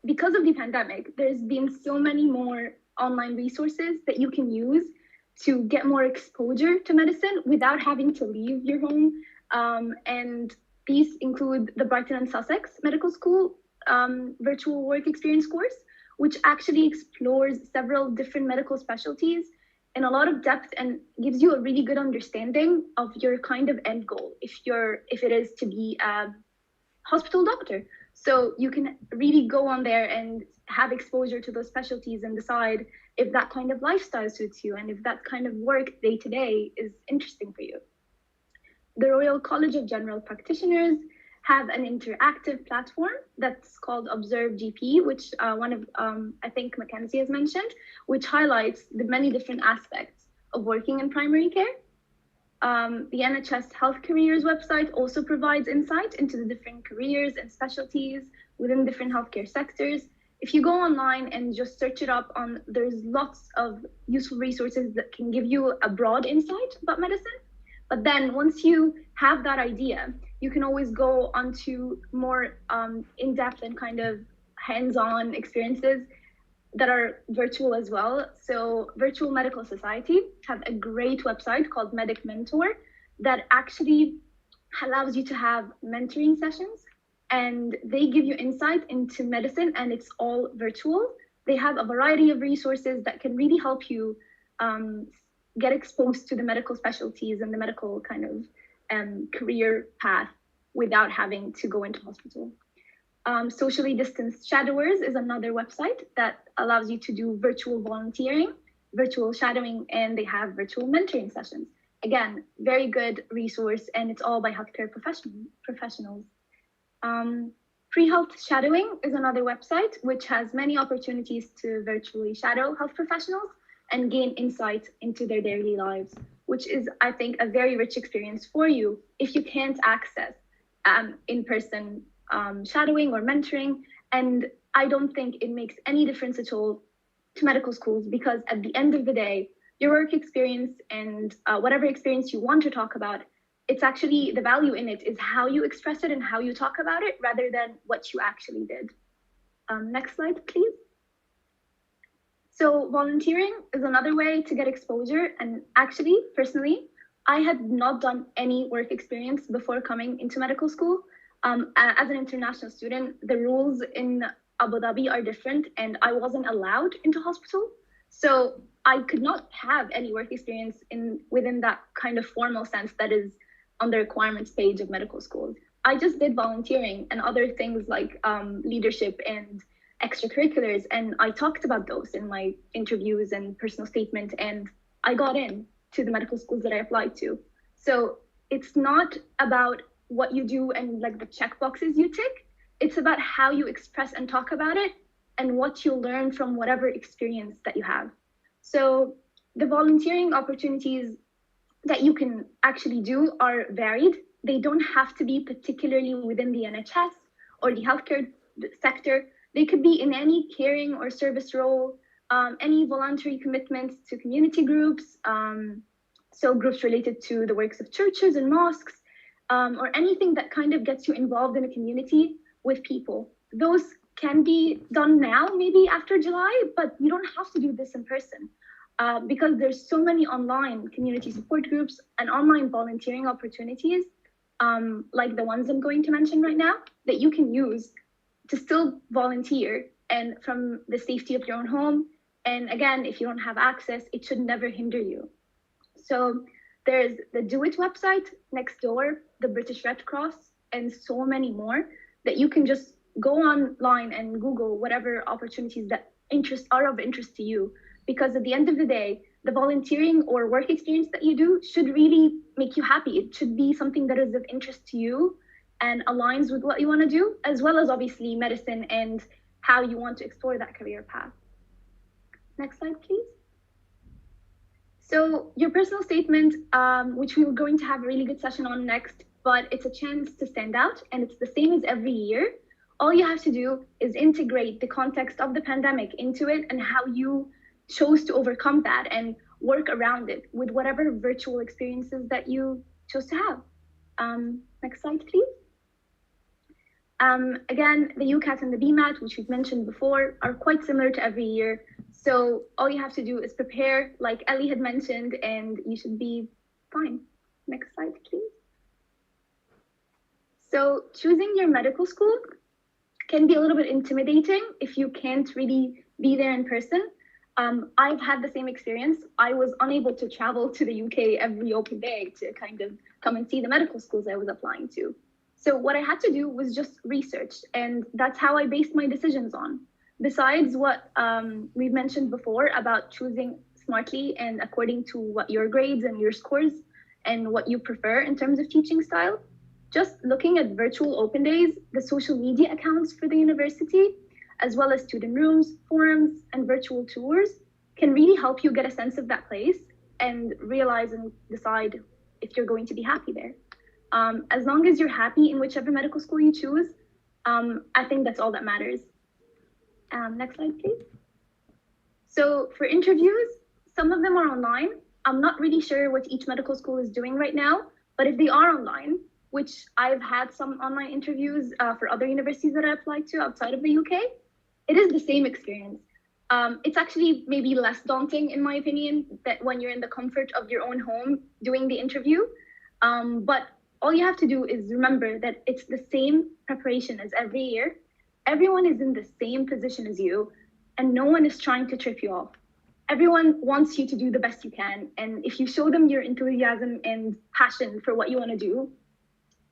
because of the pandemic, there's been so many more online resources that you can use to get more exposure to medicine without having to leave your home. And these include the Brighton and Sussex Medical School virtual work experience course, which actually explores several different medical specialties in a lot of depth and gives you a really good understanding of your kind of end goal if it is to be a hospital doctor. So you can really go on there and have exposure to those specialties and decide if that kind of lifestyle suits you and if that kind of work day to day is interesting for you. The Royal College of General Practitioners have an interactive platform that's called Observe GP, which I think Mackenzie has mentioned, which highlights the many different aspects of working in primary care. The NHS Health Careers website also provides insight into the different careers and specialties within different healthcare sectors. If you go online and just search it up, there's lots of useful resources that can give you a broad insight about medicine. But then once you have that idea, you can always go onto more in-depth and kind of hands-on experiences that are virtual as well. So Virtual Medical Society have a great website called Medic Mentor that actually allows you to have mentoring sessions, and they give you insight into medicine, and it's all virtual. They have a variety of resources that can really help you get exposed to the medical specialties and the medical kind of career path without having to go into hospital. Socially Distanced Shadowers is another website that allows you to do virtual volunteering, virtual shadowing, and they have virtual mentoring sessions. Again, very good resource, and it's all by healthcare professionals. Pre-health shadowing is another website which has many opportunities to virtually shadow health professionals and gain insight into their daily lives, which is, I think, a very rich experience for you if you can't access in-person shadowing or mentoring. And I don't think it makes any difference at all to medical schools, because at the end of the day, your work experience and whatever experience you want to talk about, it's actually, the value in it is how you express it and how you talk about it rather than what you actually did. Next slide, please. So volunteering is another way to get exposure. And actually, personally, I had not done any work experience before coming into medical school. As an international student, the rules in Abu Dhabi are different, and I wasn't allowed into hospital. So I could not have any work experience within that kind of formal sense that is on the requirements page of medical schools. I just did volunteering and other things like leadership and extracurriculars, and I talked about those in my interviews and personal statement, and I got in to the medical schools that I applied to. So it's not about what you do and like the check boxes you tick. It's about how you express and talk about it and what you learn from whatever experience that you have. So the volunteering opportunities that you can actually do are varied. They don't have to be particularly within the NHS or the healthcare sector. They could be in any caring or service role, any voluntary commitments to community groups, so groups related to the works of churches and mosques, or anything that kind of gets you involved in a community with people. Those can be done now, maybe after July, but you don't have to do this in person. Because there's so many online community support groups and online volunteering opportunities, like the ones I'm going to mention right now, that you can use to still volunteer and from the safety of your own home. And again, if you don't have access, it should never hinder you. So there's the Do It website, Nextdoor, the British Red Cross, and so many more that you can just go online and Google whatever opportunities that are of interest to you. Because at the end of the day, the volunteering or work experience that you do should really make you happy. It should be something that is of interest to you and aligns with what you want to do, as well as obviously medicine and how you want to explore that career path. Next slide, please. So your personal statement, which we're going to have a really good session on next, but it's a chance to stand out, and it's the same as every year. All you have to do is integrate the context of the pandemic into it and how you chose to overcome that and work around it with whatever virtual experiences that you chose to have. Next slide, please. Again, the Ucat and the Bma, which we've mentioned before, are quite similar to every year. So all you have to do is prepare, like Ellie had mentioned, and you should be fine. Next slide, please. So choosing your medical school can be a little bit intimidating if you can't really be there in person. I've had the same experience. I was unable to travel to the UK every open day to kind of come and see the medical schools I was applying to. So what I had to do was just research, and that's how I based my decisions on. Besides what we've mentioned before about choosing smartly and according to what your grades and your scores and what you prefer in terms of teaching style, just looking at virtual open days, the social media accounts for the university, as well as student rooms, forums, and virtual tours can really help you get a sense of that place and realize and decide if you're going to be happy there. As long as you're happy in whichever medical school you choose, I think that's all that matters. Next slide, please. So for interviews, some of them are online. I'm not really sure what each medical school is doing right now, but if they are online, which I've had some online interviews for other universities that I applied to outside of the UK, it is the same experience. It's actually maybe less daunting, in my opinion, that when you're in the comfort of your own home doing the interview. But all you have to do is remember that it's the same preparation as every year. Everyone is in the same position as you, and no one is trying to trip you off. Everyone wants you to do the best you can. And if you show them your enthusiasm and passion for what you want to do,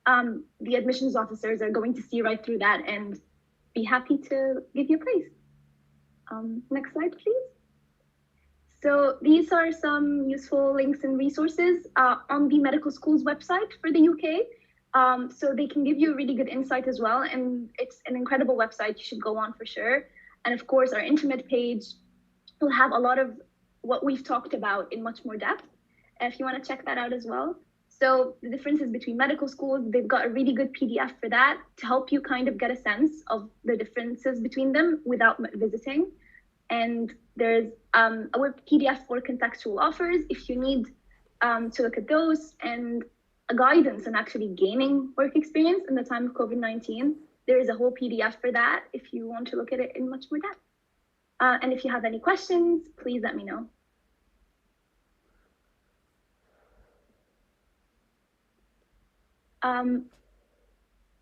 the admissions officers are going to see right through that and be happy to give you a place. Next slide, please. So these are some useful links and resources on the medical school's website for the UK. So they can give you a really good insight as well. And it's an incredible website you should go on for sure. And of course, our intimate page will have a lot of what we've talked about in much more depth, if you want to check that out as well. So the differences between medical schools, they've got a really good PDF for that to help you kind of get a sense of the differences between them without visiting. And there's a web PDF for contextual offers if you need to look at those, and a guidance on actually gaining work experience in the time of COVID-19. There is a whole PDF for that if you want to look at it in much more depth. And if you have any questions, please let me know.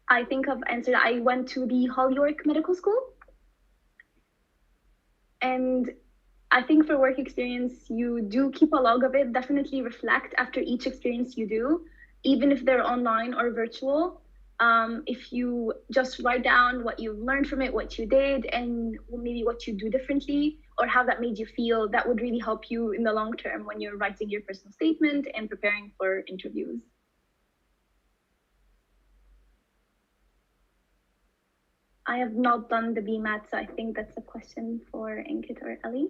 I think I've answered. I went to the Hull York Medical School. And I think for work experience, you do keep a log of it. Definitely reflect after each experience you do, even if they're online or virtual. If you just write down what you learned from it, what you did, and maybe what you do differently, or how that made you feel, that would really help you in the long term when you're writing your personal statement and preparing for interviews. I have not done the BMAT, so I think that's a question for Ucat or Ellie.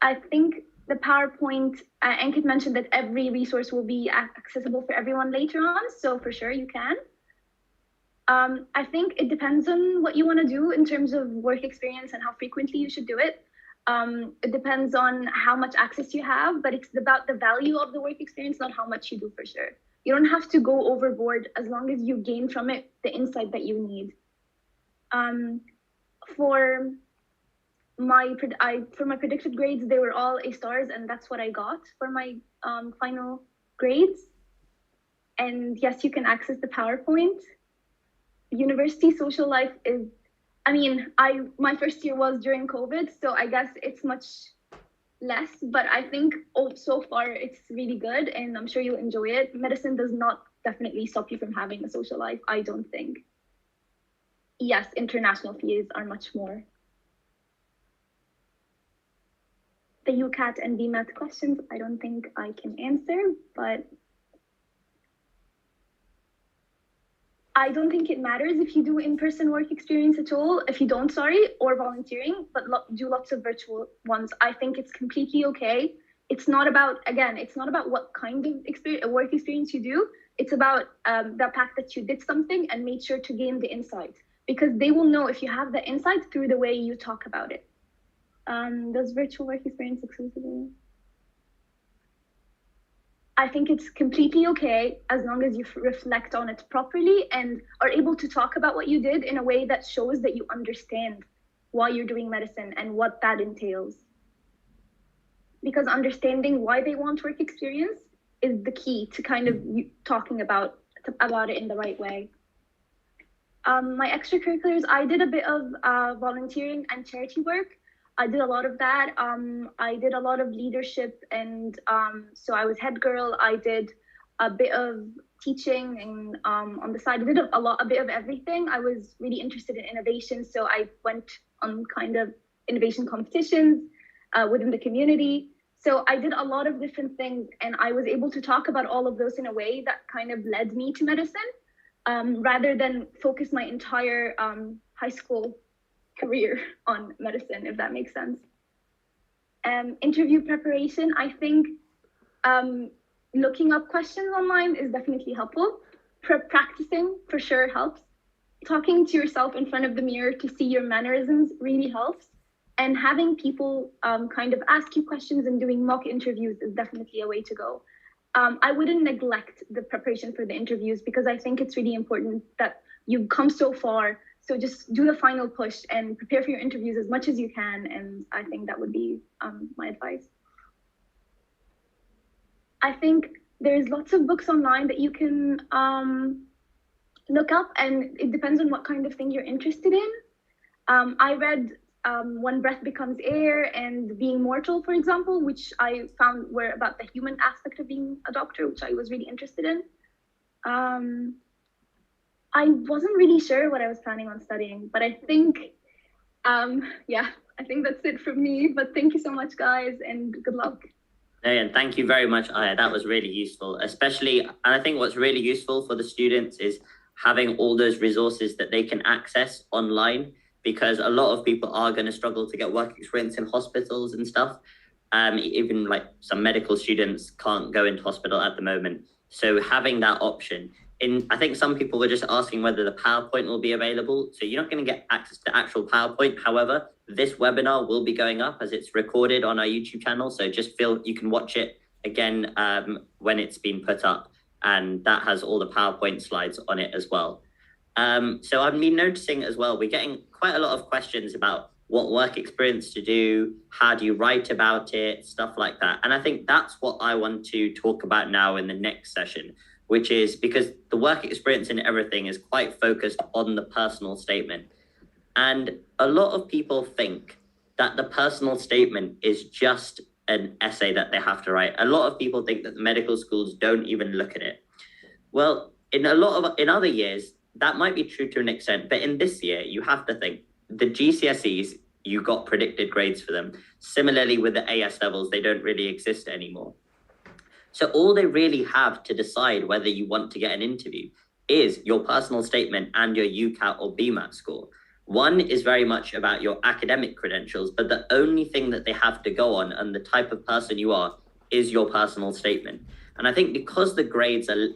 I think the PowerPoint, Ankit mentioned that every resource will be accessible for everyone later on, so for sure you can. I think it depends on what you want to do in terms of work experience and how frequently you should do it. It depends on how much access you have, but it's about the value of the work experience, not how much you do for sure. You don't have to go overboard as long as you gain from it the insight that you need. For my predicted grades, they were all A stars, and that's what I got for my final grades. And yes, you can access the PowerPoint. University social life is, my first year was during COVID, so I guess it's much less, but I think so far it's really good, and I'm sure you'll enjoy it. Medicine does not definitely stop you from having a social life, I don't think. Yes, international fees are much more. The Ucat and Bma questions, I don't think I can answer, but I don't think it matters if you do in-person work experience at all, if you don't, or volunteering, but do lots of virtual ones. I think it's completely okay. It's not about what kind of work experience you do. It's about the fact that you did something and made sure to gain the insight, because they will know if you have the insight through the way you talk about it. Does virtual work experience exclusively? I think it's completely okay as long as you reflect on it properly and are able to talk about what you did in a way that shows that you understand why you're doing medicine and what that entails. Because understanding why they want work experience is the key to kind of talking about it in the right way. My extracurriculars, I did a bit of volunteering and charity work. I did a lot of that. I did a lot of leadership, and so I was head girl. I did a bit of teaching, and on the side, I did a bit of everything. I was really interested in innovation, so I went on kind of innovation competitions within the community. So I did a lot of different things, and I was able to talk about all of those in a way that kind of led me to medicine, rather than focus my entire high school career on medicine, if that makes sense. Interview preparation, I think looking up questions online is definitely helpful. Practicing for sure helps. Talking to yourself in front of the mirror to see your mannerisms really helps. And having people kind of ask you questions and doing mock interviews is definitely a way to go. I wouldn't neglect the preparation for the interviews, because I think it's really important that you've come so far. So just do the final push and prepare for your interviews as much as you can. And I think that would be my advice. I think there's lots of books online that you can look up, and it depends on what kind of thing you're interested in. I read When Breath Becomes Air and Being Mortal, for example, which I found were about the human aspect of being a doctor, which I was really interested in. I wasn't really sure what I was planning on studying, but I think, I think that's it from me. But thank you so much, guys, and good luck. And thank you very much, Aya. That was really useful, especially, and I think what's really useful for the students is having all those resources that they can access online, because a lot of people are going to struggle to get work experience in hospitals and stuff. Even like some medical students can't go into hospital at the moment. So having that option, I think some people were just asking whether the PowerPoint will be available. So you're not going to get access to actual PowerPoint. However, this webinar will be going up as it's recorded on our YouTube channel. So just feel you can watch it again when it's been put up. And that has all the PowerPoint slides on it as well. So I've been noticing as well, we're getting quite a lot of questions about what work experience to do, how do you write about it, stuff like that. And I think that's what I want to talk about now in the next session, which is because the work experience in everything is quite focused on the personal statement. And a lot of people think that the personal statement is just an essay that they have to write. A lot of people think that the medical schools don't even look at it. Well, in other years, that might be true to an extent, but in this year, you have to think the GCSEs, you got predicted grades for them. Similarly with the AS levels, they don't really exist anymore. So all they really have to decide whether you want to get an interview is your personal statement and your Ucat or Bma score. One is very much about your academic credentials, but the only thing that they have to go on and the type of person you are is your personal statement. And I think because the grades are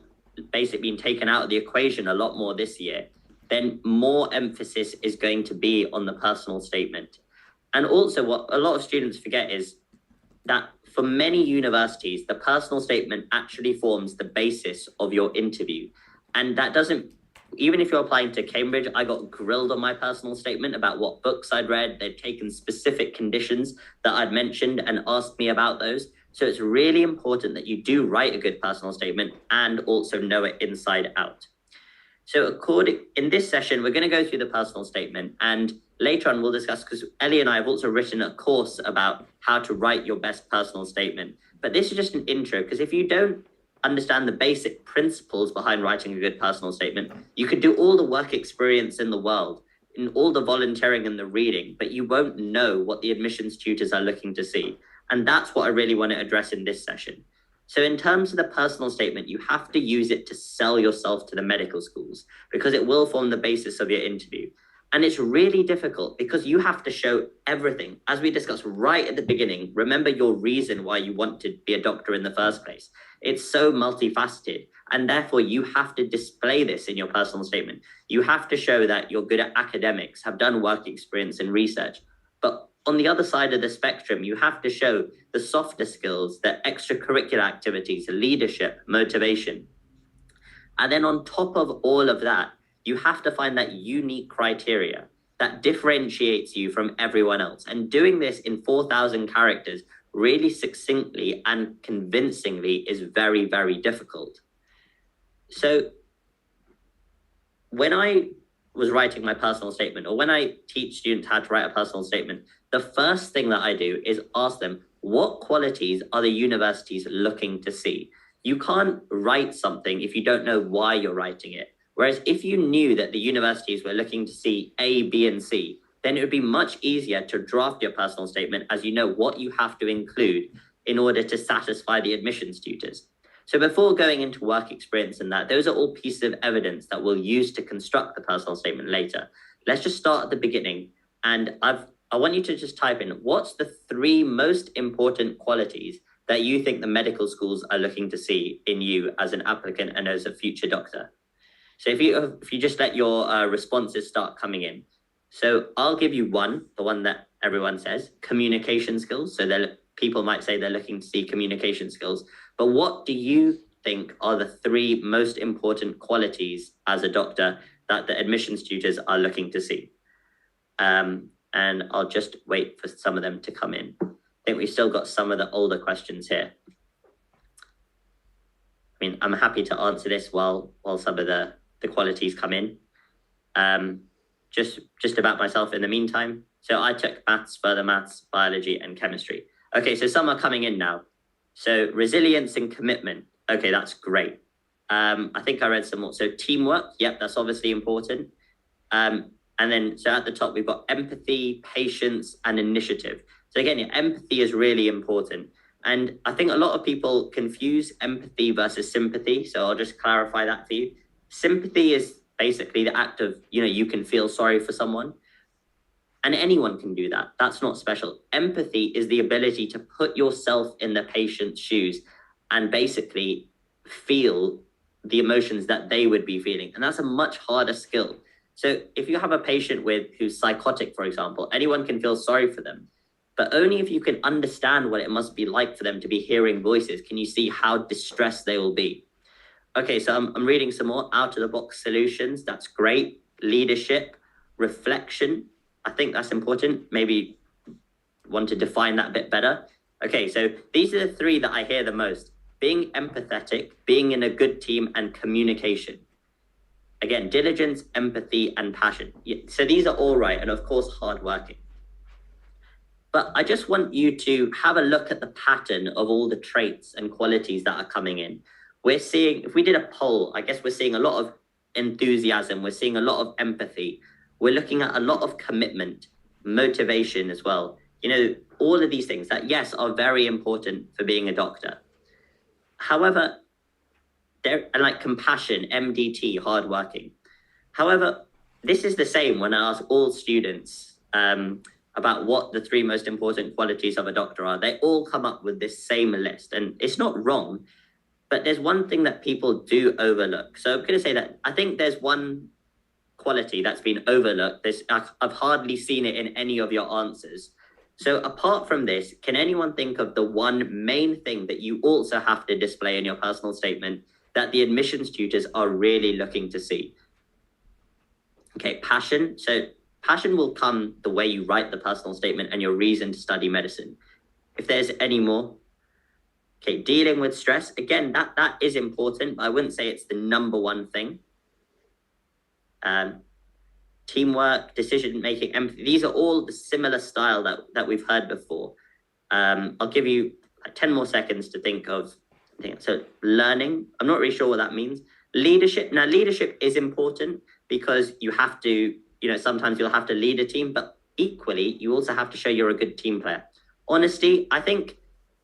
basically being taken out of the equation a lot more this year, then more emphasis is going to be on the personal statement. And also what a lot of students forget is that for many universities, the personal statement actually forms the basis of your interview. And that doesn't, even if you're applying to Cambridge, I got grilled on my personal statement about what books I'd read. They'd taken specific conditions that I'd mentioned and asked me about those. So it's really important that you do write a good personal statement and also know it inside out. So in this session, we're going to go through the personal statement, and later on we'll discuss, because Ellie and I have also written a course about how to write your best personal statement. But this is just an intro, because if you don't understand the basic principles behind writing a good personal statement, you could do all the work experience in the world, in all the volunteering and the reading, but you won't know what the admissions tutors are looking to see. And that's what I really want to address in this session. So in terms of the personal statement, you have to use it to sell yourself to the medical schools, because it will form the basis of your interview. And it's really difficult because you have to show everything. As we discussed right at the beginning, remember your reason why you want to be a doctor in the first place. It's so multifaceted, and therefore you have to display this in your personal statement. You have to show that you're good at academics, have done work experience and research. But on the other side of the spectrum, you have to show the softer skills, the extracurricular activities, leadership, motivation. And then on top of all of that, you have to find that unique criteria that differentiates you from everyone else. And doing this in 4,000 characters really succinctly and convincingly is very, very difficult. So when I was writing my personal statement, or when I teach students how to write a personal statement, the first thing that I do is ask them, what qualities are the universities looking to see? You can't write something if you don't know why you're writing it. Whereas if you knew that the universities were looking to see A, B, and C, then it would be much easier to draft your personal statement as you know what you have to include in order to satisfy the admissions tutors. So before going into work experience and that, those are all pieces of evidence that we'll use to construct the personal statement later. Let's just start at the beginning. And I want you to just type in, what's the 3 most important qualities that you think the medical schools are looking to see in you as an applicant and as a future doctor? So if you just let your responses start coming in. So I'll give you one, the one that everyone says, communication skills. So people might say they're looking to see communication skills. But what do you think are the 3 most important qualities as a doctor that the admissions tutors are looking to see? And I'll just wait for some of them to come in. I think we've still got some of the older questions here. I mean, I'm happy to answer this while some of the qualities come in. Just about myself in the meantime. So I took maths, further maths, biology, and chemistry. Okay, so some are coming in now. So resilience and commitment. Okay, that's great. I think I read some more. So teamwork, yep, that's obviously important. And then, so at the top, we've got empathy, patience, and initiative. So again, empathy is really important. And I think a lot of people confuse empathy versus sympathy. So I'll just clarify that for you. Sympathy is basically the act of, you can feel sorry for someone. And anyone can do that. That's not special. Empathy is the ability to put yourself in the patient's shoes and basically feel the emotions that they would be feeling. And that's a much harder skill. So if you have a patient who's psychotic, for example, anyone can feel sorry for them, but only if you can understand what it must be like for them to be hearing voices can you see how distressed they will be. Okay, so I'm reading some more out-of-the-box solutions. That's great. Leadership, reflection. I think that's important. Maybe want to define that a bit better. Okay, so these are the 3 that I hear the most. Being empathetic, being in a good team, and communication. Again, diligence, empathy, and passion. So these are all right, and of course, hardworking. But I just want you to have a look at the pattern of all the traits and qualities that are coming in. We're seeing, if we did a poll, I guess we're seeing a lot of enthusiasm. We're seeing a lot of empathy. We're looking at a lot of commitment, motivation as well. All of these things that, yes, are very important for being a doctor. However, and like compassion, MDT, hardworking. However, this is the same when I ask all students about what the 3 most important qualities of a doctor are. They all come up with this same list, and it's not wrong, but there's one thing that people do overlook. So I'm going to say that I think there's one quality that's been overlooked. I've hardly seen it in any of your answers. So apart from this, can anyone think of the one main thing that you also have to display in your personal statement that the admissions tutors are really looking to see? Okay, passion. So passion will come the way you write the personal statement and your reason to study medicine. If there's any more. Okay, dealing with stress. Again, that is important, but I wouldn't say it's the number one thing. Teamwork, decision-making, empathy. These are all the similar style that we've heard before. I'll give you 10 more seconds to think of. So learning, I'm not really sure what that means. Leadership. Now, leadership is important because you have to, sometimes you'll have to lead a team, but equally, you also have to show you're a good team player. Honesty, I think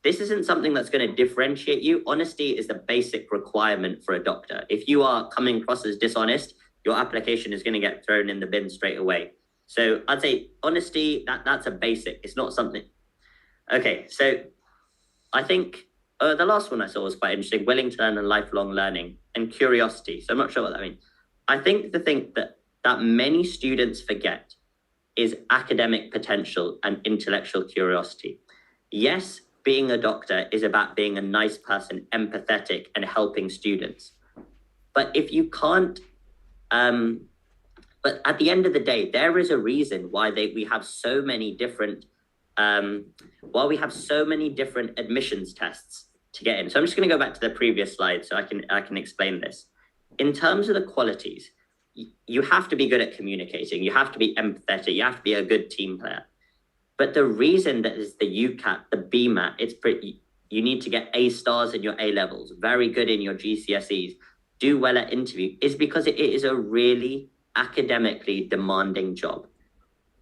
this isn't something that's going to differentiate you. Honesty is the basic requirement for a doctor. If you are coming across as dishonest, your application is going to get thrown in the bin straight away. So I'd say honesty, that's a basic. It's not something. Okay, so I think the last one I saw was quite interesting, willing to learn and lifelong learning and curiosity. So I'm not sure what that means. I think the thing that many students forget is academic potential and intellectual curiosity. Yes, being a doctor is about being a nice person, empathetic and helping students. But if you can't, but at the end of the day, there is a reason why we have so many different admissions tests to get in. So I'm just going to go back to the previous slide so I can explain this. In terms of the qualities, you have to be good at communicating. You have to be empathetic. You have to be a good team player. But the reason that is the Ucat, the Bma, you need to get A stars in your A levels, very good in your GCSEs, do well at interview, is because it is a really academically demanding job.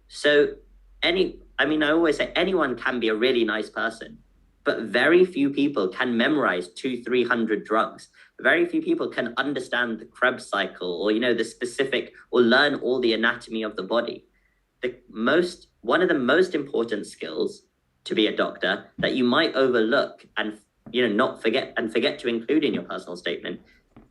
So I always say anyone can be a really nice person, but very few people can memorize 200-300 drugs. Very few people can understand the Krebs cycle or, the specific, or learn all the anatomy of the body. One of the most important skills to be a doctor that you might overlook and, not forget to include in your personal statement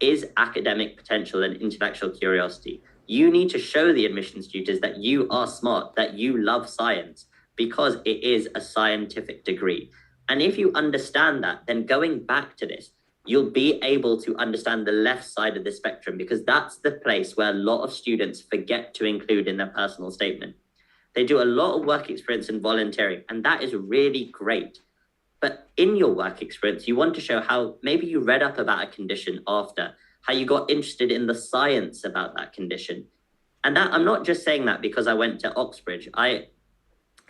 is academic potential and intellectual curiosity. You need to show the admissions tutors that you are smart, that you love science, because it is a scientific degree. And if you understand that, then going back to this, you'll be able to understand the left side of the spectrum, because that's the place where a lot of students forget to include in their personal statement. They do a lot of work experience and volunteering, and that is really great. But in your work experience, you want to show how maybe you read up about a condition after, how you got interested in the science about that condition. And that, I'm not just saying that because I went to Oxbridge. I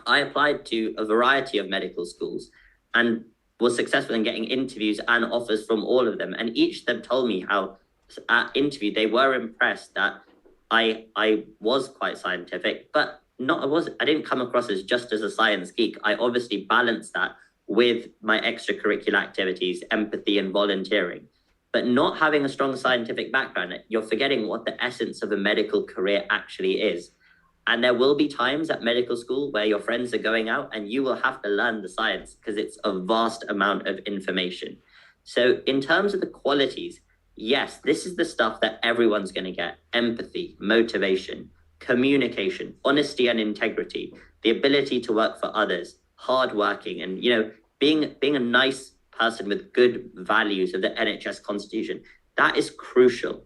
applied to a variety of medical schools and was successful in getting interviews and offers from all of them. And each of them told me how at interview, they were impressed that I was quite scientific, but I didn't come across as just as a science geek. I obviously balanced that with my extracurricular activities, empathy and volunteering. But not having a strong scientific background, you're forgetting what the essence of a medical career actually is. And there will be times at medical school where your friends are going out and you will have to learn the science because it's a vast amount of information. So in terms of the qualities, yes, this is the stuff that everyone's going to get: empathy, motivation, communication, honesty and integrity, the ability to work for others, hardworking, and being a nice person with good values of the NHS Constitution. That is crucial.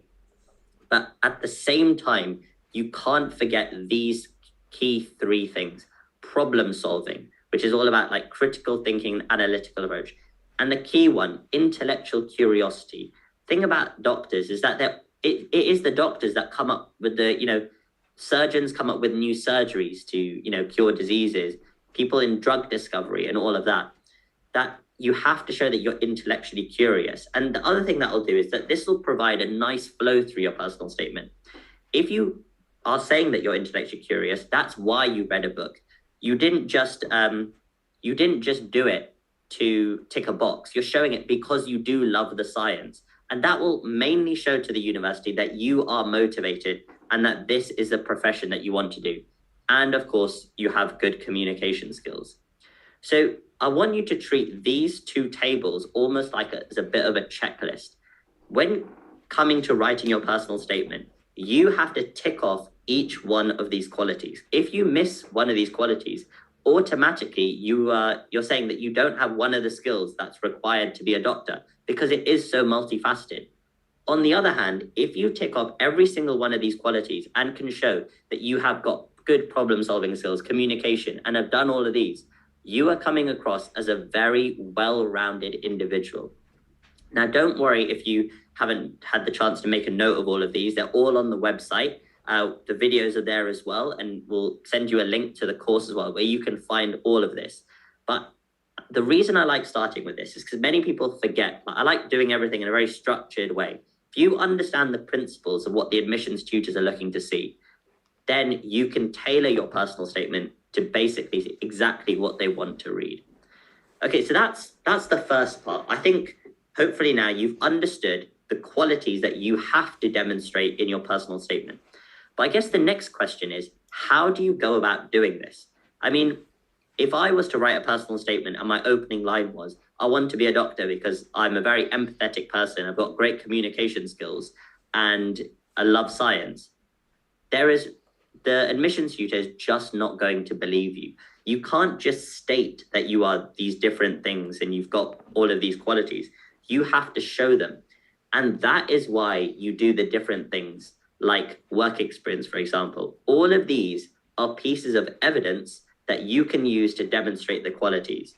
But at the same time, you can't forget these key 3 things: problem solving, which is all about like critical thinking, analytical approach, and the key one, intellectual curiosity. Thing about doctors is that it is the doctors that come up with the surgeons come up with new surgeries to cure diseases, people in drug discovery and all of that you have to show that you're intellectually curious. And the other thing that will do is that this will provide a nice flow through your personal statement. If you are saying that you're intellectually curious, that's why you read a book. You didn't just do it to tick a box. You're showing it because you do love the science. And that will mainly show to the university that you are motivated and that this is a profession that you want to do. And of course, you have good communication skills. So I want you to treat these two tables almost like as a bit of a checklist. When coming to writing your personal statement, you have to tick off each one of these qualities. If you miss one of these qualities, automatically you're saying that you don't have one of the skills that's required to be a doctor, because it is so multifaceted. On the other hand, if you tick off every single one of these qualities and can show that you have got good problem solving skills, communication, and have done all of these, you are coming across as a very well-rounded individual. Now, don't worry if you haven't had the chance to make a note of all of these. They're all on the website. The videos are there as well, and we'll send you a link to the course as well, where you can find all of this. But the reason I like starting with this is because many people forget. I like doing everything in a very structured way. If you understand the principles of what the admissions tutors are looking to see, then you can tailor your personal statement to basically exactly what they want to read. Okay, so that's the first part. I think hopefully now you've understood the qualities that you have to demonstrate in your personal statement. But I guess the next question is, how do you go about doing this? I mean, if I was to write a personal statement and my opening line was, I want to be a doctor because I'm a very empathetic person, I've got great communication skills, and I love science, the admissions tutor is just not going to believe you. You can't just state that you are these different things and you've got all of these qualities. You have to show them. And that is why you do the different things like work experience, for example. All of these are pieces of evidence that you can use to demonstrate the qualities.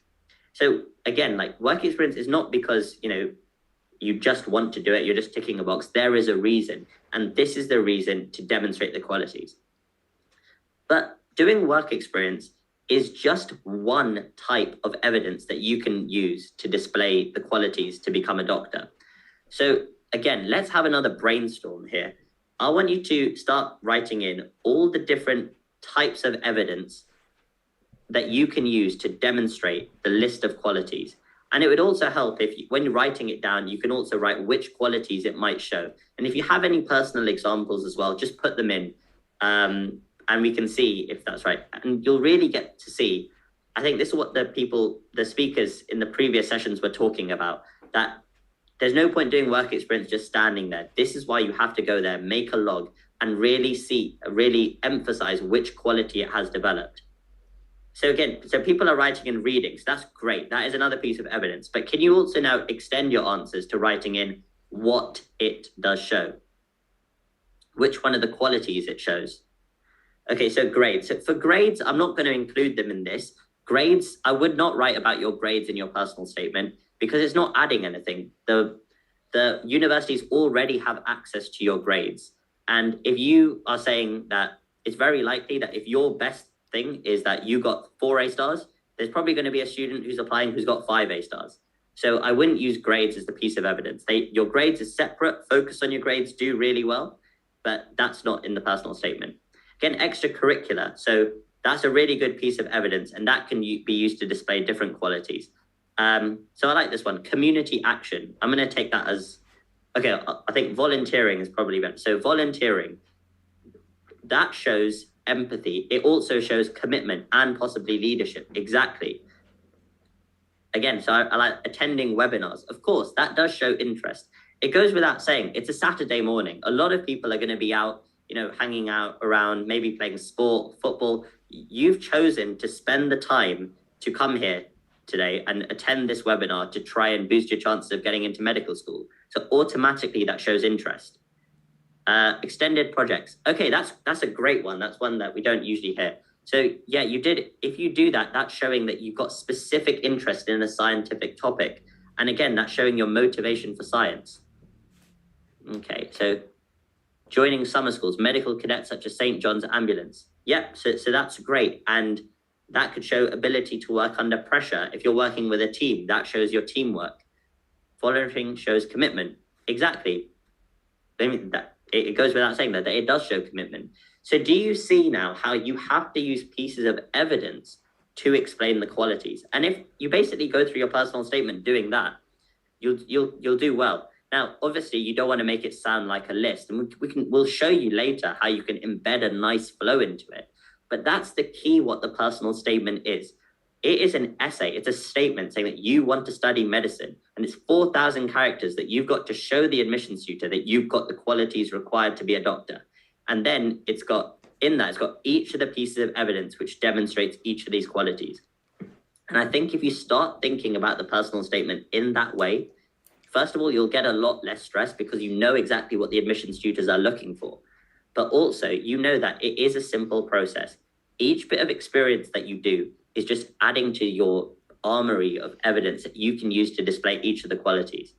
So again, like work experience is not because, you just want to do it, you're just ticking a box. There is a reason, and this is the reason to demonstrate the qualities. But doing work experience is just one type of evidence that you can use to display the qualities to become a doctor. So again, let's have another brainstorm here. I want you to start writing in all the different types of evidence that you can use to demonstrate the list of qualities. And it would also help if when you're writing it down, you can also write which qualities it might show. And if you have any personal examples as well, just put them in. And we can see if that's right. And you'll really get to see, I think this is what the speakers in the previous sessions were talking about, that there's no point doing work experience just standing there. This is why you have to go there, make a log, and really emphasize which quality it has developed. So again, people are writing and reading, so that's great. That is another piece of evidence. But can you also now extend your answers to writing in what it does show? Which one of the qualities it shows? Okay, so grades. So for grades, I'm not going to include them in this. Grades, I would not write about your grades in your personal statement because it's not adding anything. The universities already have access to your grades. And if you are saying that it's very likely that if your best thing is that you got 4 A stars, there's probably going to be a student who's applying who's got 5 A stars. So I wouldn't use grades as the piece of evidence. Your grades is separate, focus on your grades, do really well, but that's not in the personal statement. Again, extracurricular. So that's a really good piece of evidence, and that can be used to display different qualities. So I like this one, community action. I'm going to take that as, okay, I think volunteering is probably better. So volunteering, that shows empathy. It also shows commitment and possibly leadership. Exactly. Again, so I like attending webinars. Of course, that does show interest. It goes without saying, it's a Saturday morning. A lot of people are going to be out, hanging out around, maybe playing sport, football. You've chosen to spend the time to come here today and attend this webinar to try and boost your chances of getting into medical school. So automatically that shows interest. Extended projects. Okay, that's a great one. That's one that we don't usually hear. So yeah, you did. If you do that, that's showing that you've got specific interest in a scientific topic. And again, that's showing your motivation for science. Okay, so joining summer schools, medical cadets such as St. John's Ambulance. Yep, so that's great. And that could show ability to work under pressure. If you're working with a team, that shows your teamwork. Volunteering shows commitment. Exactly. It goes without saying that it does show commitment. So do you see now how you have to use pieces of evidence to explain the qualities? And if you basically go through your personal statement doing that, you'll do well. Now, obviously, you don't want to make it sound like a list, and we'll show you later how you can embed a nice flow into it. But that's the key, what the personal statement is. It is an essay. It's a statement saying that you want to study medicine, and it's 4,000 characters that you've got to show the admissions tutor that you've got the qualities required to be a doctor. And then it's got each of the pieces of evidence which demonstrates each of these qualities. And I think if you start thinking about the personal statement in that way, first of all, you'll get a lot less stress because you know exactly what the admissions tutors are looking for. But also, you know that it is a simple process. Each bit of experience that you do is just adding to your armory of evidence that you can use to display each of the qualities.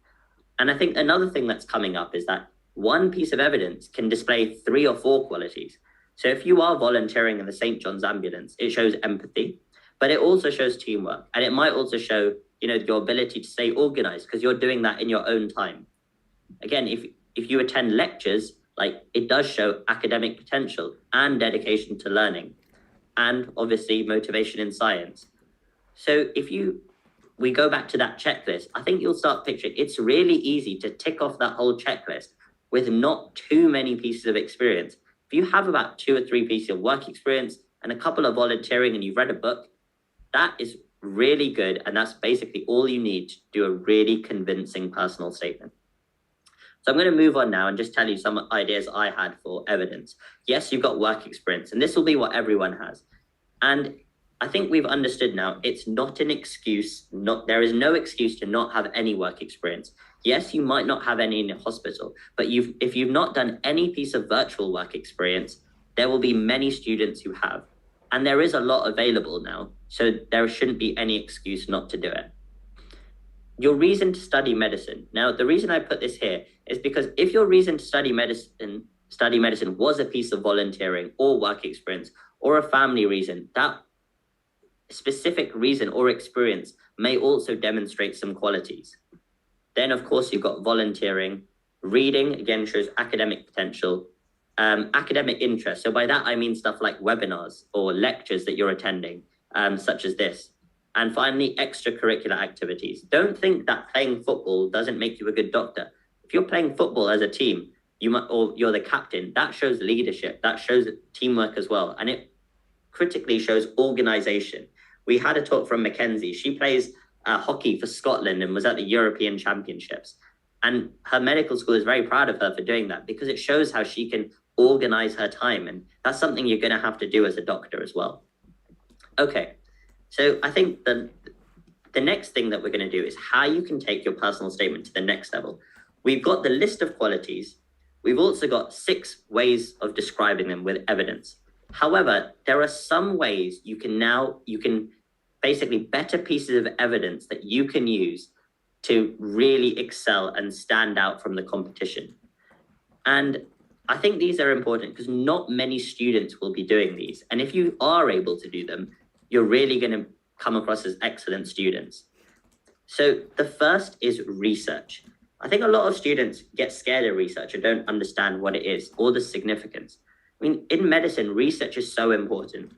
And I think another thing that's coming up is that one piece of evidence can display 3 or 4 qualities. So if you are volunteering in the St. John's ambulance, it shows empathy, but it also shows teamwork. And it might also show, your ability to stay organized because you're doing that in your own time. Again, if you attend lectures, it does show academic potential and dedication to learning, and obviously motivation in science. So we go back to that checklist, I think you'll start picturing it's really easy to tick off that whole checklist with not too many pieces of experience. If you have about 2 or 3 pieces of work experience and a couple of volunteering and you've read a book, that is really good. And that's basically all you need to do a really convincing personal statement. So I'm going to move on now and just tell you some ideas I had for evidence. Yes, you've got work experience, and this will be what everyone has. And I think we've understood now, it's not an excuse. There is no excuse to not have any work experience. Yes, you might not have any in a hospital, but if you've not done any piece of virtual work experience, there will be many students who have. And there is a lot available now, so there shouldn't be any excuse not to do it. Your reason to study medicine. Now, the reason I put this here is because if your reason to study medicine was a piece of volunteering or work experience or a family reason, that specific reason or experience may also demonstrate some qualities. Then, of course, you've got volunteering. Reading, again, shows academic potential. Academic interest. So by that, I mean stuff like webinars or lectures that you're attending, such as this. And finally, extracurricular activities. Don't think that playing football doesn't make you a good doctor. If you're playing football as a team, or you're the captain, that shows leadership, that shows teamwork as well. And it critically shows organization. We had a talk from Mackenzie. She plays hockey for Scotland and was at the European Championships. And her medical school is very proud of her for doing that because it shows how she can organize her time. And that's something you're going to have to do as a doctor as well. Okay, so I think the next thing that we're going to do is how you can take your personal statement to the next level. We've got the list of qualities. We've also got 6 ways of describing them with evidence. However, there are some ways you can basically better pieces of evidence that you can use to really excel and stand out from the competition. And I think these are important because not many students will be doing these. And if you are able to do them, you're really going to come across as excellent students. So the first is research. I think a lot of students get scared of research or don't understand what it is or the significance. I mean, in medicine, research is so important.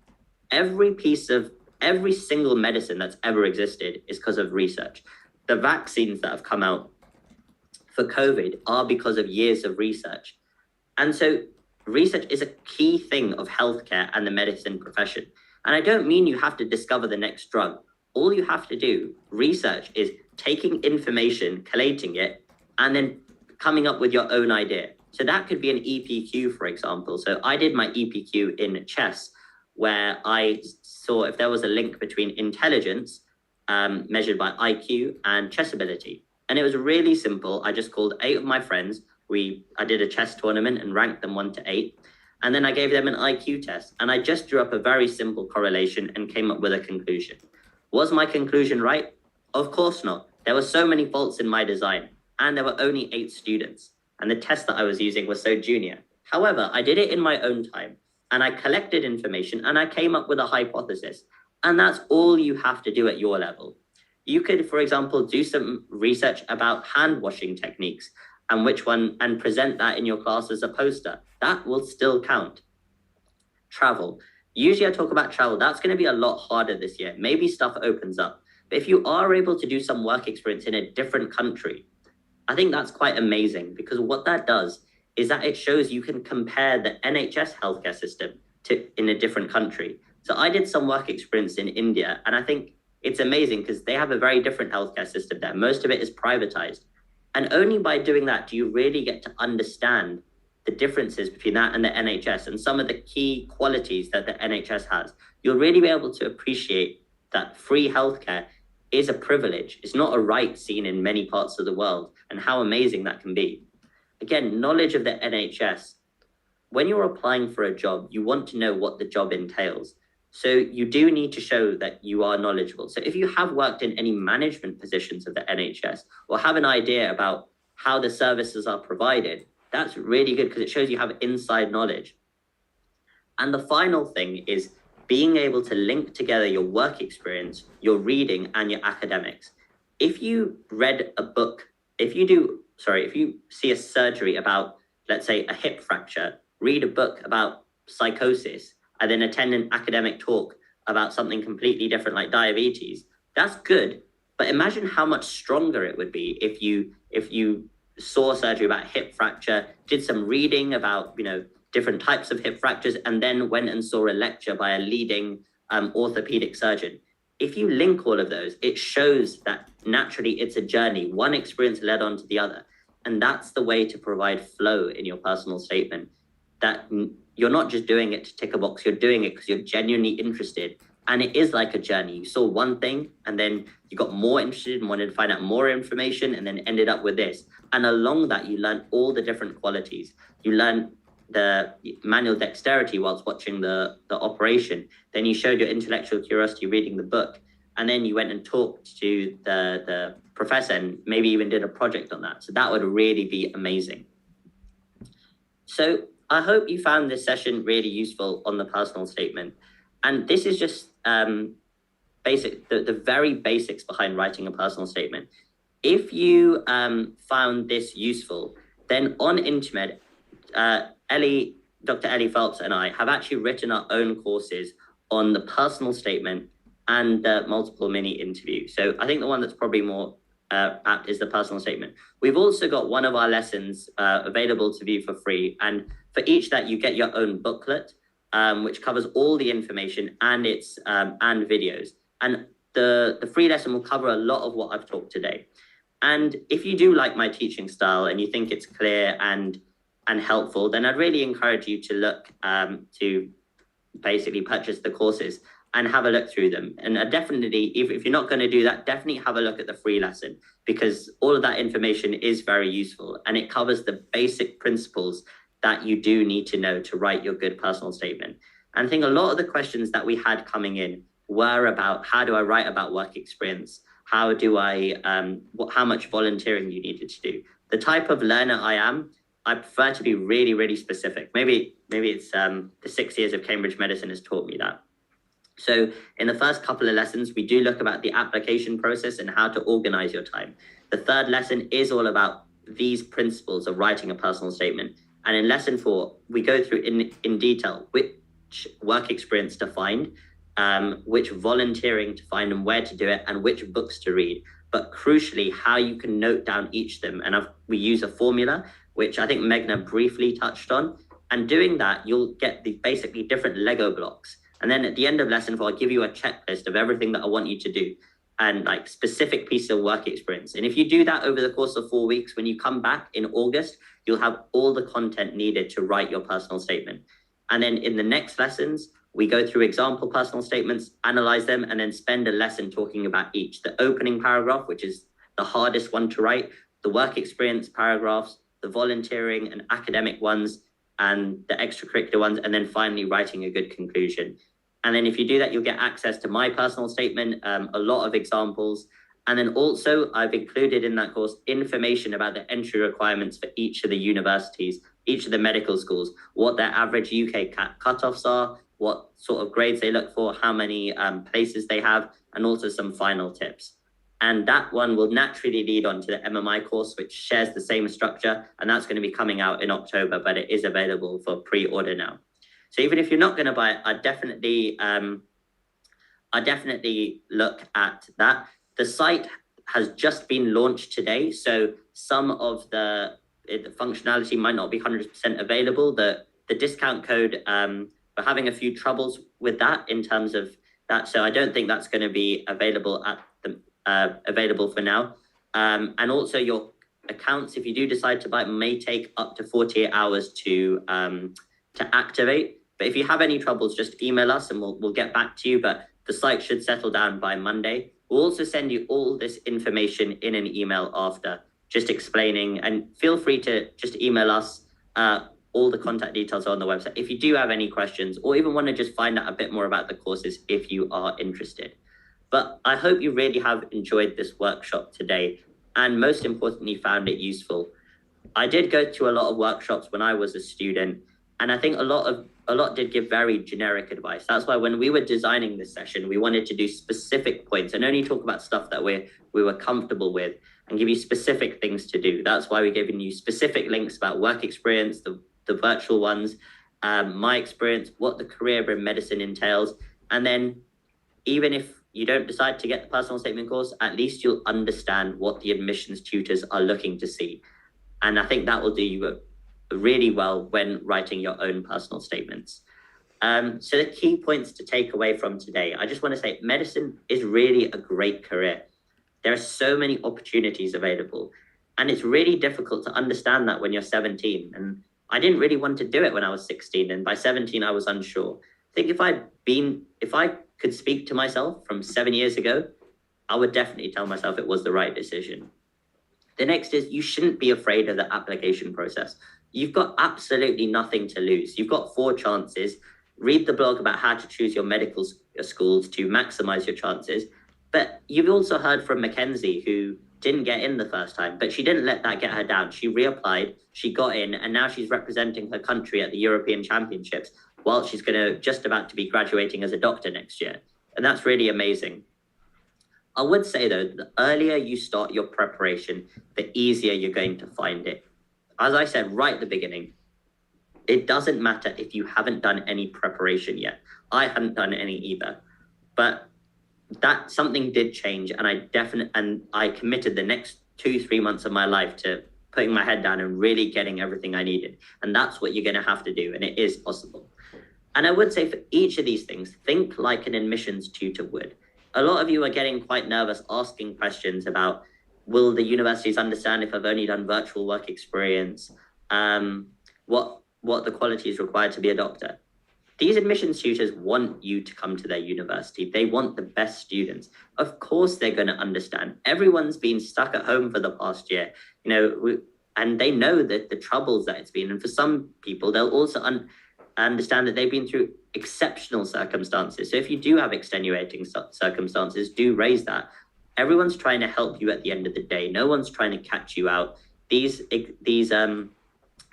Every single medicine that's ever existed is because of research. The vaccines that have come out for COVID are because of years of research. And so research is a key thing of healthcare and the medicine profession. And I don't mean you have to discover the next drug. All you have to do, research, is taking information, collating it, and then coming up with your own idea. So that could be an EPQ, for example. So I did my EPQ in chess, where I saw if there was a link between intelligence, measured by IQ, and chess ability. And it was really simple. I just called 8 of my friends. I did a chess tournament and ranked them 1 to 8. And then I gave them an IQ test. And I just drew up a very simple correlation and came up with a conclusion. Was my conclusion right? Of course not. There were so many faults in my design, and there were only 8 students. And the test that I was using was so junior. However, I did it in my own time, and I collected information, and I came up with a hypothesis. And that's all you have to do at your level. You could, for example, do some research about hand washing techniques and present that in your class as a poster. That will still count. Travel. Usually I talk about travel. That's going to be a lot harder this year. Maybe stuff opens up. But if you are able to do some work experience in a different country, I think that's quite amazing, because what that does is that it shows you can compare the NHS healthcare system to in a different country. So I did some work experience in India, and I think it's amazing because they have a very different healthcare system there. Most of it is privatized. And only by doing that do you really get to understand the differences between that and the NHS and some of the key qualities that the NHS has. You'll really be able to appreciate that free healthcare is a privilege. It's not a right seen in many parts of the world, and how amazing that can be. Again, knowledge of the NHS. When you're applying for a job, you want to know what the job entails. So you do need to show that you are knowledgeable. So if you have worked in any management positions of the NHS or have an idea about how the services are provided, that's really good because it shows you have inside knowledge. And the final thing is being able to link together your work experience, your reading, and your academics. If you read a book, if you see a surgery about, let's say, a hip fracture, read a book about psychosis, and then attend an academic talk about something completely different like diabetes, that's good. But imagine how much stronger it would be if you saw surgery about hip fracture, did some reading about, different types of hip fractures, and then went and saw a lecture by a leading orthopedic surgeon. If you link all of those, it shows that naturally it's a journey. One experience led on to the other. And that's the way to provide flow in your personal statement, that you're not just doing it to tick a box, you're doing it because you're genuinely interested. And it is like a journey. You saw one thing and then you got more interested and wanted to find out more information and then ended up with this. And along that, you learn all the different qualities. You learn the manual dexterity whilst watching the operation. Then you showed your intellectual curiosity reading the book. And then you went and talked to the professor and maybe even did a project on that. So that would really be amazing. So I hope you found this session really useful on the personal statement. And this is just the very basics behind writing a personal statement. If you found this useful, then on Intermed, Dr. Ellie Phelps and I have actually written our own courses on the personal statement and the multiple mini interview. So I think the one that's probably more apt is the personal statement. We've also got one of our lessons available to view for free. And for each that you get your own booklet, which covers all the information and its and videos. And the free lesson will cover a lot of what I've talked today. And if you do like my teaching style and you think it's clear and helpful, then I'd really encourage you to look to basically purchase the courses and have a look through them. And definitely, if you're not going to do that, definitely have a look at the free lesson, because all of that information is very useful and it covers the basic principles that you do need to know to write your good personal statement. And I think a lot of the questions that we had coming in were about, how do I write about work experience? How do I, how much volunteering you needed to do? The type of learner I prefer to be really, really specific. Maybe it's the 6 years of Cambridge medicine has taught me that. So in the first couple of lessons, we do look about the application process and how to organize your time. The third lesson is all about these principles of writing a personal statement. And in lesson 4, we go through in detail which work experience to find, which volunteering to find and where to do it, and which books to read. But crucially, how you can note down each of them. And we use a formula, which I think Meghna briefly touched on. And doing that, you'll get the basically different Lego blocks. And then at the end of lesson 4, I'll give you a checklist of everything that I want you to do and like specific piece of work experience. And if you do that over the course of 4 weeks, when you come back in August, you'll have all the content needed to write your personal statement. And then in the next lessons, we go through example personal statements, analyze them, and then spend a lesson talking about each. The opening paragraph, which is the hardest one to write, the work experience paragraphs, the volunteering and academic ones, and the extracurricular ones, and then finally writing a good conclusion. And then if you do that, you'll get access to my personal statement, a lot of examples. And then also I've included in that course information about the entry requirements for each of the universities, each of the medical schools, what their average UK cutoffs are, what sort of grades they look for, how many places they have, and also some final tips. And that one will naturally lead on to the MMI course, which shares the same structure. And that's going to be coming out in October, but it is available for pre-order now. So even if you're not going to buy it, I definitely look at that. The site has just been launched today. So some of the functionality might not be 100% available. The discount code, we're having a few troubles with that in terms of that. So I don't think that's going to be available available for now. And also your accounts, if you do decide to buy it, may take up to 48 hours to activate. But if you have any troubles, just email us and we'll get back to you. But the site should settle down by Monday. We'll also send you all this information in an email after, just explaining, and feel free to just email us. All the contact details are on the website if you do have any questions or even want to just find out a bit more about the courses if you are interested. But I hope you really have enjoyed this workshop today and most importantly found it useful. I did go to a lot of workshops when I was a student, and I think a lot did give very generic advice. That's why when we were designing this session, we wanted to do specific points and only talk about stuff that we were comfortable with and give you specific things to do. That's why we're giving you specific links about work experience, the virtual ones, my experience, what the career in medicine entails. And then even if you don't decide to get the personal statement course, at least you'll understand what the admissions tutors are looking to see. And I think that will do you really well when writing your own personal statements. So the key points to take away from today, I just want to say medicine is really a great career. There are so many opportunities available, and it's really difficult to understand that when you're 17. And I didn't really want to do it when I was 16, and by 17 I was unsure. I think if I could speak to myself from 7 years ago, I would definitely tell myself it was the right decision. The next is you shouldn't be afraid of the application process. You've got absolutely nothing to lose. You've got 4 chances. Read the blog about how to choose your medical schools to maximize your chances. But you've also heard from Mackenzie, who didn't get in the first time, but she didn't let that get her down. She reapplied, she got in, and now she's representing her country at the European Championships while she's just about to be graduating as a doctor next year. And that's really amazing. I would say though, the earlier you start your preparation, the easier you're going to find it. As I said right at the beginning, it doesn't matter if you haven't done any preparation yet. I hadn't done any either, but that something did change, and I committed the next 2-3 months of my life to putting my head down and really getting everything I needed. And that's what you're going to have to do, and it is possible. And I would say for each of these things, think like an admissions tutor would. A lot of you are getting quite nervous asking questions about, will the universities understand if I've only done virtual work experience? What the quality is required to be a doctor? These admissions tutors want you to come to their university. They want the best students. Of course, they're going to understand. Everyone's been stuck at home for the past year, and they know that the troubles that it's been. And for some people, they'll also understand that they've been through exceptional circumstances. So if you do have extenuating circumstances, do raise that. Everyone's trying to help you at the end of the day. No one's trying to catch you out.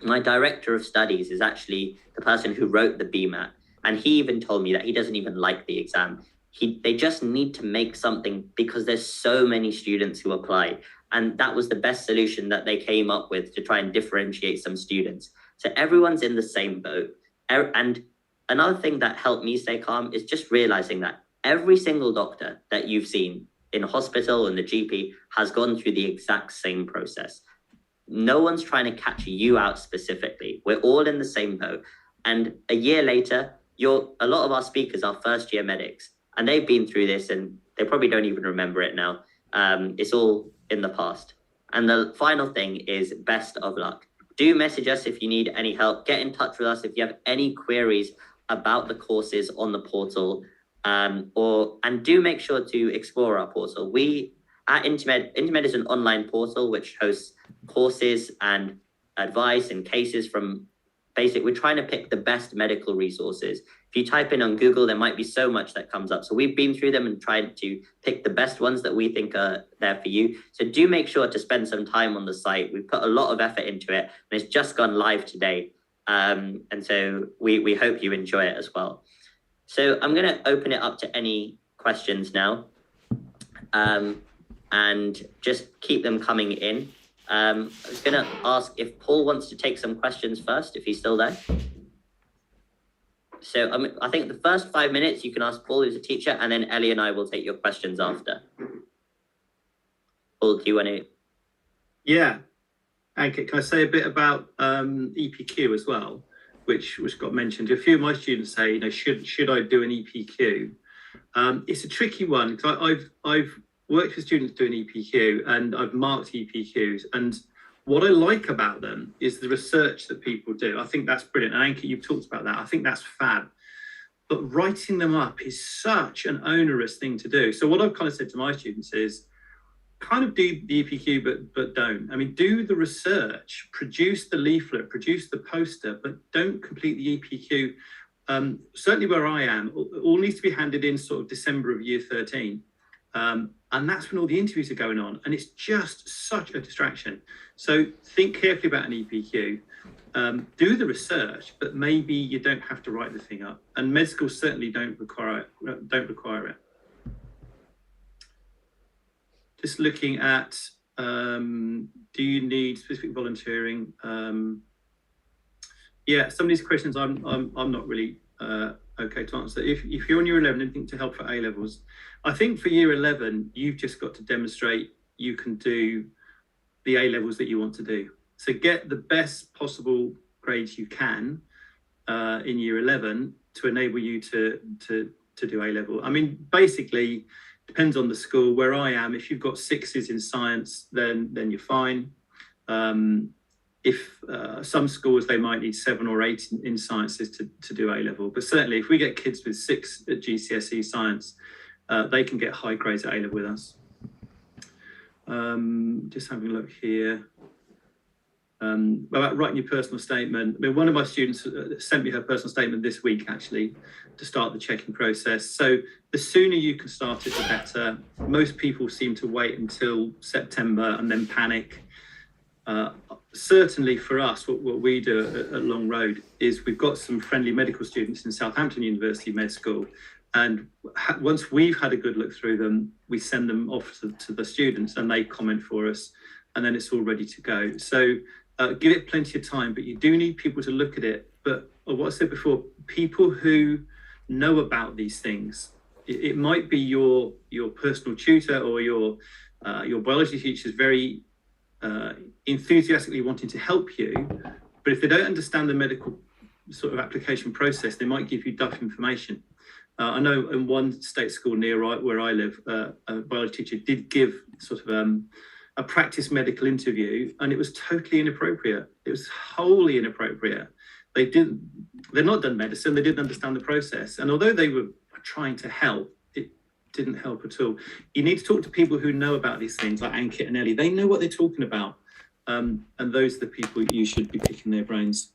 My director of studies is actually the person who wrote the Bma. And he even told me that he doesn't even like the exam. They just need to make something because there's so many students who apply. And that was the best solution that they came up with to try and differentiate some students. So everyone's in the same boat. And another thing that helped me stay calm is just realizing that every single doctor that you've seen in a hospital and the GP has gone through the exact same process. No one's trying to catch you out specifically. We're all in the same boat. And a year later, a lot of our speakers are first year medics, and they've been through this and they probably don't even remember it now. It's all in the past. And the final thing is best of luck. Do message us if you need any help. Get in touch with us if you have any queries about the courses on the portal, and do make sure to explore our portal. We at Intermed is an online portal which hosts courses and advice and cases from we're trying to pick the best medical resources. If you type in on Google, there might be so much that comes up. So we've been through them and tried to pick the best ones that we think are there for you. So do make sure to spend some time on the site. We've put a lot of effort into it, and it's just gone live today. And so we hope you enjoy it as well. So I'm going to open it up to any questions now, and just keep them coming in. I was going to ask if Paul wants to take some questions first, if he's still there. So I think the first 5 minutes you can ask Paul, who's a teacher, and then Ellie and I will take your questions after. Paul, do you want to? Yeah. Ankit, can I say a bit about EPQ as well, which got mentioned? A few of my students say, you know, should I do an EPQ? It's a tricky one because I've worked with students doing EPQ and I've marked EPQs, and what I like about them is the research that people do. I think that's brilliant. And Ankit, you've talked about that. I think that's fab. But writing them up is such an onerous thing to do. So what I've kind of said to my students is, kind of do the EPQ, but don't. I mean, do the research, produce the leaflet, produce the poster, but don't complete the EPQ. Certainly where I am, all needs to be handed in sort of December of year 13. And that's when all the interviews are going on. And it's just such a distraction. So think carefully about an EPQ. Do the research, but maybe you don't have to write the thing up. And med schools certainly don't require it. Just looking at, do you need specific volunteering? Yeah, some of these questions I'm not really okay to answer. If you're on year 11, anything to help for A levels, I think for year 11, you've just got to demonstrate you can do the A levels that you want to do. So get the best possible grades you can in year 11 to enable you to do A level. I mean, basically, depends on the school. Where I am, if you've got 6s in science, then you're fine. If some schools, they might need 7 or 8 in sciences to do A level. But certainly if we get kids with 6 at GCSE science, they can get high grades at A level with us. Just having a look here. About writing your personal statement. I mean, one of my students sent me her personal statement this week, actually, to start the checking process. So the sooner you can start it, the better. Most people seem to wait until September and then panic. Certainly for us, what we do at Long Road is we've got some friendly medical students in Southampton University Med School. And once we've had a good look through them, we send them off to the students and they comment for us. And then it's all ready to go. So give it plenty of time, but you do need people to look at it. But what I said before, people who know about these things, it might be your personal tutor or your biology teacher is very enthusiastically wanting to help you. But if they don't understand the medical sort of application process, they might give you duff information. I know in one state school near where I live, a biology teacher did give sort of a practice medical interview, and it was totally inappropriate. It was wholly inappropriate. They'd not done medicine, they didn't understand the process. And although they were trying to help, it didn't help at all. You need to talk to people who know about these things, like Ankit and Ellie. They know what they're talking about. And those are the people you should be picking their brains.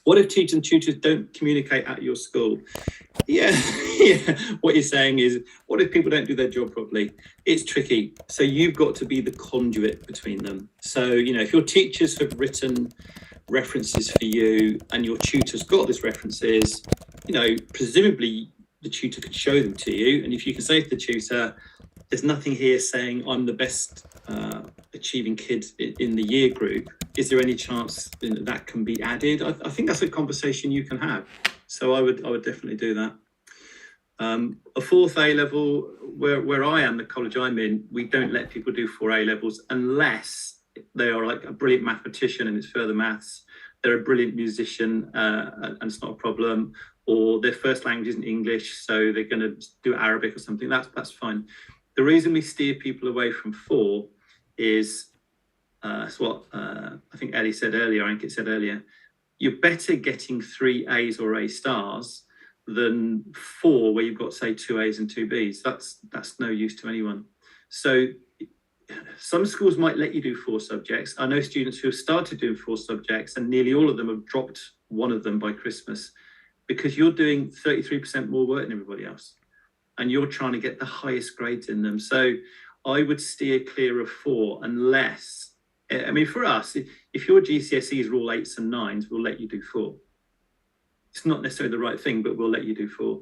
What if teachers and tutors don't communicate at your school? Yeah. What you're saying is, what if people don't do their job properly? It's tricky. So you've got to be the conduit between them. So, if your teachers have written references for you and your tutor's got those references, presumably the tutor could show them to you. And if you can say to the tutor, there's nothing here saying I'm the best achieving kid in the year group, is there any chance that can be added? I think that's a conversation you can have. So I would definitely do that. A 4th A level, where I am, the college I'm in, we don't let people do 4 A levels unless they are like a brilliant mathematician and it's further maths. They're a brilliant musician and it's not a problem. Or their first language isn't English, so they're going to do Arabic or something. That's fine. The reason we steer people away from 4 is it's what I think Ellie said earlier, Ankit said earlier. You're better getting 3 A's or A stars than 4 where you've got, say, 2 A's and 2 B's. That's no use to anyone. So some schools might let you do 4 subjects. I know students who have started doing 4 subjects and nearly all of them have dropped one of them by Christmas because you're doing 33% more work than everybody else and you're trying to get the highest grades in them. So I would steer clear of 4 unless, I mean, for us, if your GCSEs are all 8s and 9s, we'll let you do 4. It's not necessarily the right thing, but we'll let you do 4.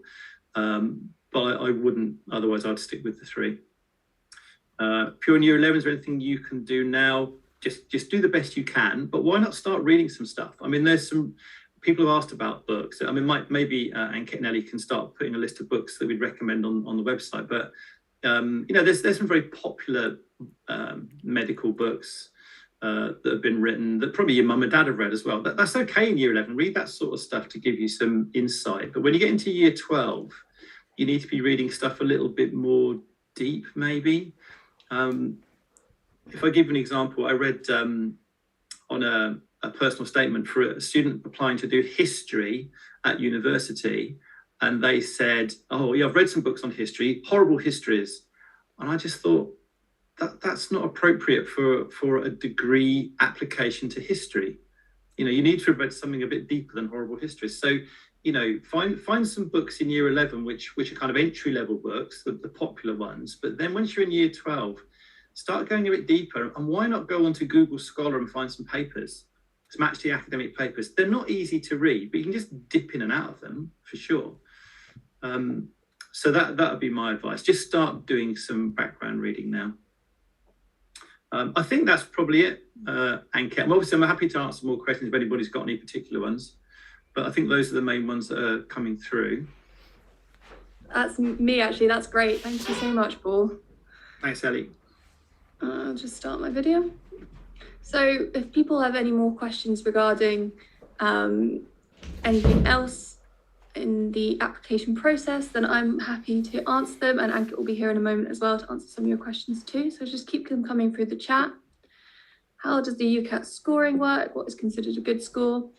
But I wouldn't, otherwise I'd stick with the 3. Pure in year 11, is there anything you can do now? Just do the best you can, but why not start reading some stuff? I mean, there's some people have asked about books. I mean, maybe Ankit and Ellie can start putting a list of books that we'd recommend on the website, but there's some very popular medical books that have been written that probably your mum and dad have read as well. That's okay in year 11. Read that sort of stuff to give you some insight. But when you get into year 12, you need to be reading stuff a little bit more deep, maybe. If I give an example, I read on a personal statement for a student applying to do history at university, and they said, oh yeah, I've read some books on history, horrible histories. And I just thought, that's not appropriate for a degree application to history. You know, you need to have read something a bit deeper than horrible histories. So, you know, find some books in year 11 which are kind of entry level books, the popular ones. But then once you're in year 12, start going a bit deeper. And why not go onto Google Scholar and find some papers, some actually academic papers? They're not easy to read, but you can just dip in and out of them for sure. So that would be my advice. Just start doing some background reading now. I think that's probably it, Anket. Obviously, I'm happy to answer more questions if anybody's got any particular ones, but I think those are the main ones that are coming through. That's me, actually. That's great. Thank you so much, Paul. Thanks, Ellie. I'll just start my video. So if people have any more questions regarding anything else in the application process, then I'm happy to answer them, and Ankit will be here in a moment as well to answer some of your questions too. So just keep them coming through the chat. How does the Ucat scoring work? What is considered a good score?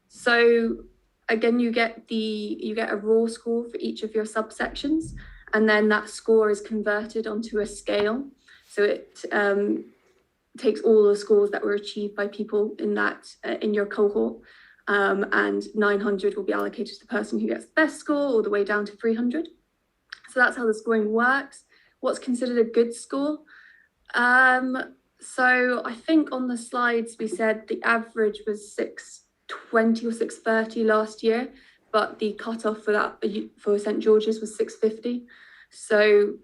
So again, you get a raw score for each of your subsections, and then that score is converted onto a scale. So it takes all the scores that were achieved by people in that in your cohort. And 900 will be allocated to the person who gets the best score, all the way down to 300. So that's how the scoring works. What's considered a good score? So I think on the slides we said the average was 620 or 630 last year, but the cutoff for that for St George's was 650. So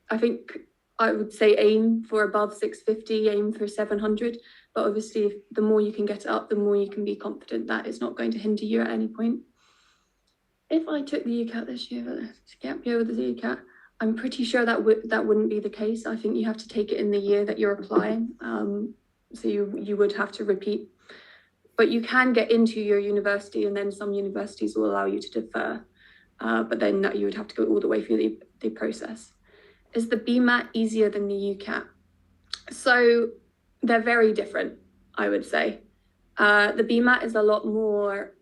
I think I would say aim for above 650, aim for 700. But obviously, the more you can get it up, the more you can be confident that it's not going to hinder you at any point. If I took the Ucat this year, to gap year with the Ucat, I'm pretty sure that wouldn't be the case. I think you have to take it in the year that you're applying. So you would have to repeat. But you can get into your university, and then some universities will allow you to defer. But then you would have to go all the way through the process. Is the Bma easier than the Ucat? So they're very different, I would say. The Bma is a lot more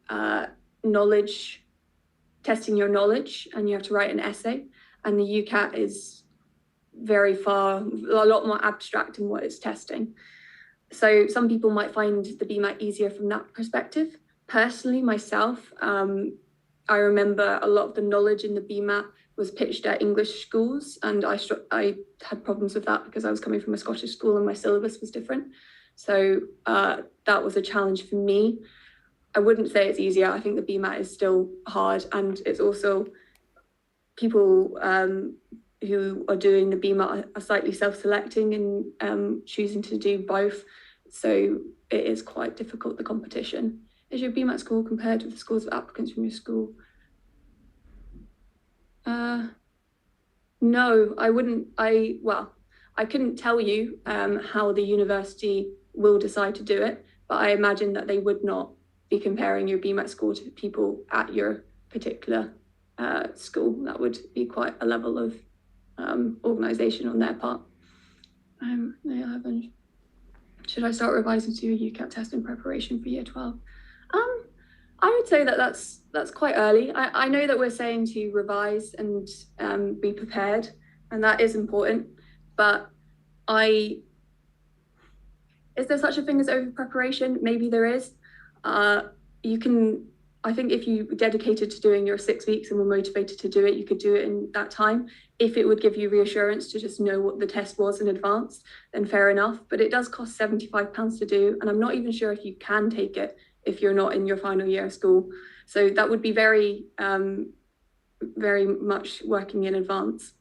knowledge, testing your knowledge, and you have to write an essay. And the Ucat is a lot more abstract in what it's testing. So some people might find the Bma easier from that perspective. Personally, myself, I remember a lot of the knowledge in the Bma was pitched at English schools, and I had problems with that because I was coming from a Scottish school and my syllabus was different. So that was a challenge for me. I wouldn't say it's easier. I think the Bma is still hard, and it's also people who are doing the Bma are slightly self-selecting and choosing to do both. So it is quite difficult, the competition. Is your Bma score compared with the scores of applicants from your school? No, I wouldn't. I couldn't tell you how the university will decide to do it, but I imagine that they would not be comparing your Bma score to people at your particular school. That would be quite a level of organisation on their part. 11. Should I start revising to a Ucat test in preparation for year 12? I would say that that's quite early. I know that we're saying to revise and be prepared, and that is important, but is there such a thing as over preparation? Maybe there is. I think if you dedicated to doing your 6 weeks and were motivated to do it, you could do it in that time. If it would give you reassurance to just know what the test was in advance, then fair enough. But it does cost £75 to do, and I'm not even sure if you can take it if you're not in your final year of school. So that would be very, very much working in advance.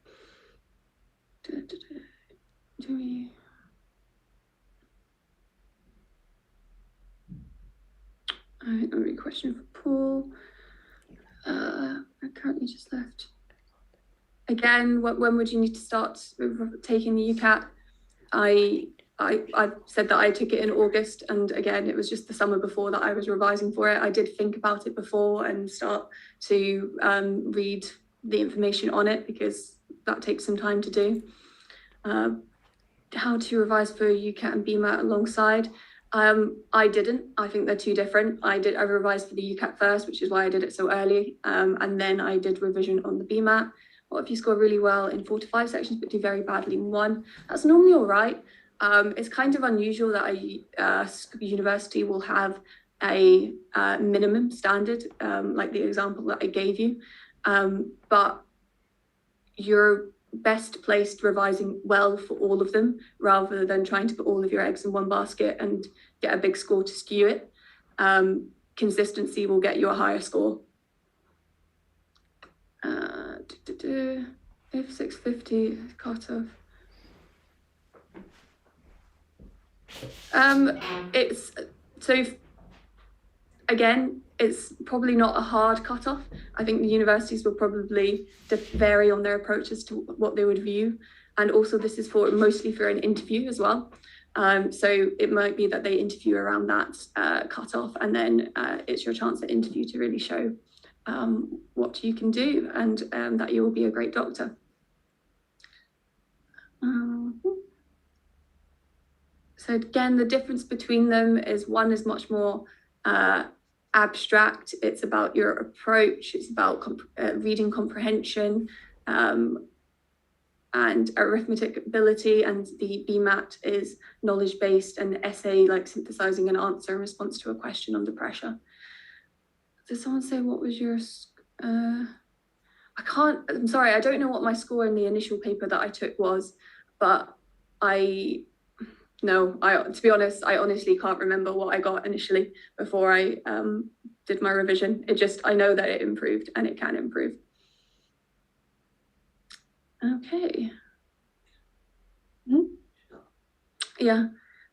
Another question for Paul. I currently just left. Again, when would you need to start taking the Ucat? I said that I took it in August, and again, it was just the summer before that I was revising for it. I did think about it before and start to read the information on it, because that takes some time to do. How to revise for Ucat and Bma alongside. I didn't. I think they're two different. I revised for the Ucat first, which is why I did it so early, and then I did revision on the Bma. What if you score really well in 4 to 5 sections but do very badly in 1? That's normally all right. It's kind of unusual that a university will have a minimum standard, like the example that I gave you, but you're best placed revising well for all of them, rather than trying to put all of your eggs in one basket and get a big score to skew it. Consistency will get you a higher score. If 650 cutoff. It's so, again, it's probably not a hard cutoff. I think the universities will probably vary on their approaches to what they would view, and also this is mostly for an interview as well. So it might be that they interview around that cutoff, and then it's your chance at interview to really show what you can do, and that you will be a great doctor. So again, the difference between them is one is much more abstract. It's about your approach. It's about reading comprehension and arithmetic ability, and the BMAT is knowledge-based and essay, like synthesizing an answer in response to a question under pressure. Did someone say what was your I'm sorry, I don't know what my score in the initial paper that I took was, but to be honest, I honestly can't remember what I got initially before I did my revision. I know that it improved, and it can improve. Okay. Yeah.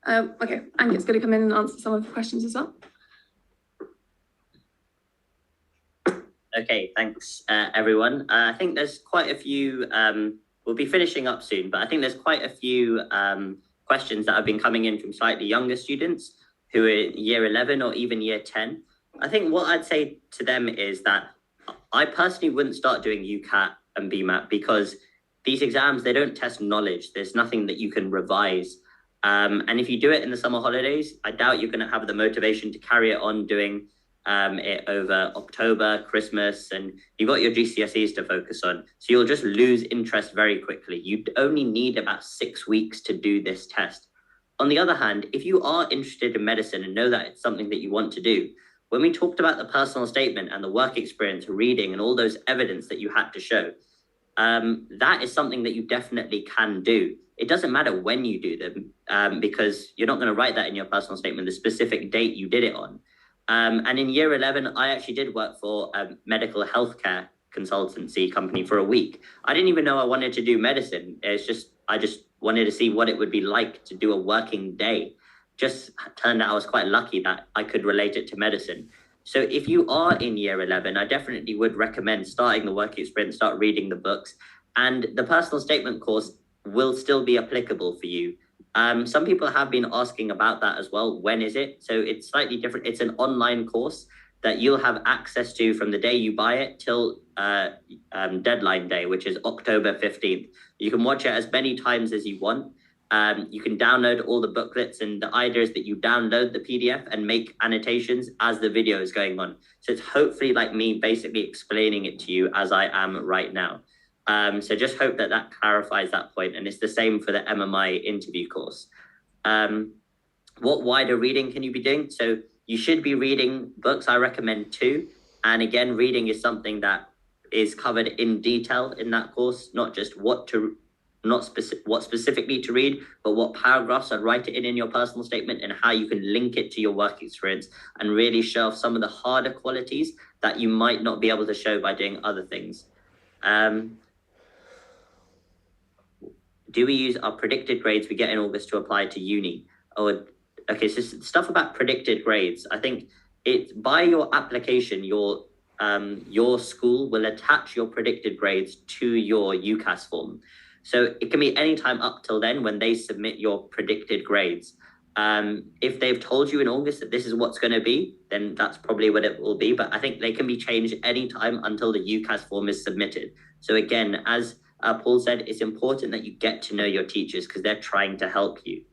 Okay, Ankit's going to come in and answer some of the questions as well. Okay, thanks, everyone. I think there's quite a few, we'll be finishing up soon, but I think there's quite a few questions that have been coming in from slightly younger students who are year 11 or even year 10. I think what I'd say to them is that I personally wouldn't start doing Ucat and Bma, because these exams, they don't test knowledge. There's nothing that you can revise. And if you do it in the summer holidays, I doubt you're going to have the motivation to carry it on doing it over October, Christmas, and you've got your GCSEs to focus on. So you'll just lose interest very quickly. You only need about 6 weeks to do this test. On the other hand, if you are interested in medicine and know that it's something that you want to do, when we talked about the personal statement and the work experience, reading, and all those evidence that you had to show, that is something that you definitely can do. It doesn't matter when you do them, because you're not going to write that in your personal statement, the specific date you did it on. And in year 11, I actually did work for a medical healthcare consultancy company for a week. I didn't even know I wanted to do medicine. I just wanted to see what it would be like to do a working day. Just turned out I was quite lucky that I could relate it to medicine. So if you are in year 11, I definitely would recommend starting the work experience, start reading the books, and the personal statement course will still be applicable for you. Some people have been asking about that as well. When is it? So it's slightly different. It's an online course that you'll have access to from the day you buy it till deadline day, which is October 15th. You can watch it as many times as you want. You can download all the booklets, and the idea is that you download the PDF and make annotations as the video is going on. So it's hopefully like me basically explaining it to you as I am right now. So just hope that that clarifies that point. And it's the same for the MMI interview course. What wider reading can you be doing? So you should be reading books. I recommend 2. And again, reading is something that is covered in detail in that course, not just what specifically to read, but what paragraphs I'd write it in your personal statement, and how you can link it to your work experience and really show off some of the harder qualities that you might not be able to show by doing other things. Do we use our predicted grades we get in August to apply to uni? Okay, so stuff about predicted grades. I think by your application, your school will attach your predicted grades to your UCAS form. So it can be any time up till then when they submit your predicted grades. If they've told you in August that this is what's going to be, then that's probably what it will be. But I think they can be changed any time until the UCAS form is submitted. So again, as Paul said, it's important that you get to know your teachers because they're trying to help you.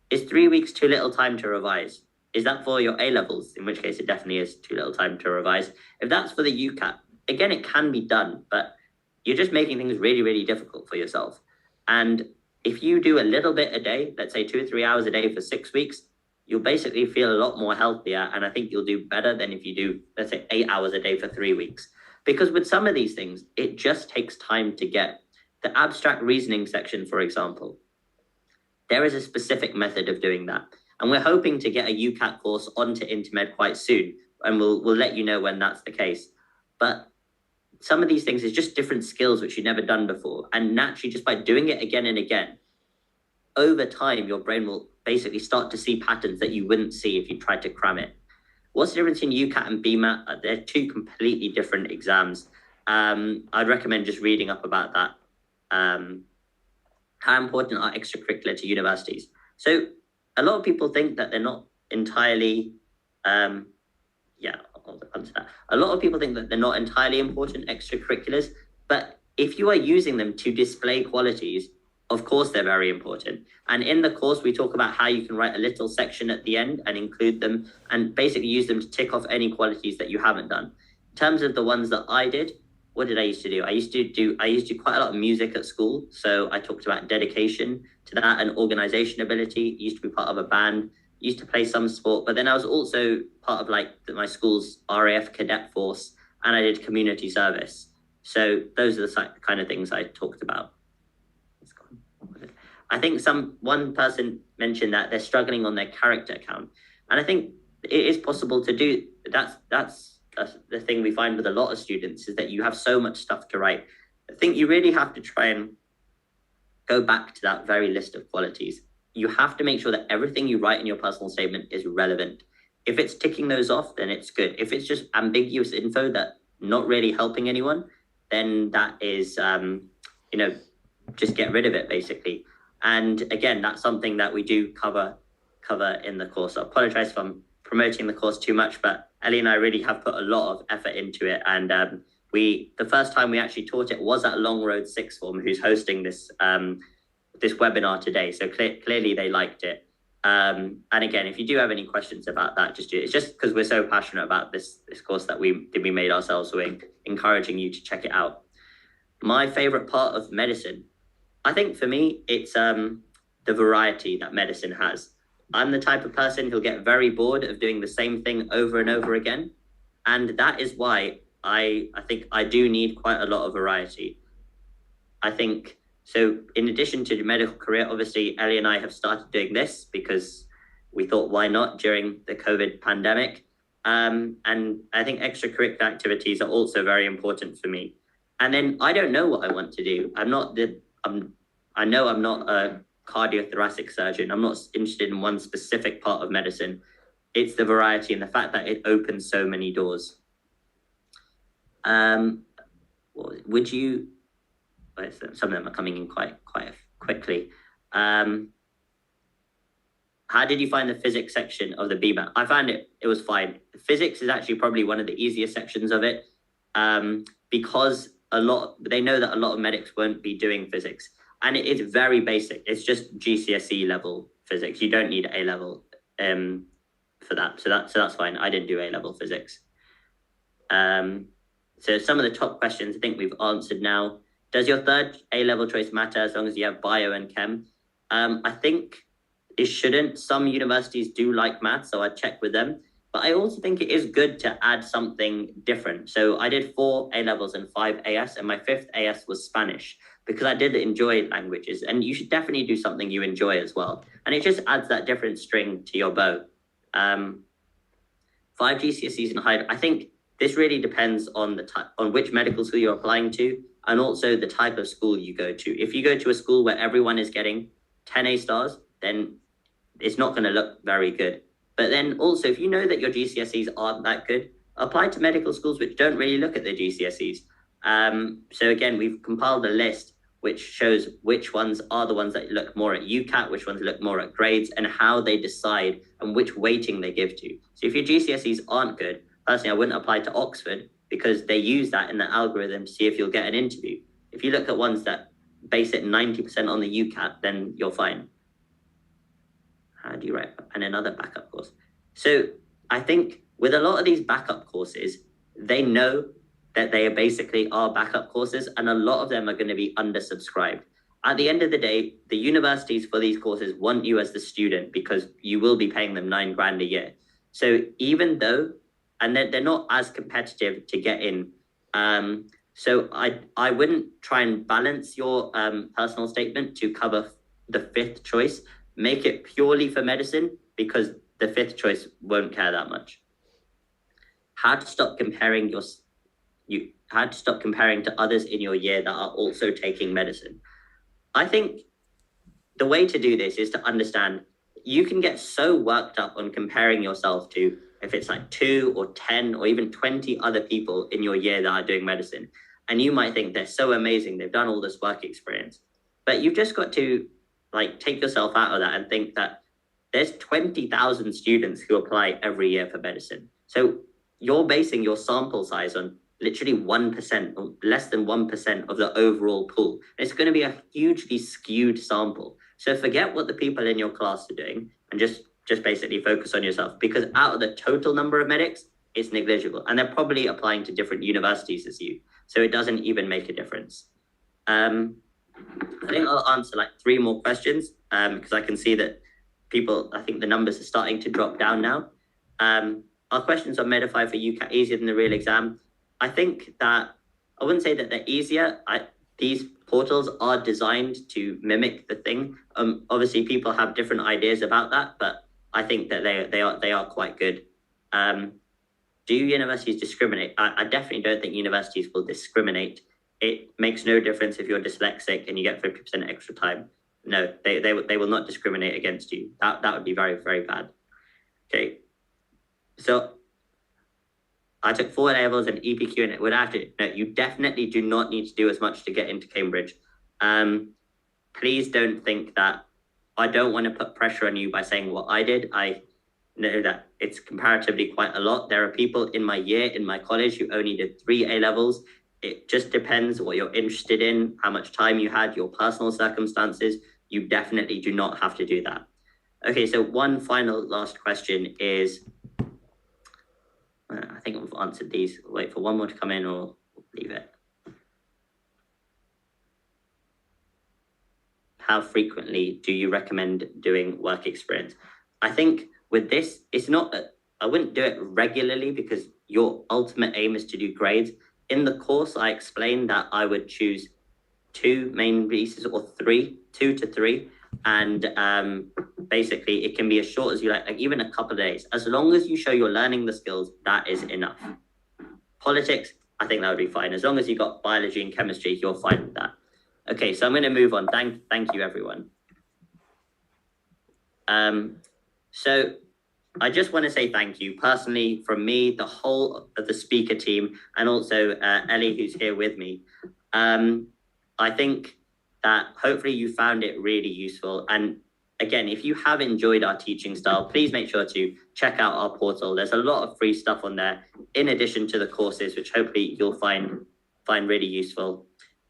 Is 3 weeks too little time to revise? Is that for your A-levels? In which case it definitely is too little time to revise. If that's for the UCAT, again, it can be done, but you're just making things really, really difficult for yourself. And if you do a little bit a day, let's say 2 or 3 hours a day for 6 weeks, you'll basically feel a lot more healthier. And I think you'll do better than if you do, let's say 8 hours a day for 3 weeks. Because with some of these things, it just takes time to get. The abstract reasoning section, for example, there is a specific method of doing that. And we're hoping to get a UCAT course onto Intermed quite soon. And we'll let you know when that's the case. But some of these things is just different skills which you've never done before. And naturally, just by doing it again and again, over time, your brain will basically start to see patterns that you wouldn't see if you tried to cram it. What's the difference in Ucat and Bma? They're two completely different exams. I'd recommend just reading up about that. How important are extracurricular to universities? So a lot of people think that they're not entirely, I'll come to that. A lot of people think that they're not entirely important, extracurriculars, but if you are using them to display qualities, of course they're very important. And in the course, we talk about how you can write a little section at the end and include them and basically use them to tick off any qualities that you haven't done. In terms of the ones that I did, what did I used to do? I used to do quite a lot of music at school. So I talked about dedication to that and organization ability. Used to be part of a band, used to play some sport, but then I was also part of like my school's RAF cadet force, and I did community service. So those are the kind of things I talked about. I think one person mentioned that they're struggling on their character count. And I think it is possible to do. That's the thing we find with a lot of students is that you have so much stuff to write. I think you really have to try and go back to that very list of qualities. You have to make sure that everything you write in your personal statement is relevant. If it's ticking those off, then it's good. If it's just ambiguous info that not really helping anyone, then that is, just get rid of it basically. And again, that's something that we do cover in the course. I apologize if I'm promoting the course too much, but Ellie and I really have put a lot of effort into it. And the first time we actually taught it was at Long Road Sixth Form, who's hosting this webinar today. So clearly they liked it. And again, if you do have any questions about that, just do it. It's just because we're so passionate about this course that we made ourselves. So we're encouraging you to check it out. My favorite part of medicine, I think for me, it's the variety that medicine has. I'm the type of person who'll get very bored of doing the same thing over and over again. And that is why I think I do need quite a lot of variety. I think, so in addition to the medical career, obviously, Ellie and I have started doing this because we thought, why not during the COVID pandemic? And I think extracurricular activities are also very important for me. And then I don't know what I want to do. I know I'm not a cardiothoracic surgeon. I'm not interested in one specific part of medicine. It's the variety and the fact that it opens so many doors. Would you, some of them are coming in quite quickly. How did you find the physics section of the Bma? I found it was fine. Physics is actually probably one of the easiest sections of it because they know that a lot of medics won't be doing physics. And it is very basic. It's just GCSE level physics. You don't need A level for that. So that's fine. I didn't do A level physics. So some of the top questions I think we've answered now. Does your third A level choice matter as long as you have bio and chem? I think it shouldn't. Some universities do like math, so I'd check with them. But I also think it is good to add something different. So I did 4 A levels and 5 AS, and my 5th AS was Spanish, because I did enjoy languages, and you should definitely do something you enjoy as well. And it just adds that different string to your bow. 5 GCSEs and higher. I think this really depends on on which medical school you're applying to, and also the type of school you go to. If you go to a school where everyone is getting 10 A stars, then it's not going to look very good. But then also, if you know that your GCSEs aren't that good, apply to medical schools which don't really look at the GCSEs. So again, we've compiled a list which shows which ones are the ones that look more at Ucat, which ones look more at grades, and how they decide and which weighting they give to. So if your GCSEs aren't good, personally, I wouldn't apply to Oxford because they use that in the algorithm to see if you'll get an interview. If you look at ones that base it 90% on the Ucat, then you're fine. How do you write? And another backup course. So I think with a lot of these backup courses, they know that they basically are backup courses, and a lot of them are going to be undersubscribed. At the end of the day, the universities for these courses want you as the student because you will be paying them $9,000 a year. So even though, and they're not as competitive to get in. So I wouldn't try and balance your personal statement to cover the fifth choice. Make it purely for medicine because the fifth choice won't care that much. How to stop comparing to others in your year that are also taking medicine. I think the way to do this is to understand you can get so worked up on comparing yourself to if it's like 2 or 10 or even 20 other people in your year that are doing medicine. And you might think they're so amazing, they've done all this work experience. But you've just got to like take yourself out of that and think that there's 20,000 students who apply every year for medicine. So you're basing your sample size on literally 1% or less than 1% of the overall pool. It's going to be a hugely skewed sample. So forget what the people in your class are doing and just basically focus on yourself, because out of the total number of medics, it's negligible. And they're probably applying to different universities as you. So it doesn't even make a difference. I think I'll answer like 3 more questions because I can see that I think the numbers are starting to drop down now. Our questions on Medify for Ucat easier than the real exam. I think that I wouldn't say that they're easier. These portals are designed to mimic the thing. Obviously, people have different ideas about that, but I think that they are quite good. Do universities discriminate? I definitely don't think universities will discriminate. It makes no difference if you're dyslexic and you get 50% extra time. No, they will not discriminate against you. That would be very, very bad. Okay, so I took 4 levels and EPQ, and it would have to. No, you definitely do not need to do as much to get into Cambridge. Please don't think that. I don't want to put pressure on you by saying what I did. I know that it's comparatively quite a lot. There are people in my year, in my college, who only did 3 A levels. It just depends what you're interested in, how much time you had, your personal circumstances. You definitely do not have to do that. Okay, so one final last question is, I think I've answered these. Wait for one more to come in or leave it. How frequently do you recommend doing work experience? I think with this, it's not, I wouldn't do it regularly because your ultimate aim is to do grades. In the course, I explained that I would choose 2 main pieces or 3, 2 to 3. And basically it can be as short as you like even a couple of days. As long as you show you're learning the skills, that is enough. Politics, I think that would be fine. As long as you got biology and chemistry, you're fine with that. Okay, so I'm going to move on. Thank you, everyone. So I just want to say thank you personally from me, the whole of the speaker team, and also Ellie, who's here with me. I think that hopefully you found it really useful. And again, if you have enjoyed our teaching style, please make sure to check out our portal. There's a lot of free stuff on there, in addition to the courses, which hopefully you'll find really useful.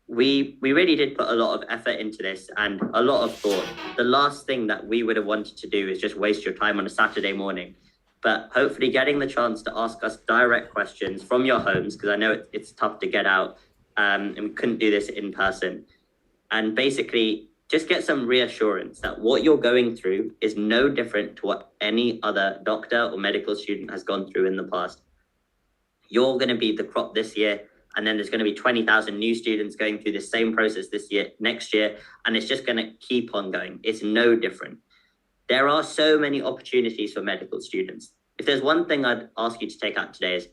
We really did put a lot of effort into this and a lot of thought. The last thing that we would have wanted to do is just waste your time on a Saturday morning. But hopefully getting the chance to ask us direct questions from your homes, because I know it's tough to get out and we couldn't do this in person. And basically just get some reassurance that what you're going through is no different to what any other doctor or medical student has gone through in the past. You're going to be the crop this year, and then there's going to be 20,000 new students going through the same process this year, next year, and it's just going to keep on going. It's no different. There are so many opportunities for medical students. If there's one thing I'd ask you to take out today is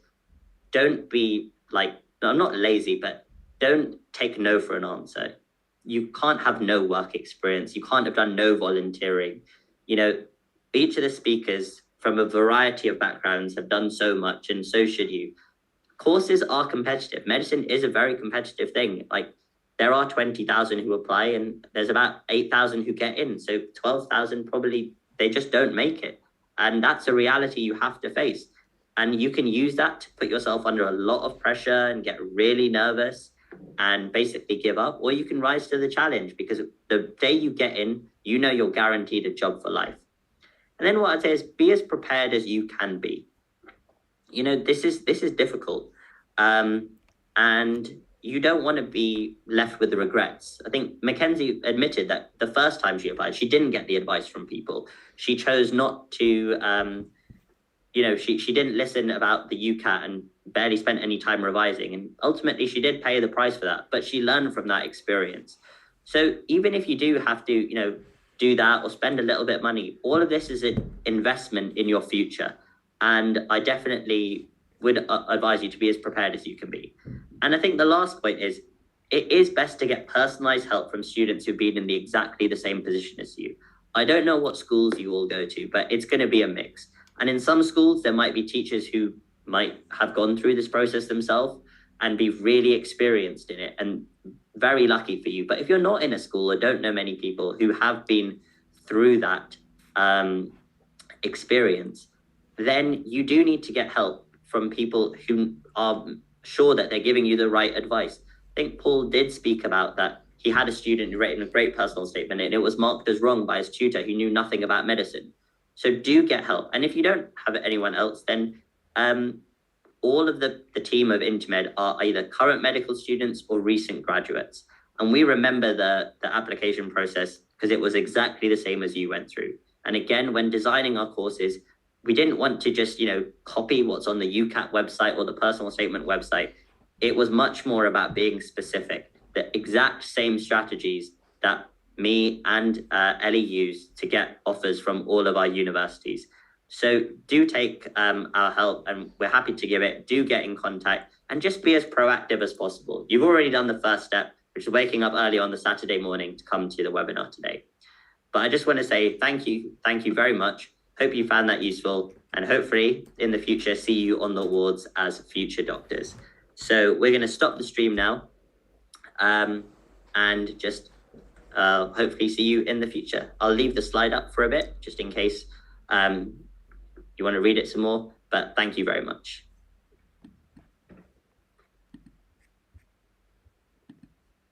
don't be like, I'm not lazy, but don't take no for an answer. You can't have no work experience. You can't have done no volunteering. You know, each of the speakers from a variety of backgrounds have done so much, and so should you. Courses are competitive. Medicine is a very competitive thing. Like, there are 20,000 who apply and there's about 8,000 who get in. So 12,000 probably, they just don't make it. And that's a reality you have to face. And you can use that to put yourself under a lot of pressure and get really nervous and basically give up, or you can rise to the challenge, because the day you get in, you know you're guaranteed a job for life. And then what I'd say is be as prepared as you can be. You know, this is difficult. And you don't want to be left with the regrets. I think Mackenzie admitted that the first time she applied, she didn't get the advice from people. She chose not to, she didn't listen about the Ucat and barely spent any time revising. And ultimately she did pay the price for that, but she learned from that experience. So even if you do have to, do that or spend a little bit of money, all of this is an investment in your future. And I definitely would advise you to be as prepared as you can be. And I think the last point is, it is best to get personalized help from students who've been in exactly the same position as you. I don't know what schools you all go to, but it's going to be a mix. And in some schools, there might be teachers who might have gone through this process themselves and be really experienced in it, and very lucky for you. But if you're not in a school or don't know many people who have been through that experience, then you do need to get help from people who are sure that they're giving you the right advice. I think Paul did speak about that. He had a student who written a great personal statement and it was marked as wrong by his tutor who knew nothing about medicine. So do get help. And if you don't have anyone else, then all of the team of Intermed are either current medical students or recent graduates. And we remember the application process because it was exactly the same as you went through. And again, when designing our courses, we didn't want to just, copy what's on the Ucat website or the personal statement website. It was much more about being specific, the exact same strategies that me and Ellie used to get offers from all of our universities. So do take our help, and we're happy to give it. Do get in contact and just be as proactive as possible. You've already done the first step, which is waking up early on the Saturday morning to come to the webinar today. But I just want to say thank you very much. Hope you found that useful, and hopefully in the future see you on the wards as future doctors. So we're going to stop the stream now and just hopefully see you in the future. I'll leave the slide up for a bit just in case you want to read it some more, but thank you very much.